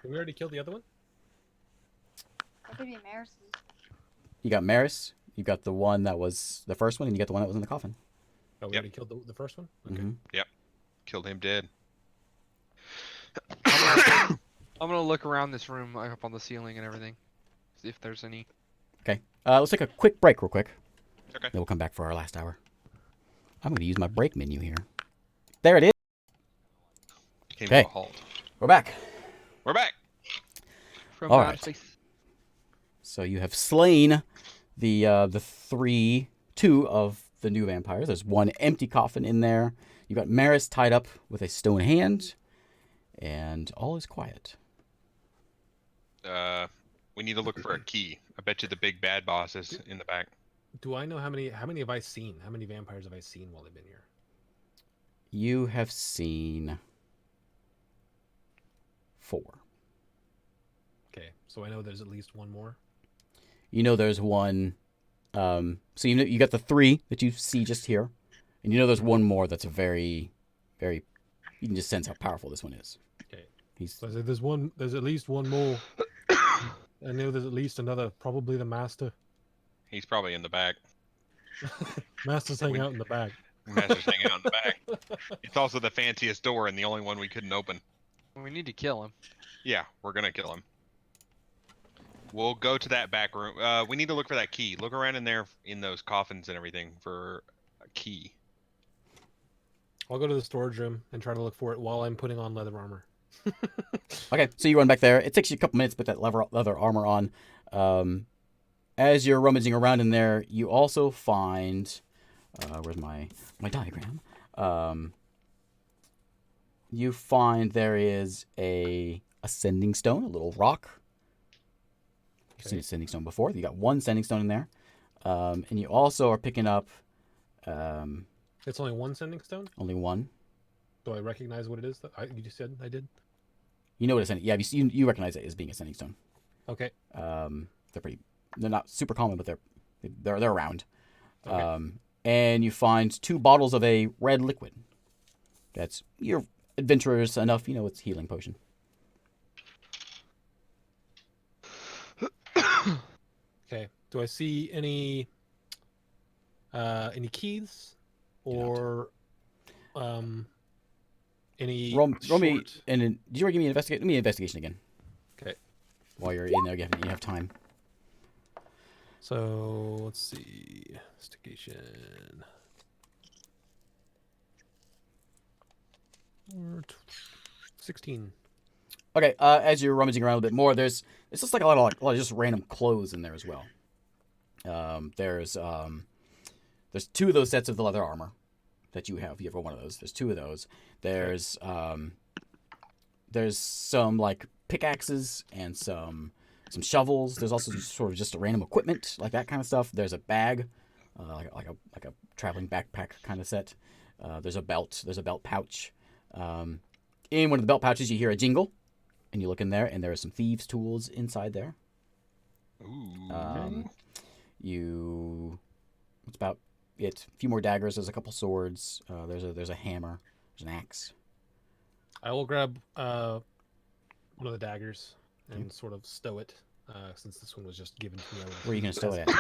Did we already kill the other one? That could be Maris's. You got Maris. You got the one that was the first one, and you got the one that was in the coffin. Oh, we Yep. already killed the first one? Okay. Mhm. Killed him dead. I'm gonna look around this room, like up on the ceiling and everything, see if there's any. Okay. Let's take a quick break real quick. Okay. Then we'll come back for our last hour. I'm going to use my break menu here. There it is. Came Okay. to a halt. We're back. We're back. From All outer right. space. So you have slain the two of the new vampires. There's one empty coffin in there. You got Maris tied up with a stone hand, and all is quiet. We need to look for a key. I bet you the big bad boss is in the back. Do I know how many have I seen? How many vampires have I seen while they've been here? You have seen 4. Okay, so I know there's at least one more. You know there's one. So you got the 3 that you see just here, and you know there's one more that's a very, very. You can just sense how powerful this one is. Okay. He's So I said there's at least one more. I know there's at least another, probably the master. He's probably in the back. Master's hanging out in the back. Master's hanging out in the back. It's also the fanciest door and the only one we couldn't open. We need to kill him. Yeah, we're gonna kill him. We'll go to that back room. We need to look for that key. Look around in there, in those coffins and everything, for a key. I'll go to the storage room and try to look for it while I'm putting on leather armor. Okay, so you run back there. It takes you a couple minutes to put that leather armor on. As you're rummaging around in there, you also find where's my diagram? You find there is a ascending stone, a little rock. You've seen a sending stone before. You got one sending stone in there, and you also are picking up It's only one sending stone? only one. Do I recognize what it is? You just said I did? You know what a sending? Yeah, you recognize it as being a sending stone. Okay. They're not super common, but they're around. Okay. And you find 2 bottles of a red liquid. You're adventurous enough, you know it's healing potion. Okay. Do I see any keys or any Roll me, short- and did you already give me investigate? Let me investigation again. Okay. While you're in there, you have time. So let's see. Investigation. 16. Okay. As you're rummaging around a bit more, it's just like a lot of just random clothes in there as well. There's 2 of those sets of the leather armor that you have. You have one of those. There's 2 of those. There's some like pickaxes and some shovels. There's also sort of just random equipment, like that kind of stuff. There's a bag, like a traveling backpack kind of set. There's a belt. There's a belt pouch. In one of the belt pouches, you hear a jingle, and you look in there, and there are some thieves' tools inside there. Ooh. That's about it. A few more daggers. There's a couple swords. There's a hammer. There's an axe. I will grab one of the daggers and sort of stow it, since this one was just given to me. Where are you gonna stow it at?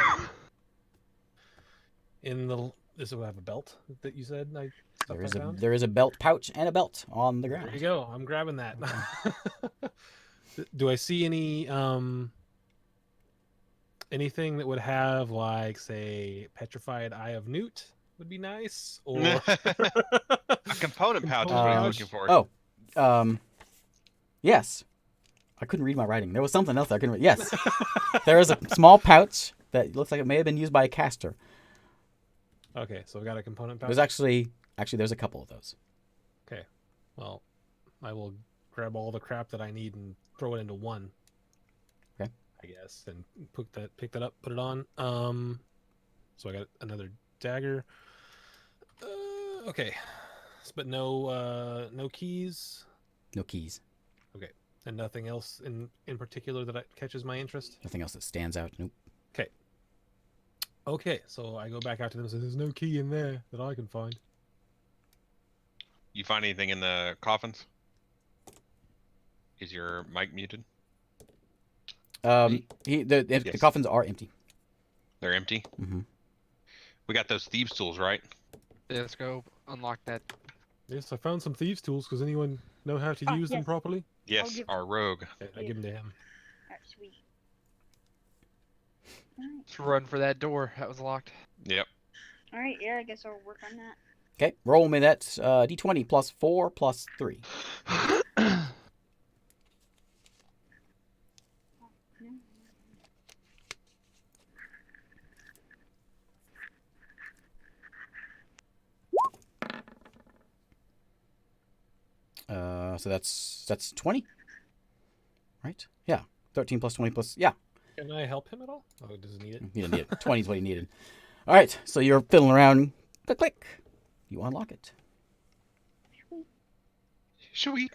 This will have a belt that you said I found? There is a belt pouch and a belt on the ground. There you go. I'm grabbing that. Do I see any anything that would have, like, say, petrified eye of newt would be nice, or A component pouch is what I'm looking for. Yes. I couldn't read my writing. There was something else I couldn't read. Yes. There is a small pouch that looks like it may have been used by a caster. Okay, so we got a component pouch. There's actually there's a couple of those. Okay, well, I will grab all the crap that I need and throw it into one. Okay. I guess, and pick that up, put it on. So I got another dagger. Okay, but no keys. No keys. Okay, and nothing else in particular that catches my interest. Nothing else that stands out. Nope. Okay, so I go back out to them and say, "There's no key in there that I can find." You find anything in the coffins? Is your mic muted? The Yes. coffins are empty. They're empty. Mm-hmm. We got those thieves' tools, right? Yeah, let's go unlock that. Yes, I found some thieves' tools. Does anyone know how to Ah, use them yes. properly? Yes, give- our rogue. Okay, I give them to him. Alright, sweet. Alright. Let's run for that door. That was locked. Yep. Alright, yeah, I guess I'll work on that. Okay, roll me that d20 plus 4 plus 3. So that's 20, right? Yeah, 13 plus 20 plus Can I help him at all? Oh, does he need it? He didn't need it. 20 is what he needed. All right, so you're fiddling around. Click, click. You unlock it. Sweet.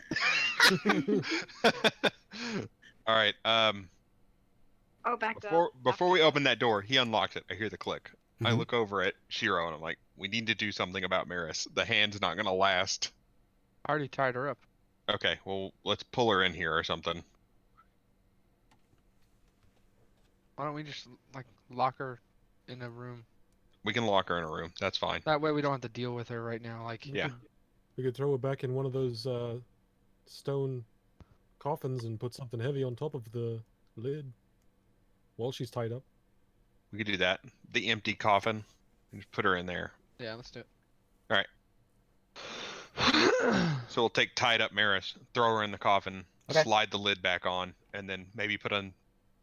All right. Oh, back Before we open that door, he unlocks it. I hear the click. I Mhm. look over at Shiro and I'm like, "We need to do something about Maris. The hand's not gonna last." I already tied her up. Okay, well, let's pull her in here or something. Why don't we just like lock her in a room? We can lock her in a room. That's fine. That way we don't have to deal with her right now. Like, Yeah. We could throw her back in one of those stone coffins and put something heavy on top of the lid while she's tied up. We could do that. The empty coffin. And just put her in there. yeah, let's do it. All right. So we'll take tied up Maris, throw her in the coffin, Okay. slide the lid back on, and then maybe put on,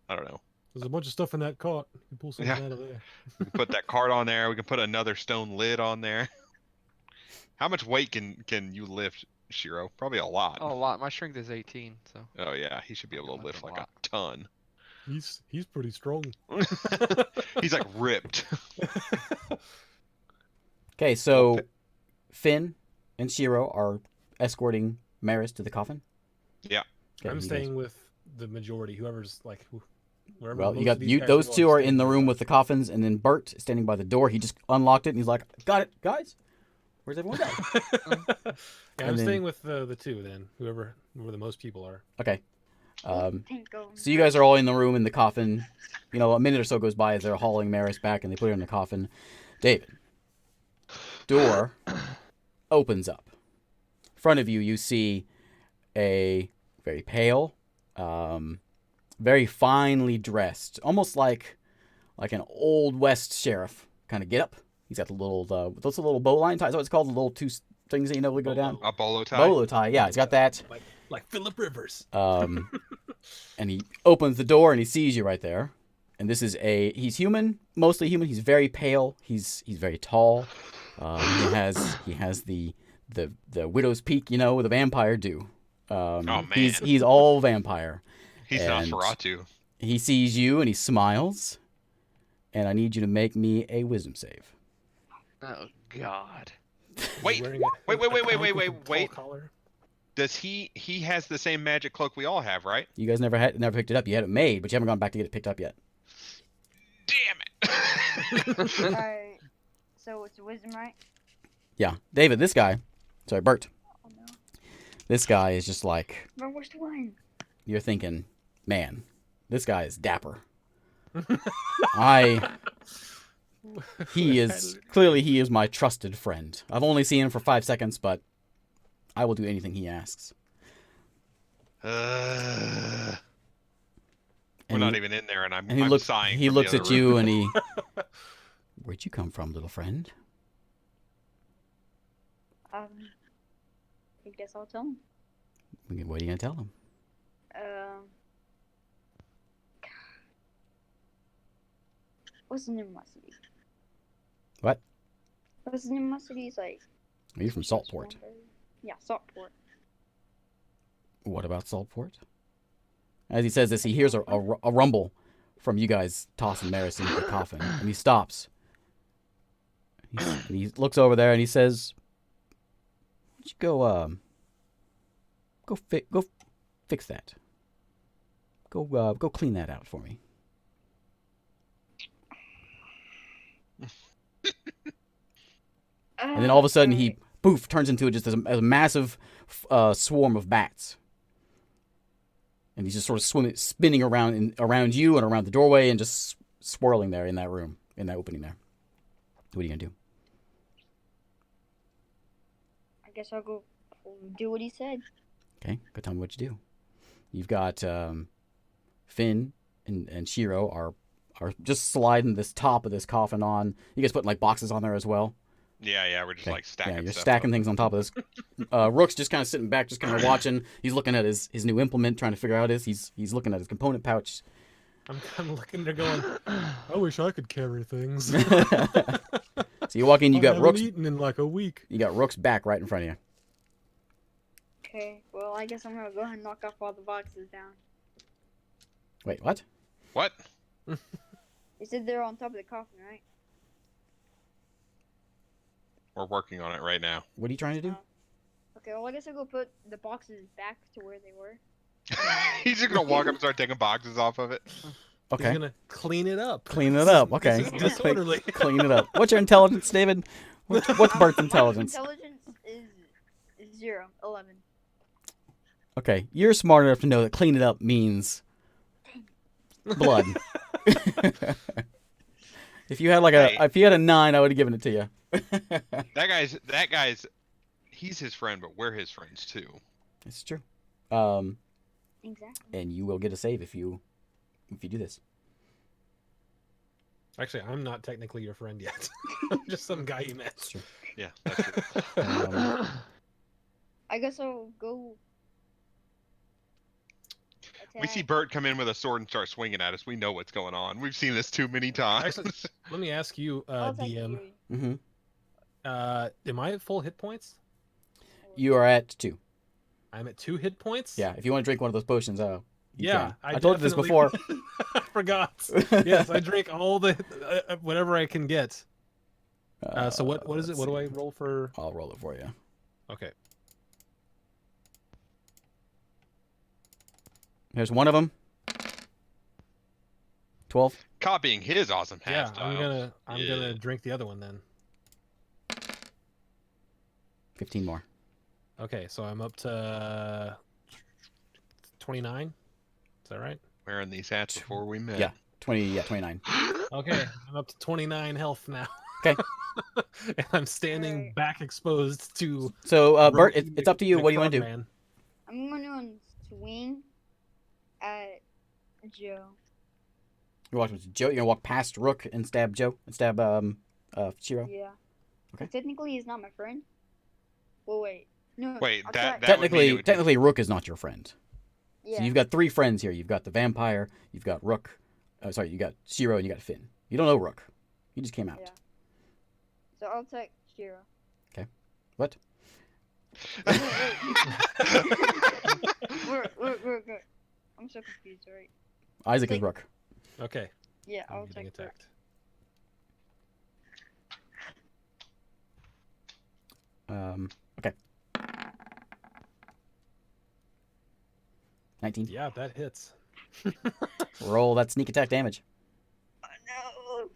I don't know. There's a bunch of stuff in that cart. You can pull something Yeah. out of there. We can put that card on there. We can put another stone lid on there. How much weight can you lift, Shiro? Probably a lot. Oh, a lot. My strength is 18, so. Oh yeah, he should be able to That's lift a like lot. a ton. He's pretty strong. He's like ripped. Okay, so Finn and Shiro are escorting Maris to the coffin. Yeah. Okay, I'm you guys- staying with the majority. Whoever's like, wherever. Well, most you got of these you. guys Those go, two I'm are staying in the with room them. with the coffins, and then Bert standing by the door. He just unlocked it, and he's like, "Got it, guys. Where's everyone go?" Yeah, I'm And then- staying with the two then. Whoever the most people are. Okay. Think of So you guys are all in the room in the coffin. You know, a minute or so goes by as they're hauling Maris back, and they put her in the coffin. David, door opens up. In front of you, you see a very pale, very finely dressed, almost like an old West sheriff kind of get up. He's got the little those little bowline ties. What it's called, the little two things that you know go down. A bolo tie. Bolo tie. Yeah, he's got that. Like Philip Rivers. And he opens the door and he sees you right there. And this is he's human, mostly human. He's very pale. He's very tall. He has the widow's peak, you know, the vampire do. Man. He's all vampire. He's and Nosferatu. He sees you and he smiles. And I need you to make me a wisdom save. Oh, God. Wait, Wearing wait, a cloak with a wait. tall collar. Does he has the same magic cloak we all have, right? You guys never picked it up. You had it made, but you haven't gone back to get it picked up yet. Damn it. Alright. So it's wisdom, right? Yeah, David, this guy. Sorry, Bert. Oh no. This guy is just like, But where's the wine? you're thinking, man, this guy is dapper. He is my trusted friend. I've only seen him for 5 seconds, but I will do anything he asks. We're And not he- even in there, and I'm he looks sighing. he from looks the at other room. you and he Where'd you come from, little friend? I guess I'll tell him. What are you gonna tell him? What's the name of my city? What? What's the name of my city? It's like. Are you from Saltport? Yeah, Saltport. What about Saltport? As he says this, he hears a rumble from you guys tossing Maris into the coffin, and he stops. And he looks over there and he says, "Why don't you go fix that. Go clean that out for me." And then all of a sudden he poof turns into just a massive swarm of bats. And he's just sort of spinning around you and around the doorway and just swirling there in that room, in that opening there. What are you gonna do? I guess I'll go do what he said. Okay, go tell me what you do. You've got Finn and Shiro are just sliding this top of this coffin on. You guys putting like boxes on there as well. Yeah, we're just like stacking. Yeah, you're stuff stacking up. things on top of this. Rook's just kind of sitting back, just kind of watching. He's looking at his new implement, trying to figure out he's looking at his component pouch. I'm kind of looking there going, I wish I could carry things. So you walk in, you got I Rook's. haven't eaten in like a week. You got Rook's back right in front of you. Okay, well, I guess I'm gonna go ahead and knock off all the boxes down. Wait, what? What? You said they're on top of the coffin, right? We're working on it right now. What are you trying to do? Okay, well, I guess I'll go put the boxes back to where they were. He's just gonna walk up and start taking boxes off of it. Okay. He's gonna clean it up. Clean it up. Okay. This is disorderly. Clean it up. What's your intelligence, David? What's Bert's intelligence? Intelligence is 0, 11. Okay, you're smart enough to know that clean it up means blood. If you had if you had a 9, I would have given it to you. That guy's he's his friend, but we're his friends too. It's true. Exactly. And you will get a save if you do this. Actually, I'm not technically your friend yet. I'm just some guy you met. It's true. Yeah, that's true. I guess I'll go. We see Bert come in with a sword and start swinging at us. We know what's going on. We've seen this too many times. Actually, let me ask you, DM. Mm-hmm. Am I at full hit points? You are at 2. I'm at 2 hit points? Yeah, if you want to drink one of those potions, you Yeah, can. I told you this before. I forgot. Yes, I drink all the whatever I can get. So what is it? What do I roll for? I'll roll it for you. Okay. Here's one of them. 12. Copying his awesome Yeah, hairstyle. I'm gonna drink the other one then. 15 more. Okay, so I'm up to 29. Is that right? Wearing these hats before we met. Yeah, 29. Okay, I'm up to 29 health now. Okay. And I'm standing back exposed to. So, Bert, Roach it's up to you. What do you want to do? McFrogman. I'm gonna swing at Joe. You're walking to Joe. You're gonna walk past Rook and stab Joe and stab Shiro. Yeah. Okay. Technically, he's not my friend. Well, wait. No. Wait, I'll that try- would mean it would- Technically, Rook is not your friend. Yeah. So you've got 3 friends here. You've got the vampire. You've got Rook. Sorry, you got Shiro and you got Finn. You don't know Rook. He just came out. Yeah. So I'll take Shiro. What? We're. I'm so confused, right? Isaac is Take- Rook. Okay. Yeah, I'm I'll getting take Rook. attacked. Okay. 19. Yeah, that hits. Roll that sneak attack damage. No.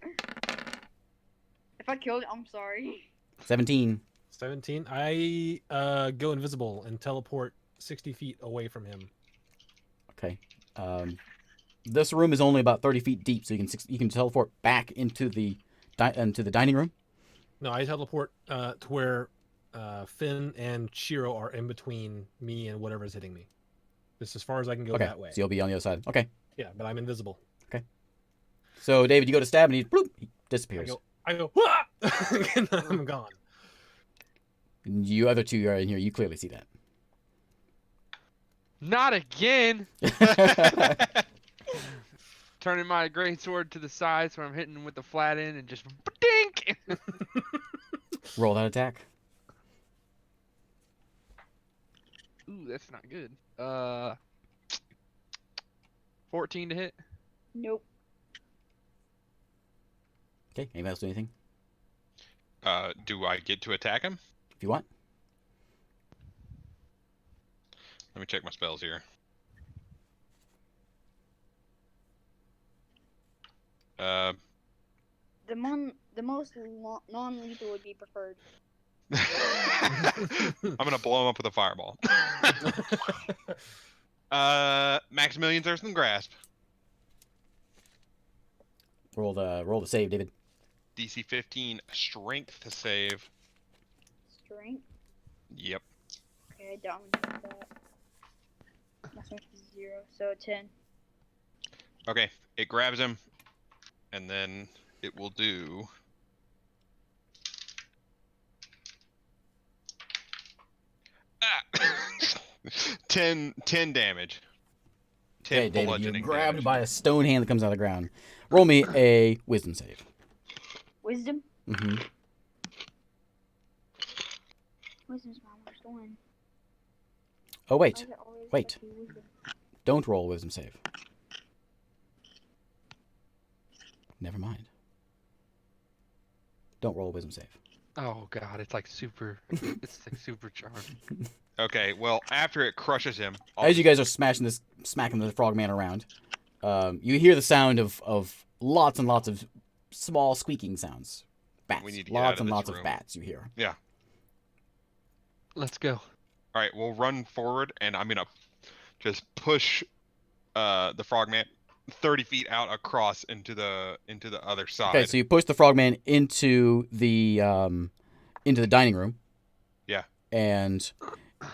If I killed it, I'm sorry. 17. 17. I go invisible and teleport 60 feet away from him. Okay. This room is only about 30 feet deep, so you can teleport back into the dining room. No, I teleport to where Finn and Shiro are in between me and whatever's hitting me. Just as far as I can go Okay. that way. So you'll be on the other side. Okay. Yeah, but I'm invisible. So David, you go to stab and he bloop, he disappears. I go, "Wah!" and I'm gone. And you other 2 are in here. You clearly see that. Not again. Turning my great sword to the side so I'm hitting with the flat end and just dink. Roll that attack. Ooh, that's not good. 14 to hit. Nope. Okay. Anybody else do anything? Do I get to attack him? If you want. Let me check my spells here. The The most non-lethal would be preferred. I'm gonna blow him up with a fireball. Maximilian's Earthen Grasp. Roll the save, David. DC 15 strength to save. Strength. Yep. Okay, I dominate that. My strength is 0, so 10. Okay, it grabs him, and then it will do. Ah! 10 damage. 10 Okay, David, you're bludgeoning grabbed damage. by a stone hand that comes out of the ground. Roll me a wisdom save. Wisdom? Mm-hmm. Wisdom's my worst one. Oh, Why wait. does it always Wait. have to be wisdom? Don't roll a wisdom save. Never mind. Don't roll a wisdom save. Oh god, it's like super super charmed. Okay, well, after it crushes him, As you guys are smacking the frogman around, you hear the sound of lots and lots of small squeaking sounds. Bats. We need to get Lots out of and this lots of room. bats you hear. Yeah. Let's go. All right, we'll run forward, and I'm gonna just push the frogman 30 feet out across into the other side. Okay, so you push the frogman into the dining room. Yeah. And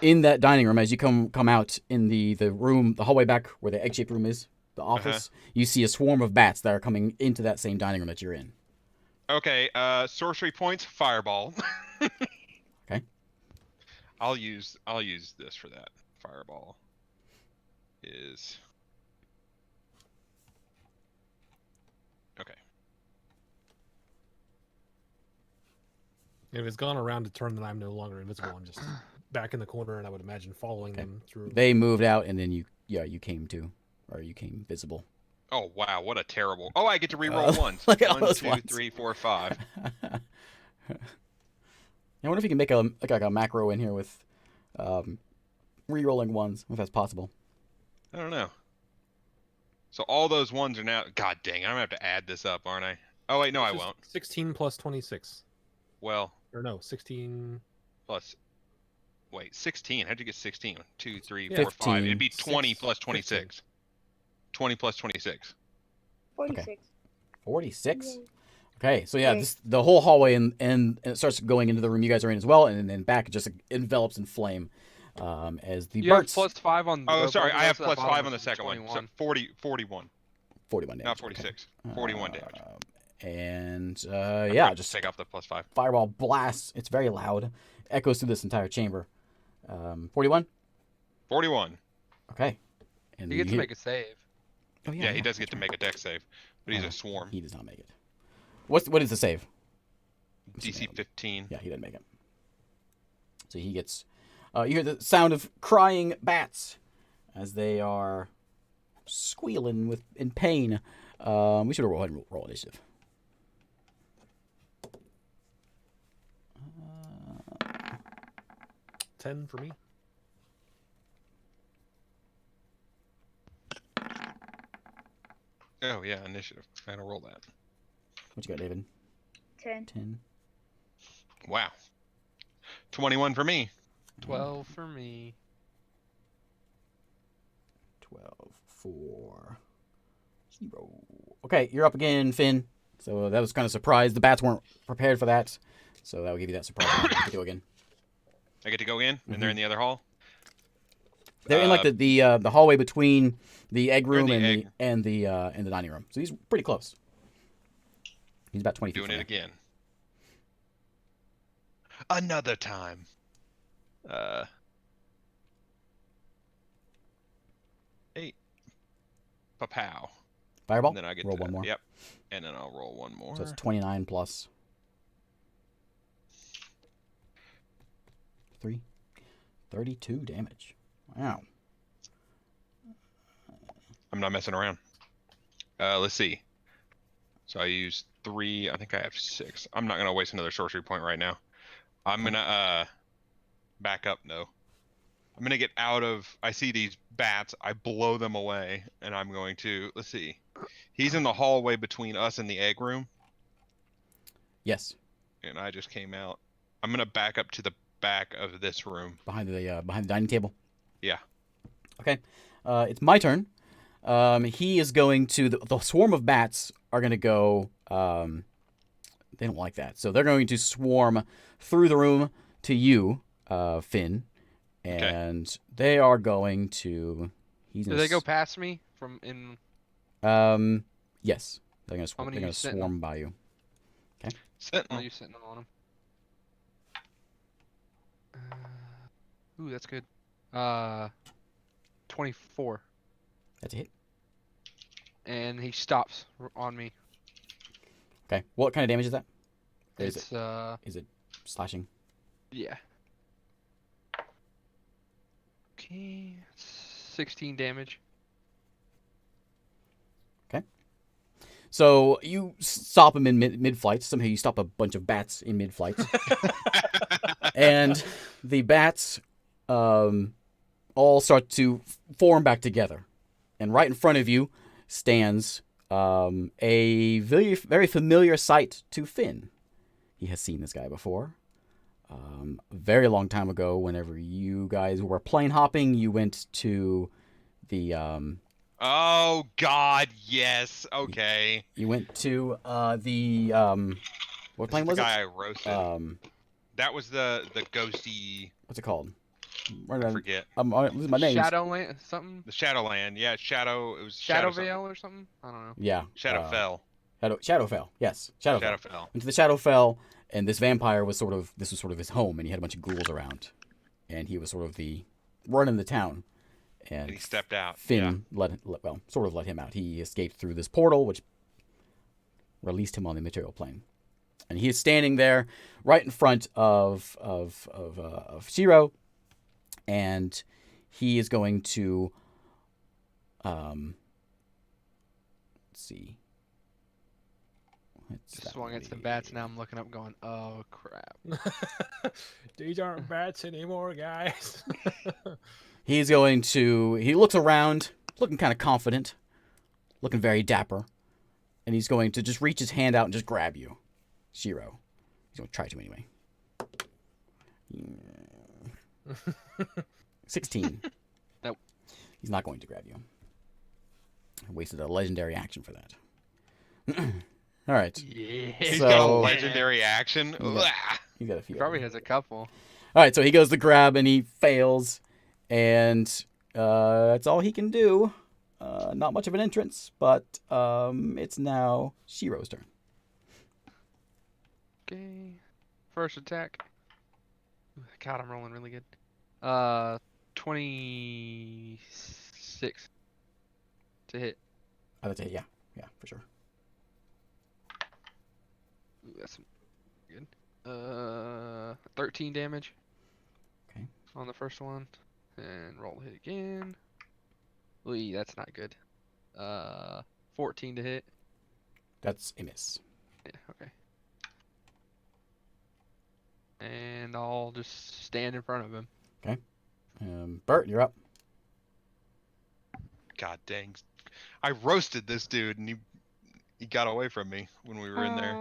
in that dining room, as you come out in the room, the hallway back where the egg-shaped room is, the office, you see a swarm of bats that are coming into that same dining room that you're in. Okay, sorcery points, fireball. Okay. I'll use this for that. Fireball is okay. If it's gone around to turn, then I'm no longer invisible. I'm just back in the corner, and I would imagine following Okay. them through. They moved out, and then you came visible. Oh wow, what a terrible! Oh, I get to reroll ones. Look at all 1, those 2, ones. 3, 4, 5. I wonder if you can make a macro in here with re-rolling ones, if that's possible. I don't know. So all those ones are now. God dang it! I'm gonna have to add this up, aren't I? Oh wait, no, I It's just won't. 16 plus 26. Well, Or no, 16. plus. Wait, 16. How'd you get 16? 2, 3, Yeah. 4, 5. It'd be 15. 20 plus 26. 20 plus 26. 46. 46. Yay. Okay, so yeah, Okay. the whole hallway and it starts going into the room you guys are in as well, and then back it just envelops in flame as the You have birds. +5 on. Oh, or sorry, both I have of those at plus the bottom, 5 on the which is second one. So 21. 41. 41 damage. Not 46. Okay. 41 damage. And I yeah, forgot to just take off the plus 5. fireball blasts. It's very loud, echoes through this entire chamber. 41. 41. Okay. And You then get to hear- make a save. Oh Yeah, he does that's get to right. make a dex save, but he's Oh, a swarm. He does not make it. What is the save? DC 15. Yeah, he didn't make it. So he gets. You hear the sound of crying bats as they are squealing in pain. We should go ahead and roll initiative. 10 for me. Oh yeah, initiative. I gotta roll that. What you got, David? 10. 10. Wow. 21 for me. 12 for me. 12 for 0. Okay, you're up again, Finn. So that was kind of surprised. The bats weren't prepared for that. So that will give you that surprise. You can go again. I get to go in, and they're in the other hall. They're in like the hallway between the egg They're in room the and the dining room. So he's pretty close. He's about 20 feet Doing from it there. again. Another time. Eight. Pa-pow. Fireball. And then I get roll to, one more. Yep. And then I'll roll one more. So it's 29 plus 3. 32 damage. Wow. I'm not messing around. Let's see. So I use 3. I think I have 6. I'm not gonna waste another sorcery point right now. I'm gonna back up. No. I'm gonna get out of. I see these bats. I blow them away, and I'm going to. Let's see. He's in the hallway between us and the egg room. Yes, and I just came out. I'm gonna back up to the back of this room. behind the dining table. Yeah. Okay, it's my turn. He is going to the swarm of bats are going to go. They don't like that, so they're going to swarm through the room to you, Finn, and they are going to. He's Do gonna they go past me from in? Yes, they're going to How many they're are going you to sitting swarm by you. Are Sentinel. you sitting on them? Ooh, that's good. 24, That's a hit. and he stops on me. Okay, what kind of damage is that? Or It's is it slashing? yeah. Okay, 16 damage. So you stop him in mid-flight. Somehow you stop a bunch of bats in mid-flight, and the bats all start to form back together. And right in front of you stands a very, very familiar sight to Finn. He has seen this guy before. A very long time ago, whenever you guys were plane hopping, you went to the Oh God, yes. Okay. you went to the what This plane is the was guy it? I roasted. That was the ghosty. What's it called? I forget. I'm losing my names. Shadowland, something. The Shadowland. Yeah, Shadow. It was Shadow something. Veil or something. I don't know. Yeah. Shadowfell. Shadowfell. Yes. Shadowfell. Shadowfell. Went to the Shadowfell, and this vampire was sort of his home, and he had a bunch of ghouls around, and he was sort of the running the town. And And he stepped out. Finn sort of let him out. He escaped through this portal, which released him on the material plane, and he is standing there right in front of Shiro, and he is going to let's see. Just swung at some bats. Now I'm looking up, going, "Oh crap!" These aren't bats anymore, guys. He's going to. He looks around, looking kind of confident, looking very dapper, and he's going to just reach his hand out and just grab you, Shiro. He's going to try to anyway. 16. Nope. He's not going to grab you. I wasted a legendary action for that. All right. Yeah. He's So- got a legendary action. Yeah. Ugh. He's got a He few. probably has a couple. All right, so he goes to grab and he fails, and that's all he can do. Not much of an entrance, but it's now Shiro's turn. Okay. First attack. Ooh, God, I'm rolling really good. 26 to hit. Oh, that's it. Yeah, for sure. Ooh, that's good. 13 damage. Okay. On the first one, and roll hit again. Ooh, that's not good. 14 to hit. That's a miss. Yeah, okay. And I'll just stand in front of him. Bert, you're up. God dang. I roasted this dude, and he got away from me when we were in there.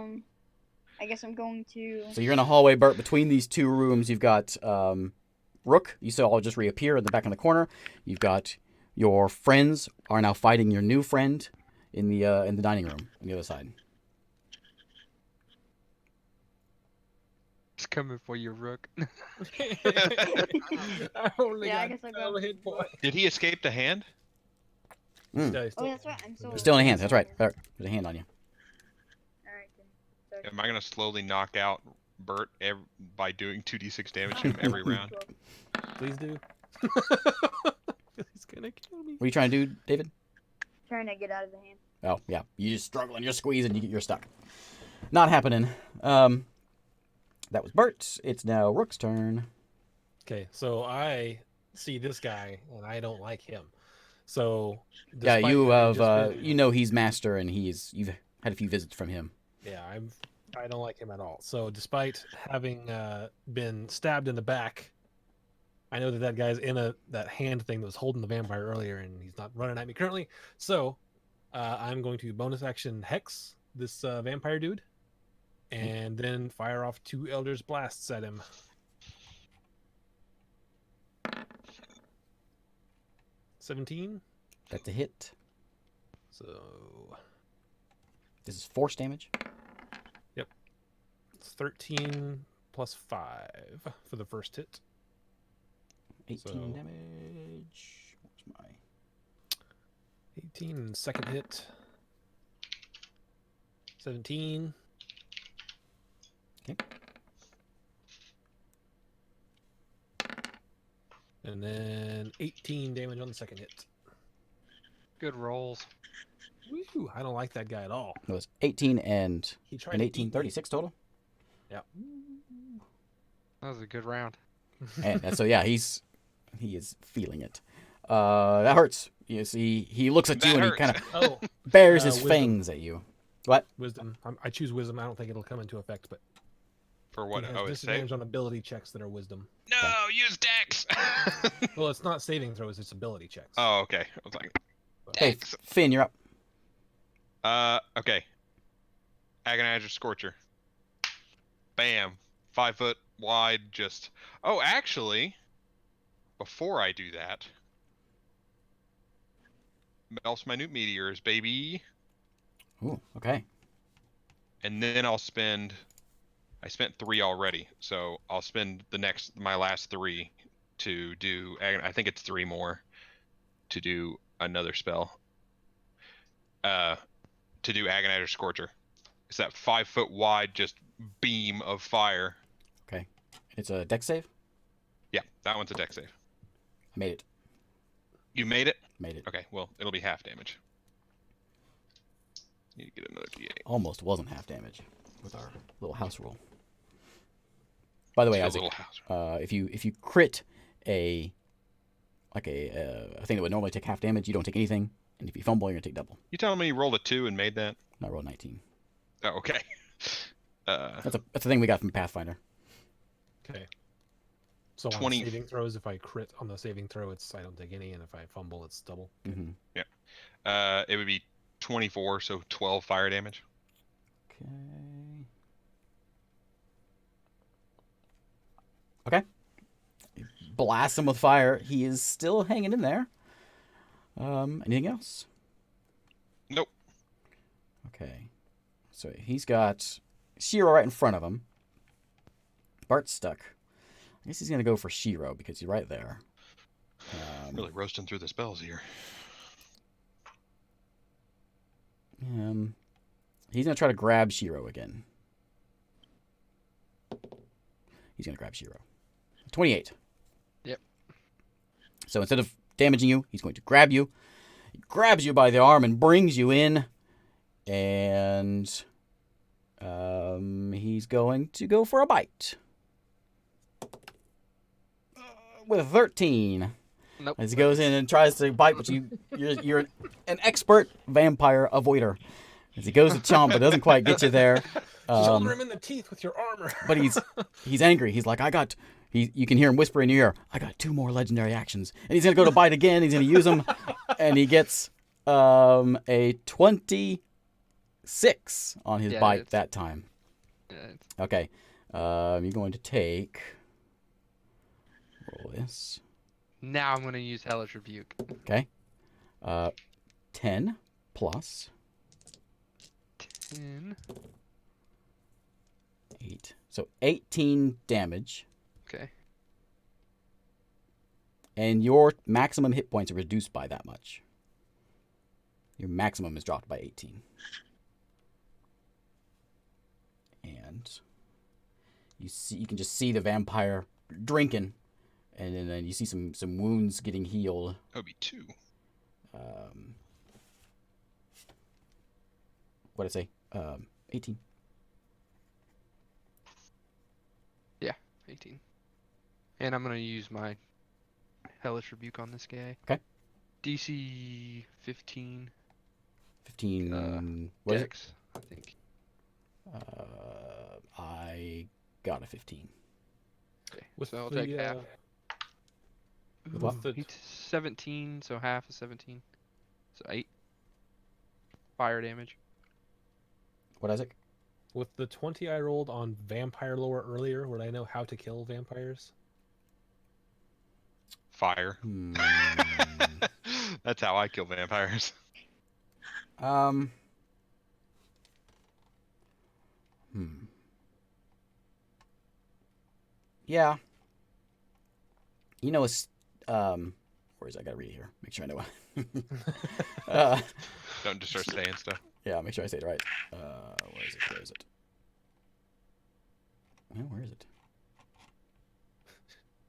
I guess I'm going to. So you're in a hallway, Bert. Between these two rooms, you've got Rook. You saw just reappear in the back in the corner. You've got your friends are now fighting your new friend in the dining room on the other side. It's coming for you, Rook. I only Yeah, I got guess I'll 12 go. hit points. Did he escape the hand? Mm. No, he's Oh, still- that's right. I'm so. You're still in the hands. That's right. Bert, there's a hand on you. All right then. Sorry. Am I gonna slowly knock out Bert by doing 2d6 damage to him every round? Please do. He's gonna kill me. What are you trying to do, David? Trying to get out of the hand. Oh, yeah. You just struggle and you're squeezing, you're stuck. Not happening. That was Bert. It's now Rook's turn. Okay, so I see this guy and I don't like him. So Yeah, despite you having have, just been- you know he's master and you've had a few visits from him. Yeah, I don't like him at all. So despite having been stabbed in the back, I know that guy's in that hand thing that was holding the vampire earlier, and he's not running at me currently. So I'm going to bonus action hex this vampire dude, and then fire off 2 Elder's Blasts at him. $17. That's a hit. So This is force damage. it's 13 plus 5 for the first hit. 18 So- damage. Where's my... 18 and second hit. 17. Okay. And then 18 damage on the second hit. Good rolls. Woo, I don't like that guy at all. It was 18 and He tried an to 18, eat me. 36 total. That was a good round. And so, yeah, he is feeling it. That hurts. You see, he looks at That you and he hurts. kind of Oh, bares his wisdom. fangs at you. What? wisdom. I choose wisdom. I don't think it'll come into effect, but For he what? has Oh, it's disadvantage save? on ability checks that are wisdom. No, use Dex! Well, it's not saving throws; it's ability checks. Oh, okay. I was like, Okay, Dex. Finn, you're up. Okay. Agonizer Scorcher. Bam. 5 foot wide, just... Oh, actually, before I do that... Melts minute meteors, baby. Ooh, okay. And then I'll spend... I spent 3 already, so I'll spend my last 3 to do... I think it's 3 more to do another spell. To do Agonizer Scorcher. It's that 5 foot wide, just beam of fire. Okay. It's a dex save. Yeah, that one's a dex save. I made it. You made it? Made it. Okay, well, it'll be half damage. Need to get another D8. Almost wasn't half damage with our little house roll. By the way, It's a Isaac, little house. if you crit a thing that would normally take half damage, you don't take anything, and if you fumble, you're gonna take double. You telling me you rolled a 2 and made that? I rolled 19. Oh, okay. That's a thing we got from Pathfinder. Okay. So 20. on saving throws, if I crit on the saving throw, I don't take any, and if I fumble, it's double. Mm-hmm. It would be 24, so 12 fire damage. Okay. Okay. Blast him with fire. He is still hanging in there. Anything else? Nope. Okay. So he's got Shiro right in front of him. Bart's stuck. I guess he's gonna go for Shiro because he's right there. Really roasting through the spells here. He's gonna try to grab Shiro again. He's gonna grab Shiro. 28. Yep. So instead of damaging you, he's going to grab you. He grabs you by the arm and brings you in. And he's going to go for a bite. With a 13. Nope. As he goes in and tries to bite, but you're an expert vampire avoider. As he goes to chomp, but doesn't quite get you there. Shoulder him in the teeth with your armor. But he's angry. He's like, you can hear him whisper in your ear, I got 2 more legendary actions. And he's going to go to bite again. He's going to use them. And he gets a 26 on his bite it's- that time. Yeah, it's- Okay. You're going to take... Roll this. Now I'm gonna use Hellish Rebuke. Okay. 10 plus 10. 8. So 18 damage. Okay. And your maximum hit points are reduced by that much. Your maximum is dropped by 18. And you can just see the vampire drinking, and then you see some wounds getting healed. That would be 2. What did I say? 18. Yeah, 18. And I'm gonna use my Hellish Rebuke on this guy. Okay. DC 15. 15. What is it? Dex, I think. I got a 15. Okay. With so I'll the, take half. With what? It's 17, so half is 17. So 8 fire damage. What is it? With the 20 I rolled on vampire lore earlier, would I know how to kill vampires? Fire. Hmm. That's how I kill vampires. Um. Hmm. Yeah. You know, it's where is it? I gotta read it here. Make sure I know what. uh, Don't just start saying stuff. yeah, make sure I say it right. Where is it? Where is it? Oh, where is it?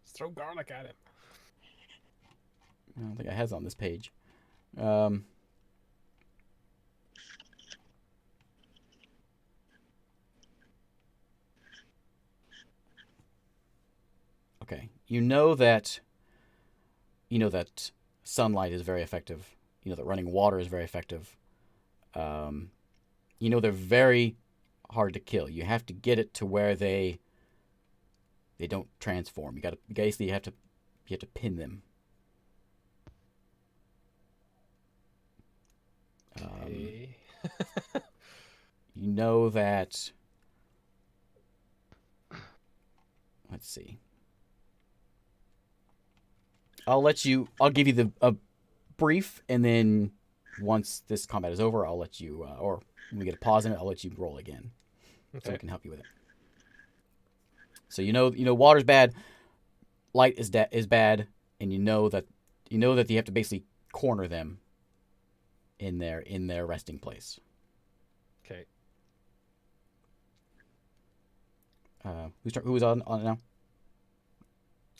Just throw garlic at him. I don't think I have it on this page. Um. Okay. You know that sunlight is very effective. You know that running water is very effective. You know they're very hard to kill. You have to get it to where they don't transform. You have to pin them. Okay. You know that. Let's see. I'll give you a brief, and then once this combat is over, I'll let you, or when we get a pause in it, I'll let you roll again, so I Okay. can help you with it. So water's bad, light is bad, and you know that you have to basically corner them in their resting place. Okay. Who's on it now?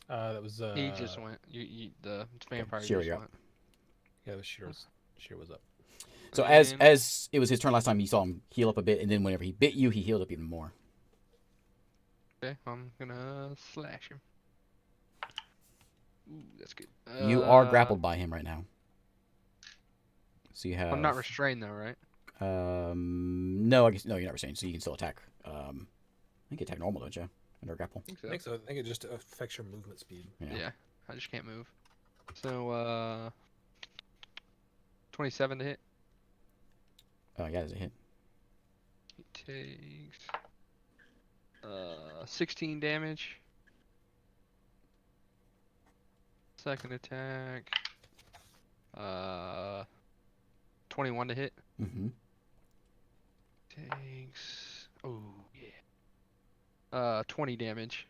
That was He just went. The vampire Shiro, just you're went. up. yeah, the Shiro was up. So And- as it was his turn last time, you saw him heal up a bit, and then whenever he bit you, he healed up even more. Okay, I'm gonna slash him. Ooh, that's good. You are grappled by him right now. So you have. I'm not restrained though, right? No, I guess no, you're not restrained, so you can still attack. I think you attack normal, don't you? Under grapple. I think so. I think so. I think it just affects your movement speed. Yeah, I just can't move. So 27 to hit. Oh, yeah, there's a hit. He takes 16 damage. Second attack. 21 to hit. Mm-hmm. Takes 20 damage.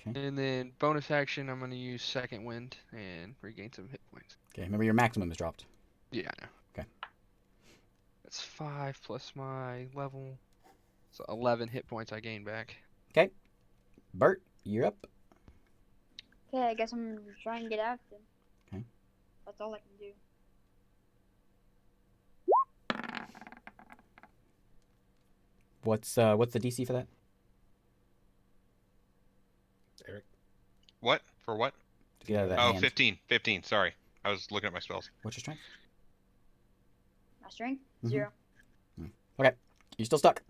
Okay. And then bonus action, I'm gonna use second wind and regain some hit points. Okay. Remember your maximum is dropped. Yeah, I know. Okay. That's 5 plus my level. So 11 hit points I gain back. Okay. Bert, you're up. Okay, I guess I'm gonna try and get after him. Okay. That's all I can do. What's the DC for that? Eric. What? For what? To get out of that Oh, hand. 15. 15. Sorry. I was looking at my spells. What's your strength? My strength? Mhm. 0. Okay. You're still stuck.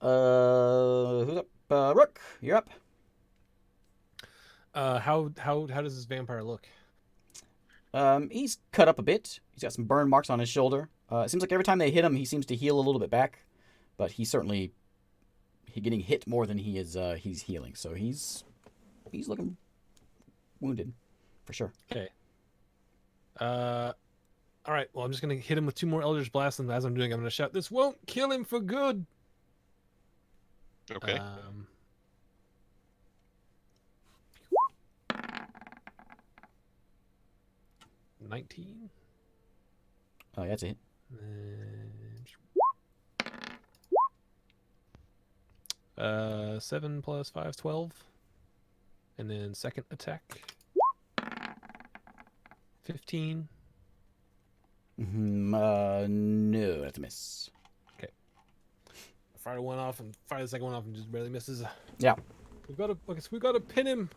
Who's up? Rook, you're up. How does this vampire look? He's cut up a bit. He's got some burn marks on his shoulder. It seems like every time they hit him, he seems to heal a little bit back, but he's certainly getting hit more than he's healing. So he's looking wounded, for sure. Okay. All right. Well, I'm just gonna hit him with 2 more Eldritch Blasts, and as I'm doing, I'm gonna shout, "This won't kill him for good." Okay. 19. Oh, yeah, that's a hit. And 7 plus 5 is 12. And then second attack. 15. No, that's a miss. Fire one off and fire the second one off and just barely misses. Yeah. We've got to pin him.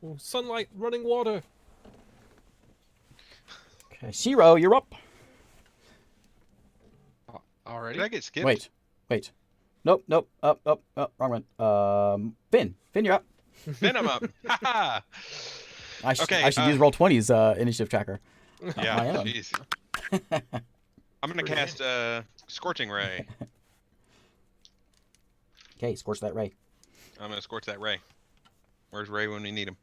Oh, sunlight, running water. Okay, Shiro, you're up. Already? Did I get skipped? Wait. Nope. Up, wrong one. Finn, you're up. Then I'm up. Haha. I should use Roll20's initiative tracker. Yeah. My own. Jeez. I'm gonna Pretty cast Scorching Ray. Okay, scorch that ray. I'm gonna scorch that Ray. Where's Ray when we need him?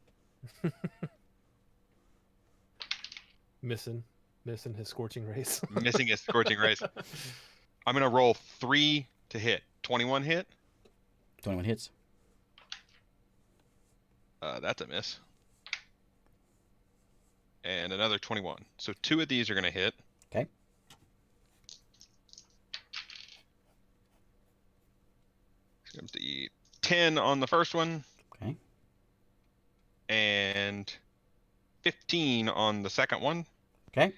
missing his scorching rays. Missing his Scorching Rays. I'm gonna roll 3 to hit. 21 hit. 21 hits. That's a miss. And another 21. So 2 of these are gonna hit. Okay. Comes to 10 on the first one. Okay. And 15 on the second one. Okay.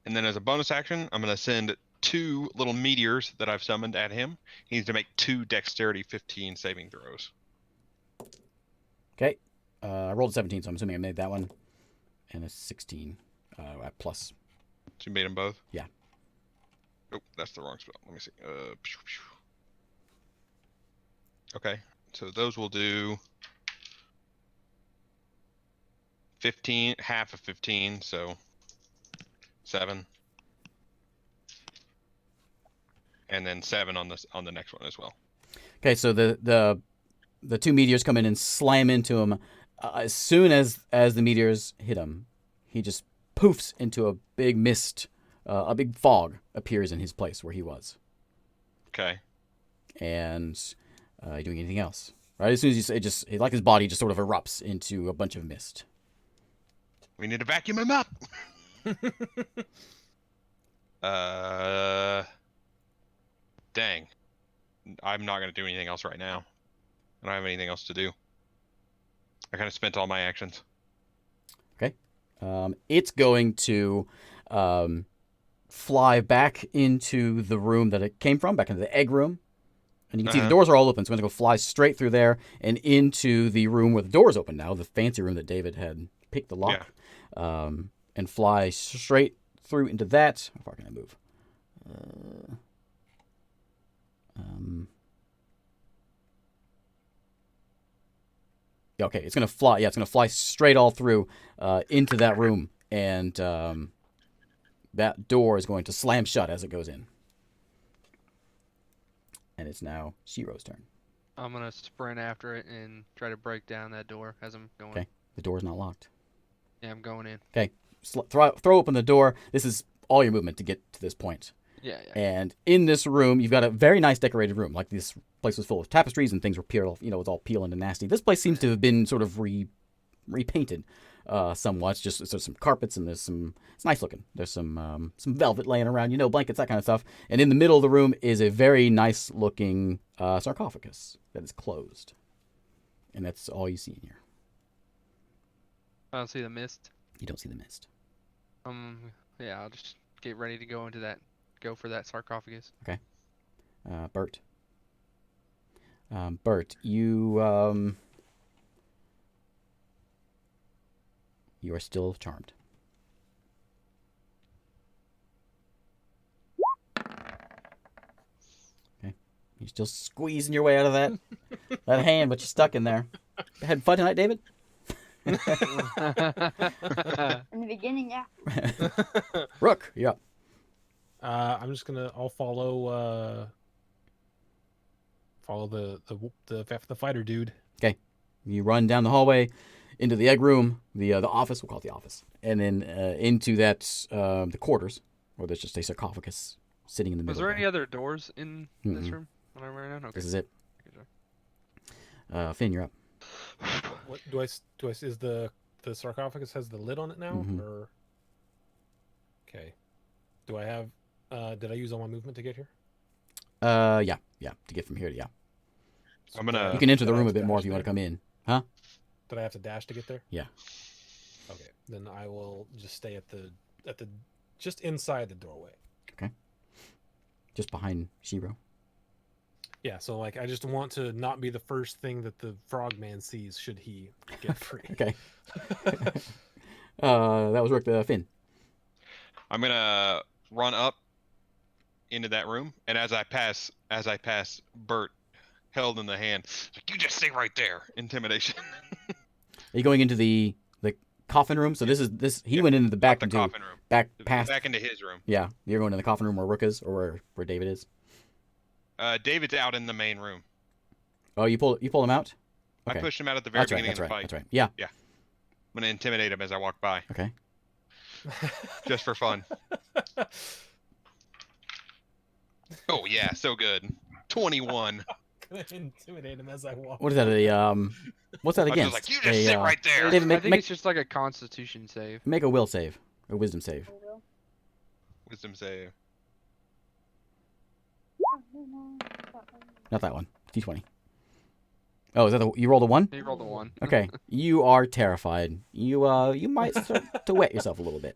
And then as a bonus action, I'm going to send 2 little meteors that I've summoned at him. He needs to make 2 dexterity 15 saving throws. Okay. I rolled a 17, so I'm assuming I made that one. And a 16 at plus. So you made them both? Yeah. Oh, that's the wrong spell. Let me see. Okay. So those will do 15, half of 15, so 7. And then 7 on the next one as well. Okay, so the 2 meteors come in and slam into him. As soon as the meteors hit him, he just poofs into a big mist. A big fog appears in his place where he was. Okay. And are you doing anything else? Right as soon as you say, like his body just sort of erupts into a bunch of mist. We need to vacuum him up. Dang. I'm not going to do anything else right now. I don't have anything else to do. I kind of spent all my actions. Okay. It's going to fly back into the room that it came from, back into the egg room. And you can see the doors are all open, so I'm going to go fly straight through there and into the room where the door's open now, the fancy room that David had picked the lock. Yeah. And fly straight through into that. How far can I move? Okay, it's gonna fly. Yeah, it's gonna fly straight all through into that room, and that door is going to slam shut as it goes in. And it's now Shiro's turn. I'm gonna sprint after it and try to break down that door as I'm going. Okay, the door's not locked. Yeah, I'm going in. Okay, throw open the door. This is all your movement to get to this point. Yeah. And in this room, you've got a very nice decorated room. Like this place was full of tapestries and things were peeled, it's all peeling and nasty. This place seems to have been sort of repainted somewhat. Just there's some carpets and it's nice looking. There's some velvet laying around, blankets, that kind of stuff. And in the middle of the room is a very nice looking sarcophagus that is closed. And that's all you see in here. I don't see the mist. You don't see the mist. Yeah, I'll just get ready to go for that sarcophagus. Okay. Bert. Bert, you are still charmed. Okay. You're still squeezing your way out of that hand, but you're stuck in there. Had fun tonight, David? In the beginning, yeah. Rook, you're up. I'm just gonna. I'll follow the fighter dude. Okay. You run down the hallway into the egg room, the office. We'll call it the office, and then into that the quarters, where there's just a sarcophagus sitting in the middle. Was there any other doors in this room when I ran out? Okay. This is it. Finn, you're up. What do I? Is the sarcophagus has the lid on it now, or? Okay. Do I have? Did I use all my movement to get here? Yeah. To get from here to yeah. So I'm gonna- You can enter the did I room a have to bit more if dash you want to there? come in, huh? Did I have to dash to get there? Yeah. Okay, then I will just stay at the just inside the doorway. Just behind Shiro. Yeah, so like I just want to not be the first thing that the frogman sees should he get free. Okay. That was Rook. Finn. I'm gonna run up into that room, and as I pass Bert, held in the hand, like, you just stay right there. Intimidation. Are you going into the coffin room. So this. He went into the back the into coffin room. back past. Back into his room. Yeah, you're going in the coffin room where Rook is, or where David is. David's out in the main room. Oh, you pull him out. I Okay. pushed him out at the very That's right. beginning That's of the right. fight. That's right. Yeah. I'm gonna intimidate him as I walk by, Okay. just for fun. Oh yeah, so good. 21. Gonna intimidate him as I walk. What is that? What's that I was against? just like, you just sit right there. David, I think it's just like a Constitution save. make a will save, a wisdom save. I will. Wisdom save. Not that one. D20. Oh, is that you rolled a 1? He rolled a 1. Okay. You are terrified. You might start to wet yourself a little bit.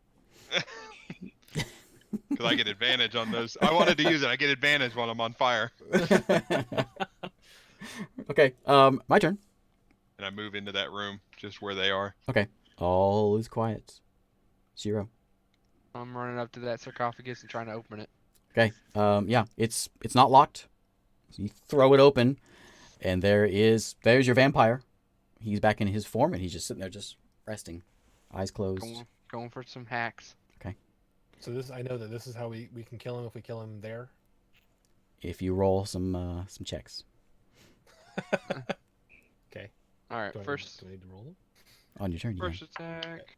Because I get advantage on those. I wanted to use it. I get advantage when I'm on fire. Okay. My turn. And I move into that room, just where they are. Okay. All is quiet. 0. I'm running up to that sarcophagus and trying to open it. Okay. Yeah. It's not locked. So you throw it open, and there's your vampire. He's back in his form, and he's just sitting there, just resting, eyes closed. Going for some hacks. So I know that this is how we can kill him if we kill him there. If you roll some checks Okay. All right, Do I first need to roll them? on your turn. You first attack.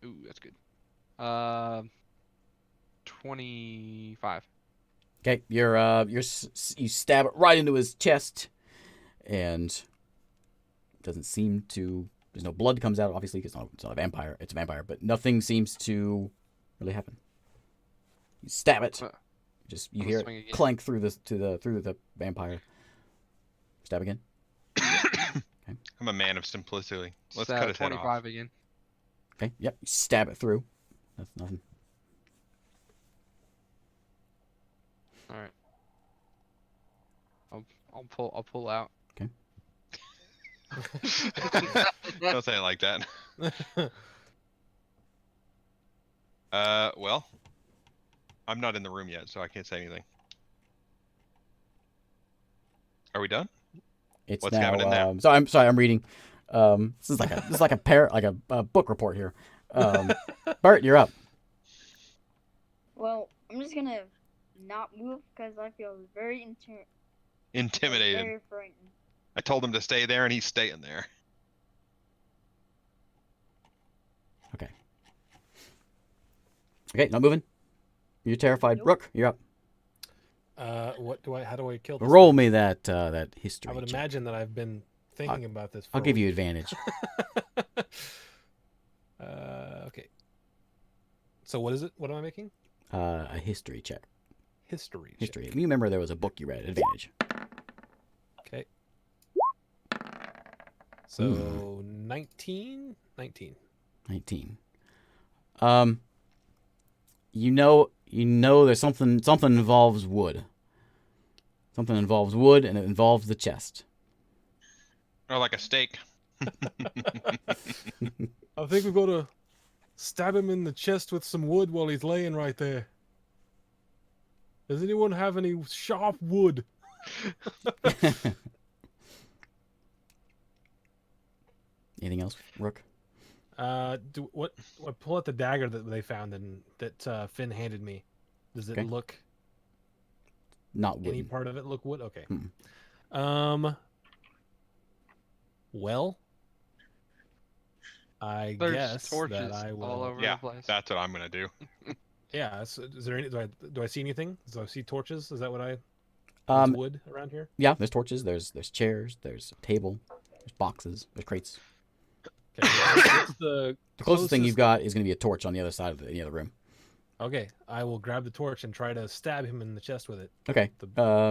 Ooh, that's good. 25. Okay, you stab it right into his chest, and doesn't seem to. There's no blood comes out, obviously, because it's not a vampire. It's a vampire, but nothing seems to really happen. You stab it, you I'm hear swing it again. clank through the vampire. Stab again. I'm a man of simplicity. Let's Stab cut his head off. 25 again. Okay, yep, you stab it through. That's nothing. All right. I'll pull out. Don't say it like that. Well, I'm not in the room yet, so I can't say anything. Are we done? It's What's now. happening now? I'm sorry. I'm reading. This is like a book report here. Bert, you're up. Well, I'm just gonna not move because I feel very Intimidated. very frightened. I told him to stay there, and he's staying there. Okay, not moving. You're terrified. Nope. Rook, you're up. How do I kill this Roll thing? me that history. I would check. imagine that I've been thinking about this. I'll give you advantage. Okay. So what is it? What am I making? A history check. History. History. check. You remember there was a book you read. Advantage. Okay. So 19. 19. 19. You know there's something involves wood. Something involves wood, and it involves the chest. Or like a steak. I think we've got to stab him in the chest with some wood while he's laying right there. Does anyone have any sharp wood? Anything else, Rook? I pull out the dagger that they found and that Finn handed me. Does it Okay. look Not any wooden. part of it look wood? Okay. Mm. Well, I There's guess torches that I will. all over Yeah, the place. that's what I'm gonna do. Yeah. So is there any? Do I see anything? Do I see torches? Is that what I? Um, wood around here? yeah, there's torches. There's chairs. There's a table. There's boxes. There's crates. Okay. What's the The closest thing you've got is going to be a torch on the other side of the other room. Okay, I will grab the torch and try to stab him in the chest with it. Okay.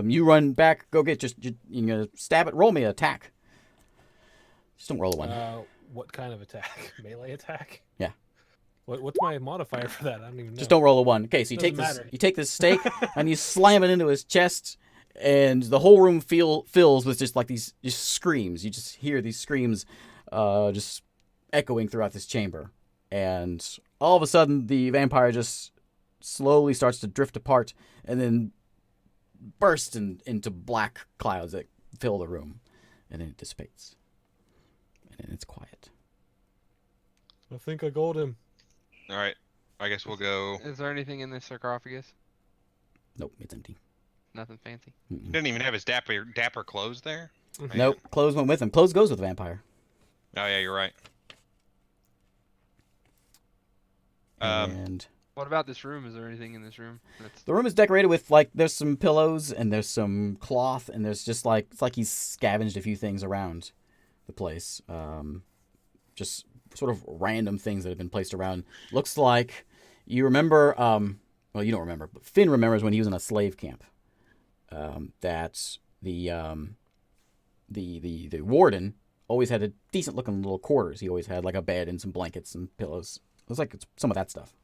You run back. Go get you're gonna stab it. Roll me an attack. Just don't roll a 1. What kind of attack? Melee attack? Yeah. What's my modifier for that? I don't even know. Just don't roll a 1. Okay, so you Doesn't take this. matter. You take this stake and you slam it into his chest, and the whole room fills with just like these screams. You just hear these screams, just echoing throughout this chamber, and all of a sudden the vampire just slowly starts to drift apart, and then bursts into black clouds that fill the room, and then it dissipates, and then it's quiet. I think I got him. All right. I guess we'll go. Is there anything in this sarcophagus? Nope, it's empty. Nothing fancy. He Mm-mm. didn't even have his dapper clothes there. Man. Nope, clothes went with him. Clothes goes with the vampire. Oh yeah, you're right. And What about this room? Is there anything in this room? That's the room is decorated with, like, there's some pillows and there's some cloth and there's just, like, it's like he's scavenged a few things around the place. Just sort of random things that have been placed around. Looks like you remember, well, you don't remember, but Finn remembers when he was in a slave camp. That the warden always had a decent looking little quarters. He always had like a bed and some blankets and pillows. It was like some of that stuff.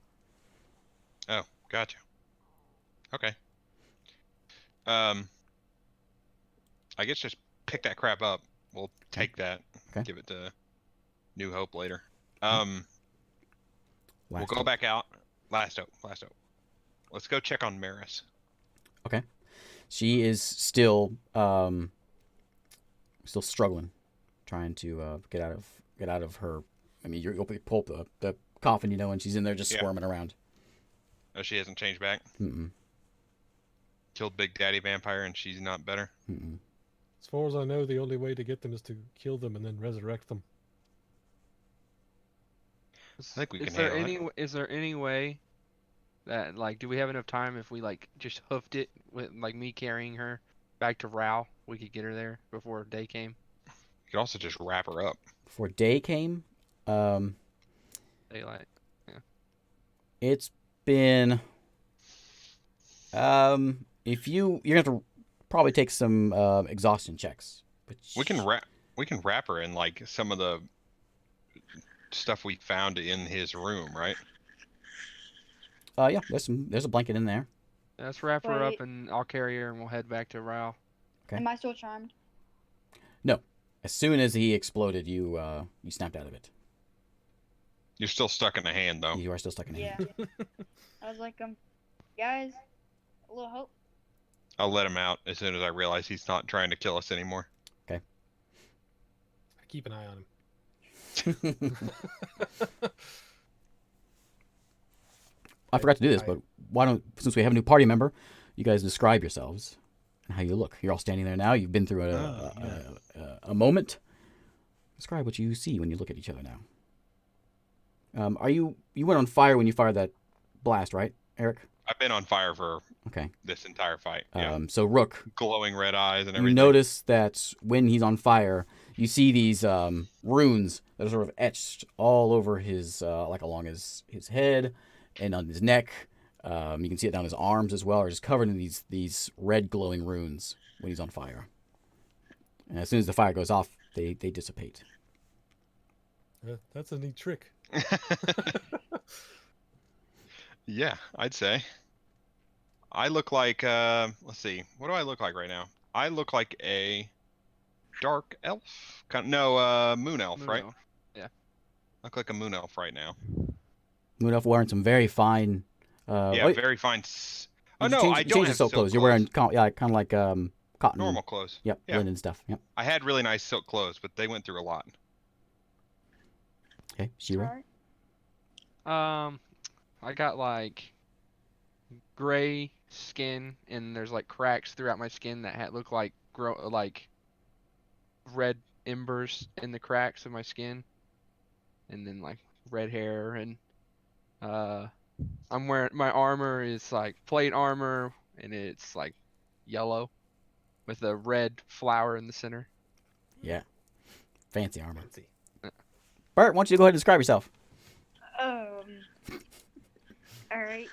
Oh, gotcha. Okay. I guess just pick that crap up. We'll take that. Okay. Give it to New Hope later. Last We'll go hope. back out. Last hope. Let's go check on Maris. Okay. She is still struggling, trying to get out of her. I mean, you'll pull up the coffin, you know, and she's in there just Yeah. squirming around. Oh, she hasn't changed back. Mm-mm. Killed Big Daddy Vampire, and she's not better. Mm-mm. As far as I know, the only way to get them is to kill them and then resurrect them. I think we is can there handle any is there any way that like do we have enough time if we like just hoofed it with like me carrying her back to Rao, we could get her there before day came? You could also just wrap her up. Before day came, Daylight. it's been if you're gonna have to probably take some exhaustion checks. Which We can wrap her in like some of the stuff we found in his room, right? yeah, there's a blanket in there. Let's wrap her up Wait. and I'll carry her and we'll head back to Rao. Okay. Am I still charmed? As soon as he exploded, you snapped out of it. You're still stuck in the hand, though. You are still stuck in Yeah. hand. I was like, guys, a little hope. I'll let him out as soon as I realize he's not trying to kill us anymore. I keep an eye on him. I forgot to do this, but why don't, since we have a new party member, you guys describe yourselves and how you look. You're all standing there now. You've been through a moment. Describe what you see when you look at each other now. You went on fire when you fired that blast, right, Eric? I've been on fire for Okay. this entire fight. Yeah. So Rook, Glowing red eyes and you everything. notice that when he's on fire, you see these runes that are sort of etched all over his, like along his head and on his neck. You can see it down his arms as well, are just covered in these red glowing runes when he's on fire. And as soon as the fire goes off, they dissipate. That's a neat trick. Yeah, I'd say. I look like, let's see, what do I look like right now? I look like a dark elf? Moon elf, Moon right? elf. I look like a moon elf right now. Moon Elf wearing some very fine. Yeah, very fine. Oh no, I don't change have the silk clothes. clothes. You're wearing kind of like cotton. Normal clothes. Yep, Yeah. linen stuff. Yep. I had really nice silk clothes, but they went through a lot. Okay, Shira. Alright. I got like gray skin and there's like cracks throughout my skin that look like like red embers in the cracks of my skin, and then like red hair, and I'm wearing, my armor is like plate armor and it's like yellow with a red flower in the center. Yeah. Fancy armor. Fancy. Bert, why don't you go ahead and describe yourself? Alright.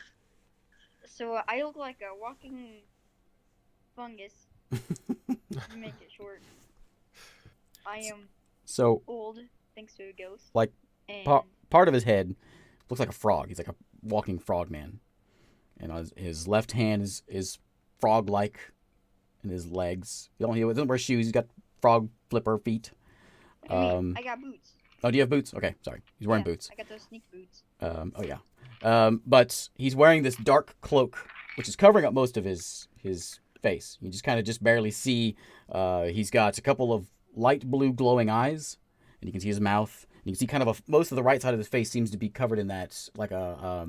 So I look like a walking fungus. To make it short. I am So old, thanks to a ghost. Like, and part of his head looks like a frog. He's like a walking frog man. And on his left hand is frog-like, and his legs. He doesn't wear shoes. He's got frog flipper feet. I mean, I got boots. Oh, do you have boots? Okay, sorry. He's wearing Yeah, boots. I got those sneak boots. Oh yeah. But he's wearing this dark cloak, which is covering up most of his face. You just kind of barely see. He's got a couple of light blue glowing eyes, and you can see his mouth. And you can see kind of most of the right side of his face seems to be covered in that, like a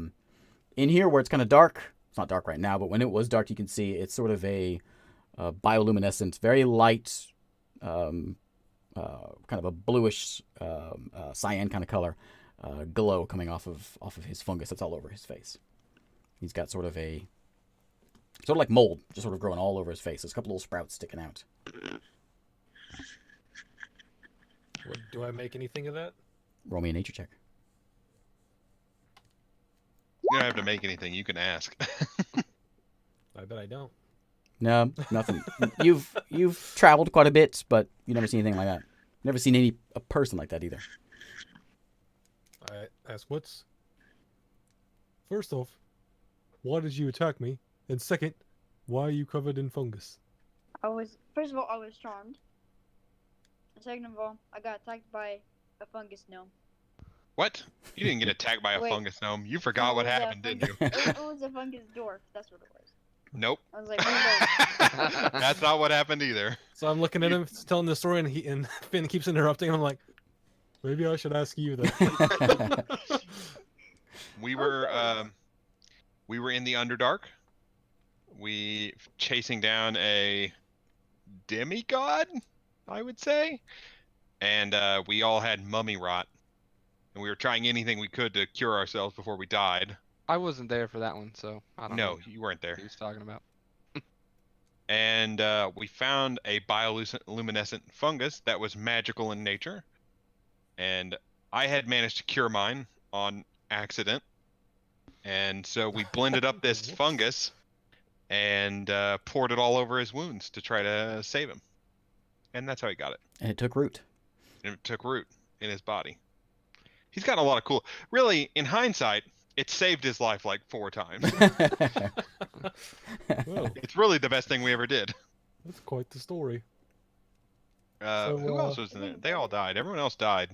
in here where it's kind of dark. It's not dark right now, but when it was dark, you can see it's sort of a bioluminescent, very light, kind of a bluish cyan kind of color glow coming off of his fungus that's all over his face. He's got sort of like mold, just sort of growing all over his face. There's a couple little sprouts sticking out. Do I make anything of that? Roll me a nature check. You don't have to make anything. You can ask. I bet I don't. No, nothing. You've traveled quite a bit, but you've never seen anything like that. Never seen a person like that either. I ask first off, why did you attack me? And second, why are you covered in fungus? First of all, I was charmed. And second of all, I got attacked by a fungus gnome. What? You didn't get attacked by a Wait. fungus gnome. You forgot what happened, didn't you? It was a fungus dwarf. That's what it was. Nope. I was like, what That's not what happened either. So I'm looking at him, telling the story, and Finn keeps interrupting him. I'm like, maybe I should ask you that. We were in the Underdark. We chasing down a demigod, I would say, and we all had mummy rot, and we were trying anything we could to cure ourselves before we died. I wasn't there for that one, so I don't know No, what you weren't there. he was talking about. And we found a bioluminescent fungus that was magical in nature, and I had managed to cure mine on accident, and so we blended up this fungus and poured it all over his wounds to try to save him, and that's how he got it. And it took root. And it took root in his body. He's got a lot of cool. Really, in hindsight, it saved his life like 4 times. Well, It's really the best thing we ever did. that's quite the story. Who else was in there? They all died. Everyone else died.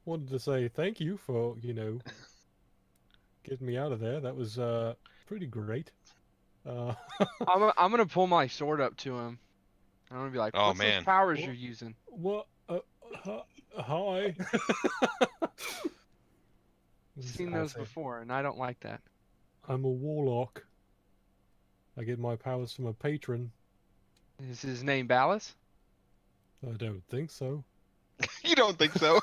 Wanted to say thank you for, getting me out of there. That was pretty great. I'm gonna pull my sword up to him. I'm gonna be like, Oh, what's man. those powers you're using? What? Hi. I've seen I those say, before, and I don't like that. I'm a warlock. I get my powers from a patron. Is his name Ballas? I don't think so. You don't think so?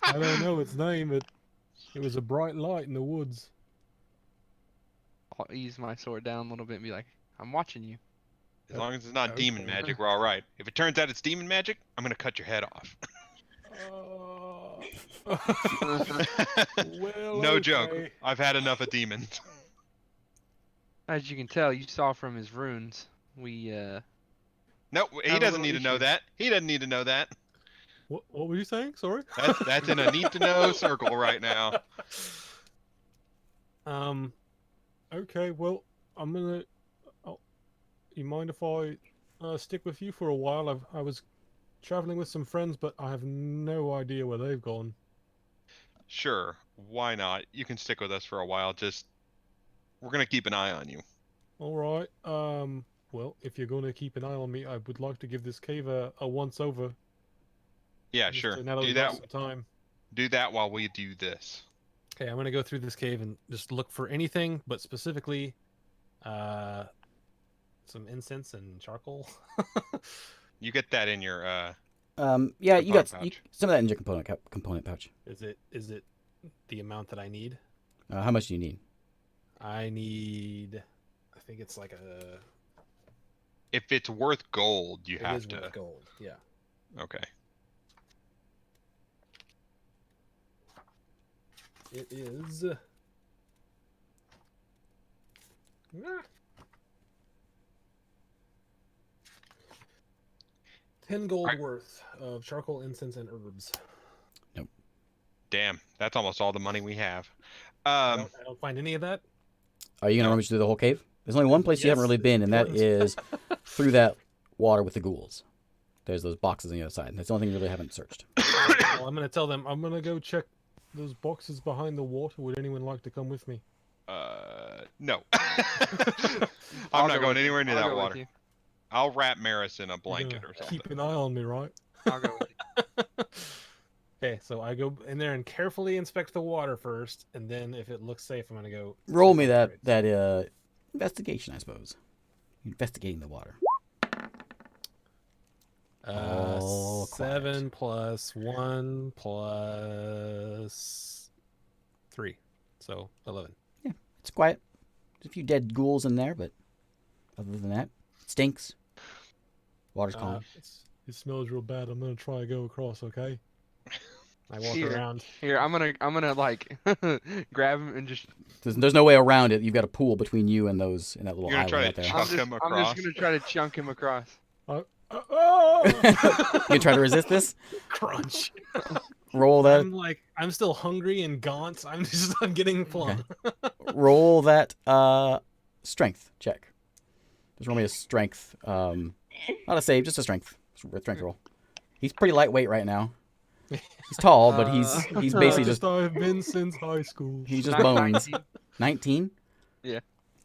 I don't know its name. It was a bright light in the woods. I'll ease my sword down a little bit and be like, I'm watching you. As long as it's not Okay. demon magic, we're all right. If it turns out it's demon magic, I'm gonna cut your head off. Well, No joke. okay. I've had enough of demons. As you can tell, you saw from his runes, we Nope, he Have a doesn't little need to know issue. that. He doesn't need to know that. What were you saying? Sorry. That's in a need to know circle right now. Okay. Well, I'm gonna. You mind if I stick with you for a while? I was traveling with some friends, but I have no idea where they've gone. Sure, why not? You can stick with us for a while. Just we're gonna keep an eye on you. All right. Well, if you're going to keep an eye on me, I would like to give this cave a once over. Yeah, just sure. to narrow Do down that. some time. Do that while we do this. Okay, I'm gonna go through this cave and just look for anything, but specifically, some incense and charcoal. You get that in your Yeah, you got Component pouch. some of that in your component pouch. Is it the amount that I need? How much do you need? I need. I think it's like a. if it's worth gold, you It have is to. worth gold. Yeah. Okay. It is. Ah. 10 gold Alright. worth of charcoal, incense, and herbs. Damn, that's almost all the money we have. I don't find any of that. Are you gonna No. rummage through the whole cave? There's only one place you haven't Yes, really been, and that important. is through that water with the ghouls. There's those boxes on the other side. That's the only thing you really haven't searched. Well, I'm gonna tell them I'm gonna go check those boxes behind the water. Would anyone like to come with me? No. I'll I'm not go going with you. anywhere near I'll that go with water. you. I'll wrap Maris in a You're blanket gonna or something. Keep an eye on me, right? I'll go with you. Okay, so I go in there and carefully inspect the water first, and then if it looks safe, I'm gonna go. Roll check me on that trades. investigation, I suppose. Investigating the water. All quiet. 7 plus 1 plus 3, so 11. Yeah, it's quiet. There's a few dead ghouls in there, but other than that, it stinks. Water's calm. It smells real bad. I'm gonna try to go across. Okay. I walk Here. around. Here, I'm gonna like grab him and just. There's no way around it. You've got a pool between you and those in that little You're gonna island try out to there. chuck him I'm just across. gonna try to chunk him across. You can try to resist this. Crunch. Roll that. I'm still hungry and gaunt. I'm getting plumb. Roll that strength check. Just roll me a strength. Not a save, just a strength roll. He's pretty lightweight right now. He's tall, but he's basically just. I've been since high school. He's just Not bones. 19. 19? Yeah.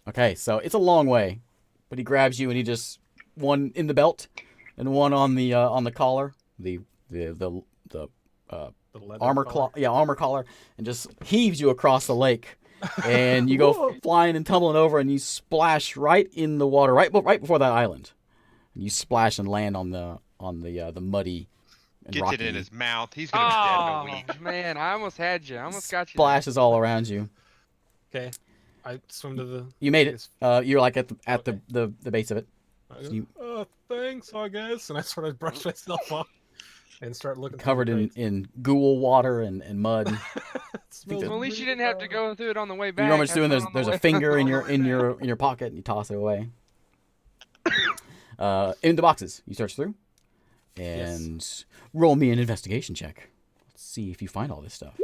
Okay, so it's a long way, but he grabs you and he just one in the belt and one on the collar, the The leather armor collar. armor collar, and just heaves you across the lake, and you go flying and tumbling over, and you splash right in the water, right before that island. And you splash and land on the muddy and Gets rocky. it in his mouth. He's gonna be dead in a Oh week. man, I almost had you. I almost got you. Splashes all around you. Okay. I swim to the. You made it. You're like at the base of it. You- Thanks, I guess. And I sort of brush myself off and start looking. Covered through the crates. in ghoul water and mud. It smells that- Well, at least you really didn't have to bad. go through it on the way back. You rummage Have through and fun on the there's a way- finger in on your the way back. pocket and you toss it away. In the boxes, you search through, and roll me an investigation check. Let's see if you find all this stuff.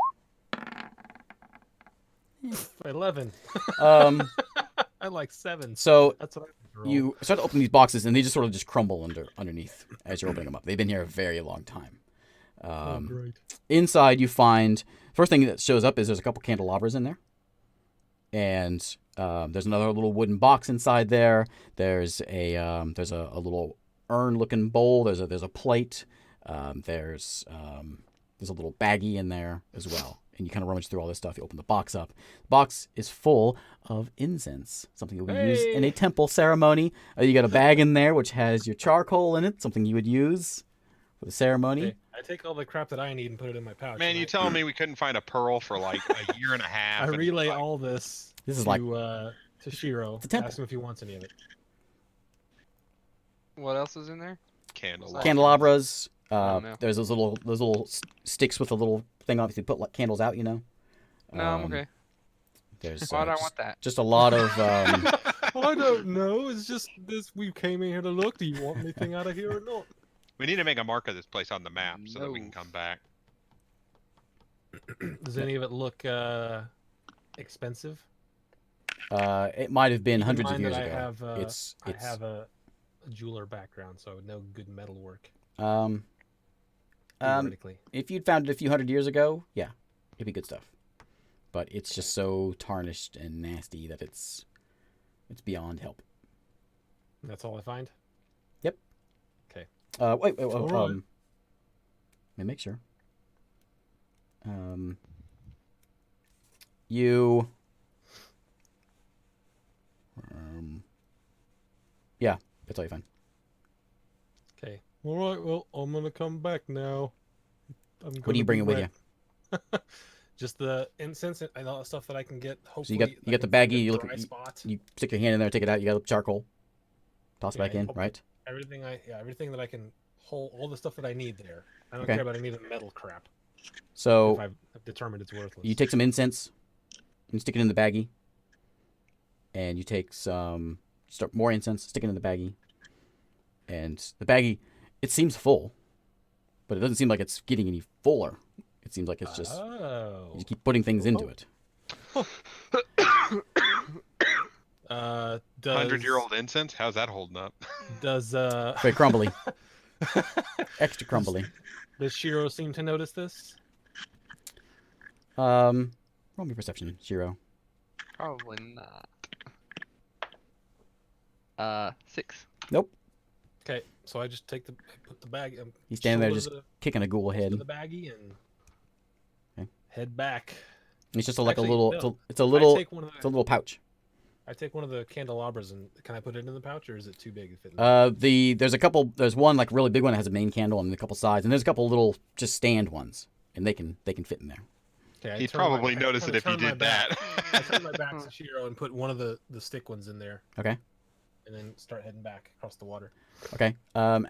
11. I like 7. So That's what I roll. you start to open these boxes, and they just sort of just crumble underneath as you're opening them up. They've been here a very long time. Oh, great. Inside, you find first thing that shows up is there's a couple candelabras in there, and there's another little wooden box inside there. There's a little urn-looking bowl. There's a plate. There's a little baggie in there as well. And you kind of rummage through all this stuff. You open the box up. The box is full of incense, something you would use in a temple ceremony. You got a bag in there which has your charcoal in it, something you would use for the ceremony. Okay, I take all the crap that I need and put it in my pouch. Man, and you telling me we couldn't find a pearl for like a year and a half? I and relay like, all this. This is to, like- to Shiro. It's a temple. Ask him if he wants any of it. What else is in there? candles. Candelabras. Oh, no. There's those little sticks with a little thing on it. You put like candles out, you know. No, I'm okay. There's Why do I just, want that? just a lot of I don't know. It's just this. We came in here to look. Do you want anything out of here or not? We need to make a mark of this place on the map so that we No. can come back. Does any of it look expensive? it might have been Keep in hundreds of mind years that ago. I have, it's I have a jeweler background, so I would know good metal work. Theoretically. If you'd found it a few hundred years ago, yeah, it'd be good stuff. But it's just so tarnished and nasty that it's beyond help. That's all I find. Yep. Okay. Wait. All right. Let me make sure. You. Yeah, that's all you find. Okay. All right. Well, I'm gonna come back now. What are you bringing with you? Just the incense and all the stuff that I can get. So Hopefully, you got that the I can baggie. find a You look. dry spot. You stick your hand in there, take it out. You got the charcoal. Toss it back Yeah, in, hopefully- right? Everything that I can hold, all the stuff that I need there. I don't Okay. care about any of the metal crap. So If I've determined it's worthless. you take some incense and stick it in the baggie. And you take start more incense, stick it in the baggie. And the baggie, it seems full, but it doesn't seem like it's getting any fuller. It seems like it's just Oh. you just keep putting things into it. Does 100-year-old incense? How's that holding up? Does Very crumbly, extra crumbly. does Shiro seem to notice this? Roll me perception, Shiro. Probably not. 6. Nope. Okay, so I just put the bag. He's standing there shoulder just the, kicking a ghoul shoulder head. the baggie and head back. It's just like Actually, a little. no. It's a little. I take one of It's a little pouch. I take one of the candelabras and can I put it in the pouch or is it too big to fit in the There's a couple. There's one like really big one that has a main candle and a couple sides, and there's a couple little just stand ones, and they can fit in there. Okay, I He'd turn my- probably I notice kinda it if you turn my did back. that. I turn my back to Shiro and put one of the stick ones in there Okay. and then start heading back across the water. Okay. As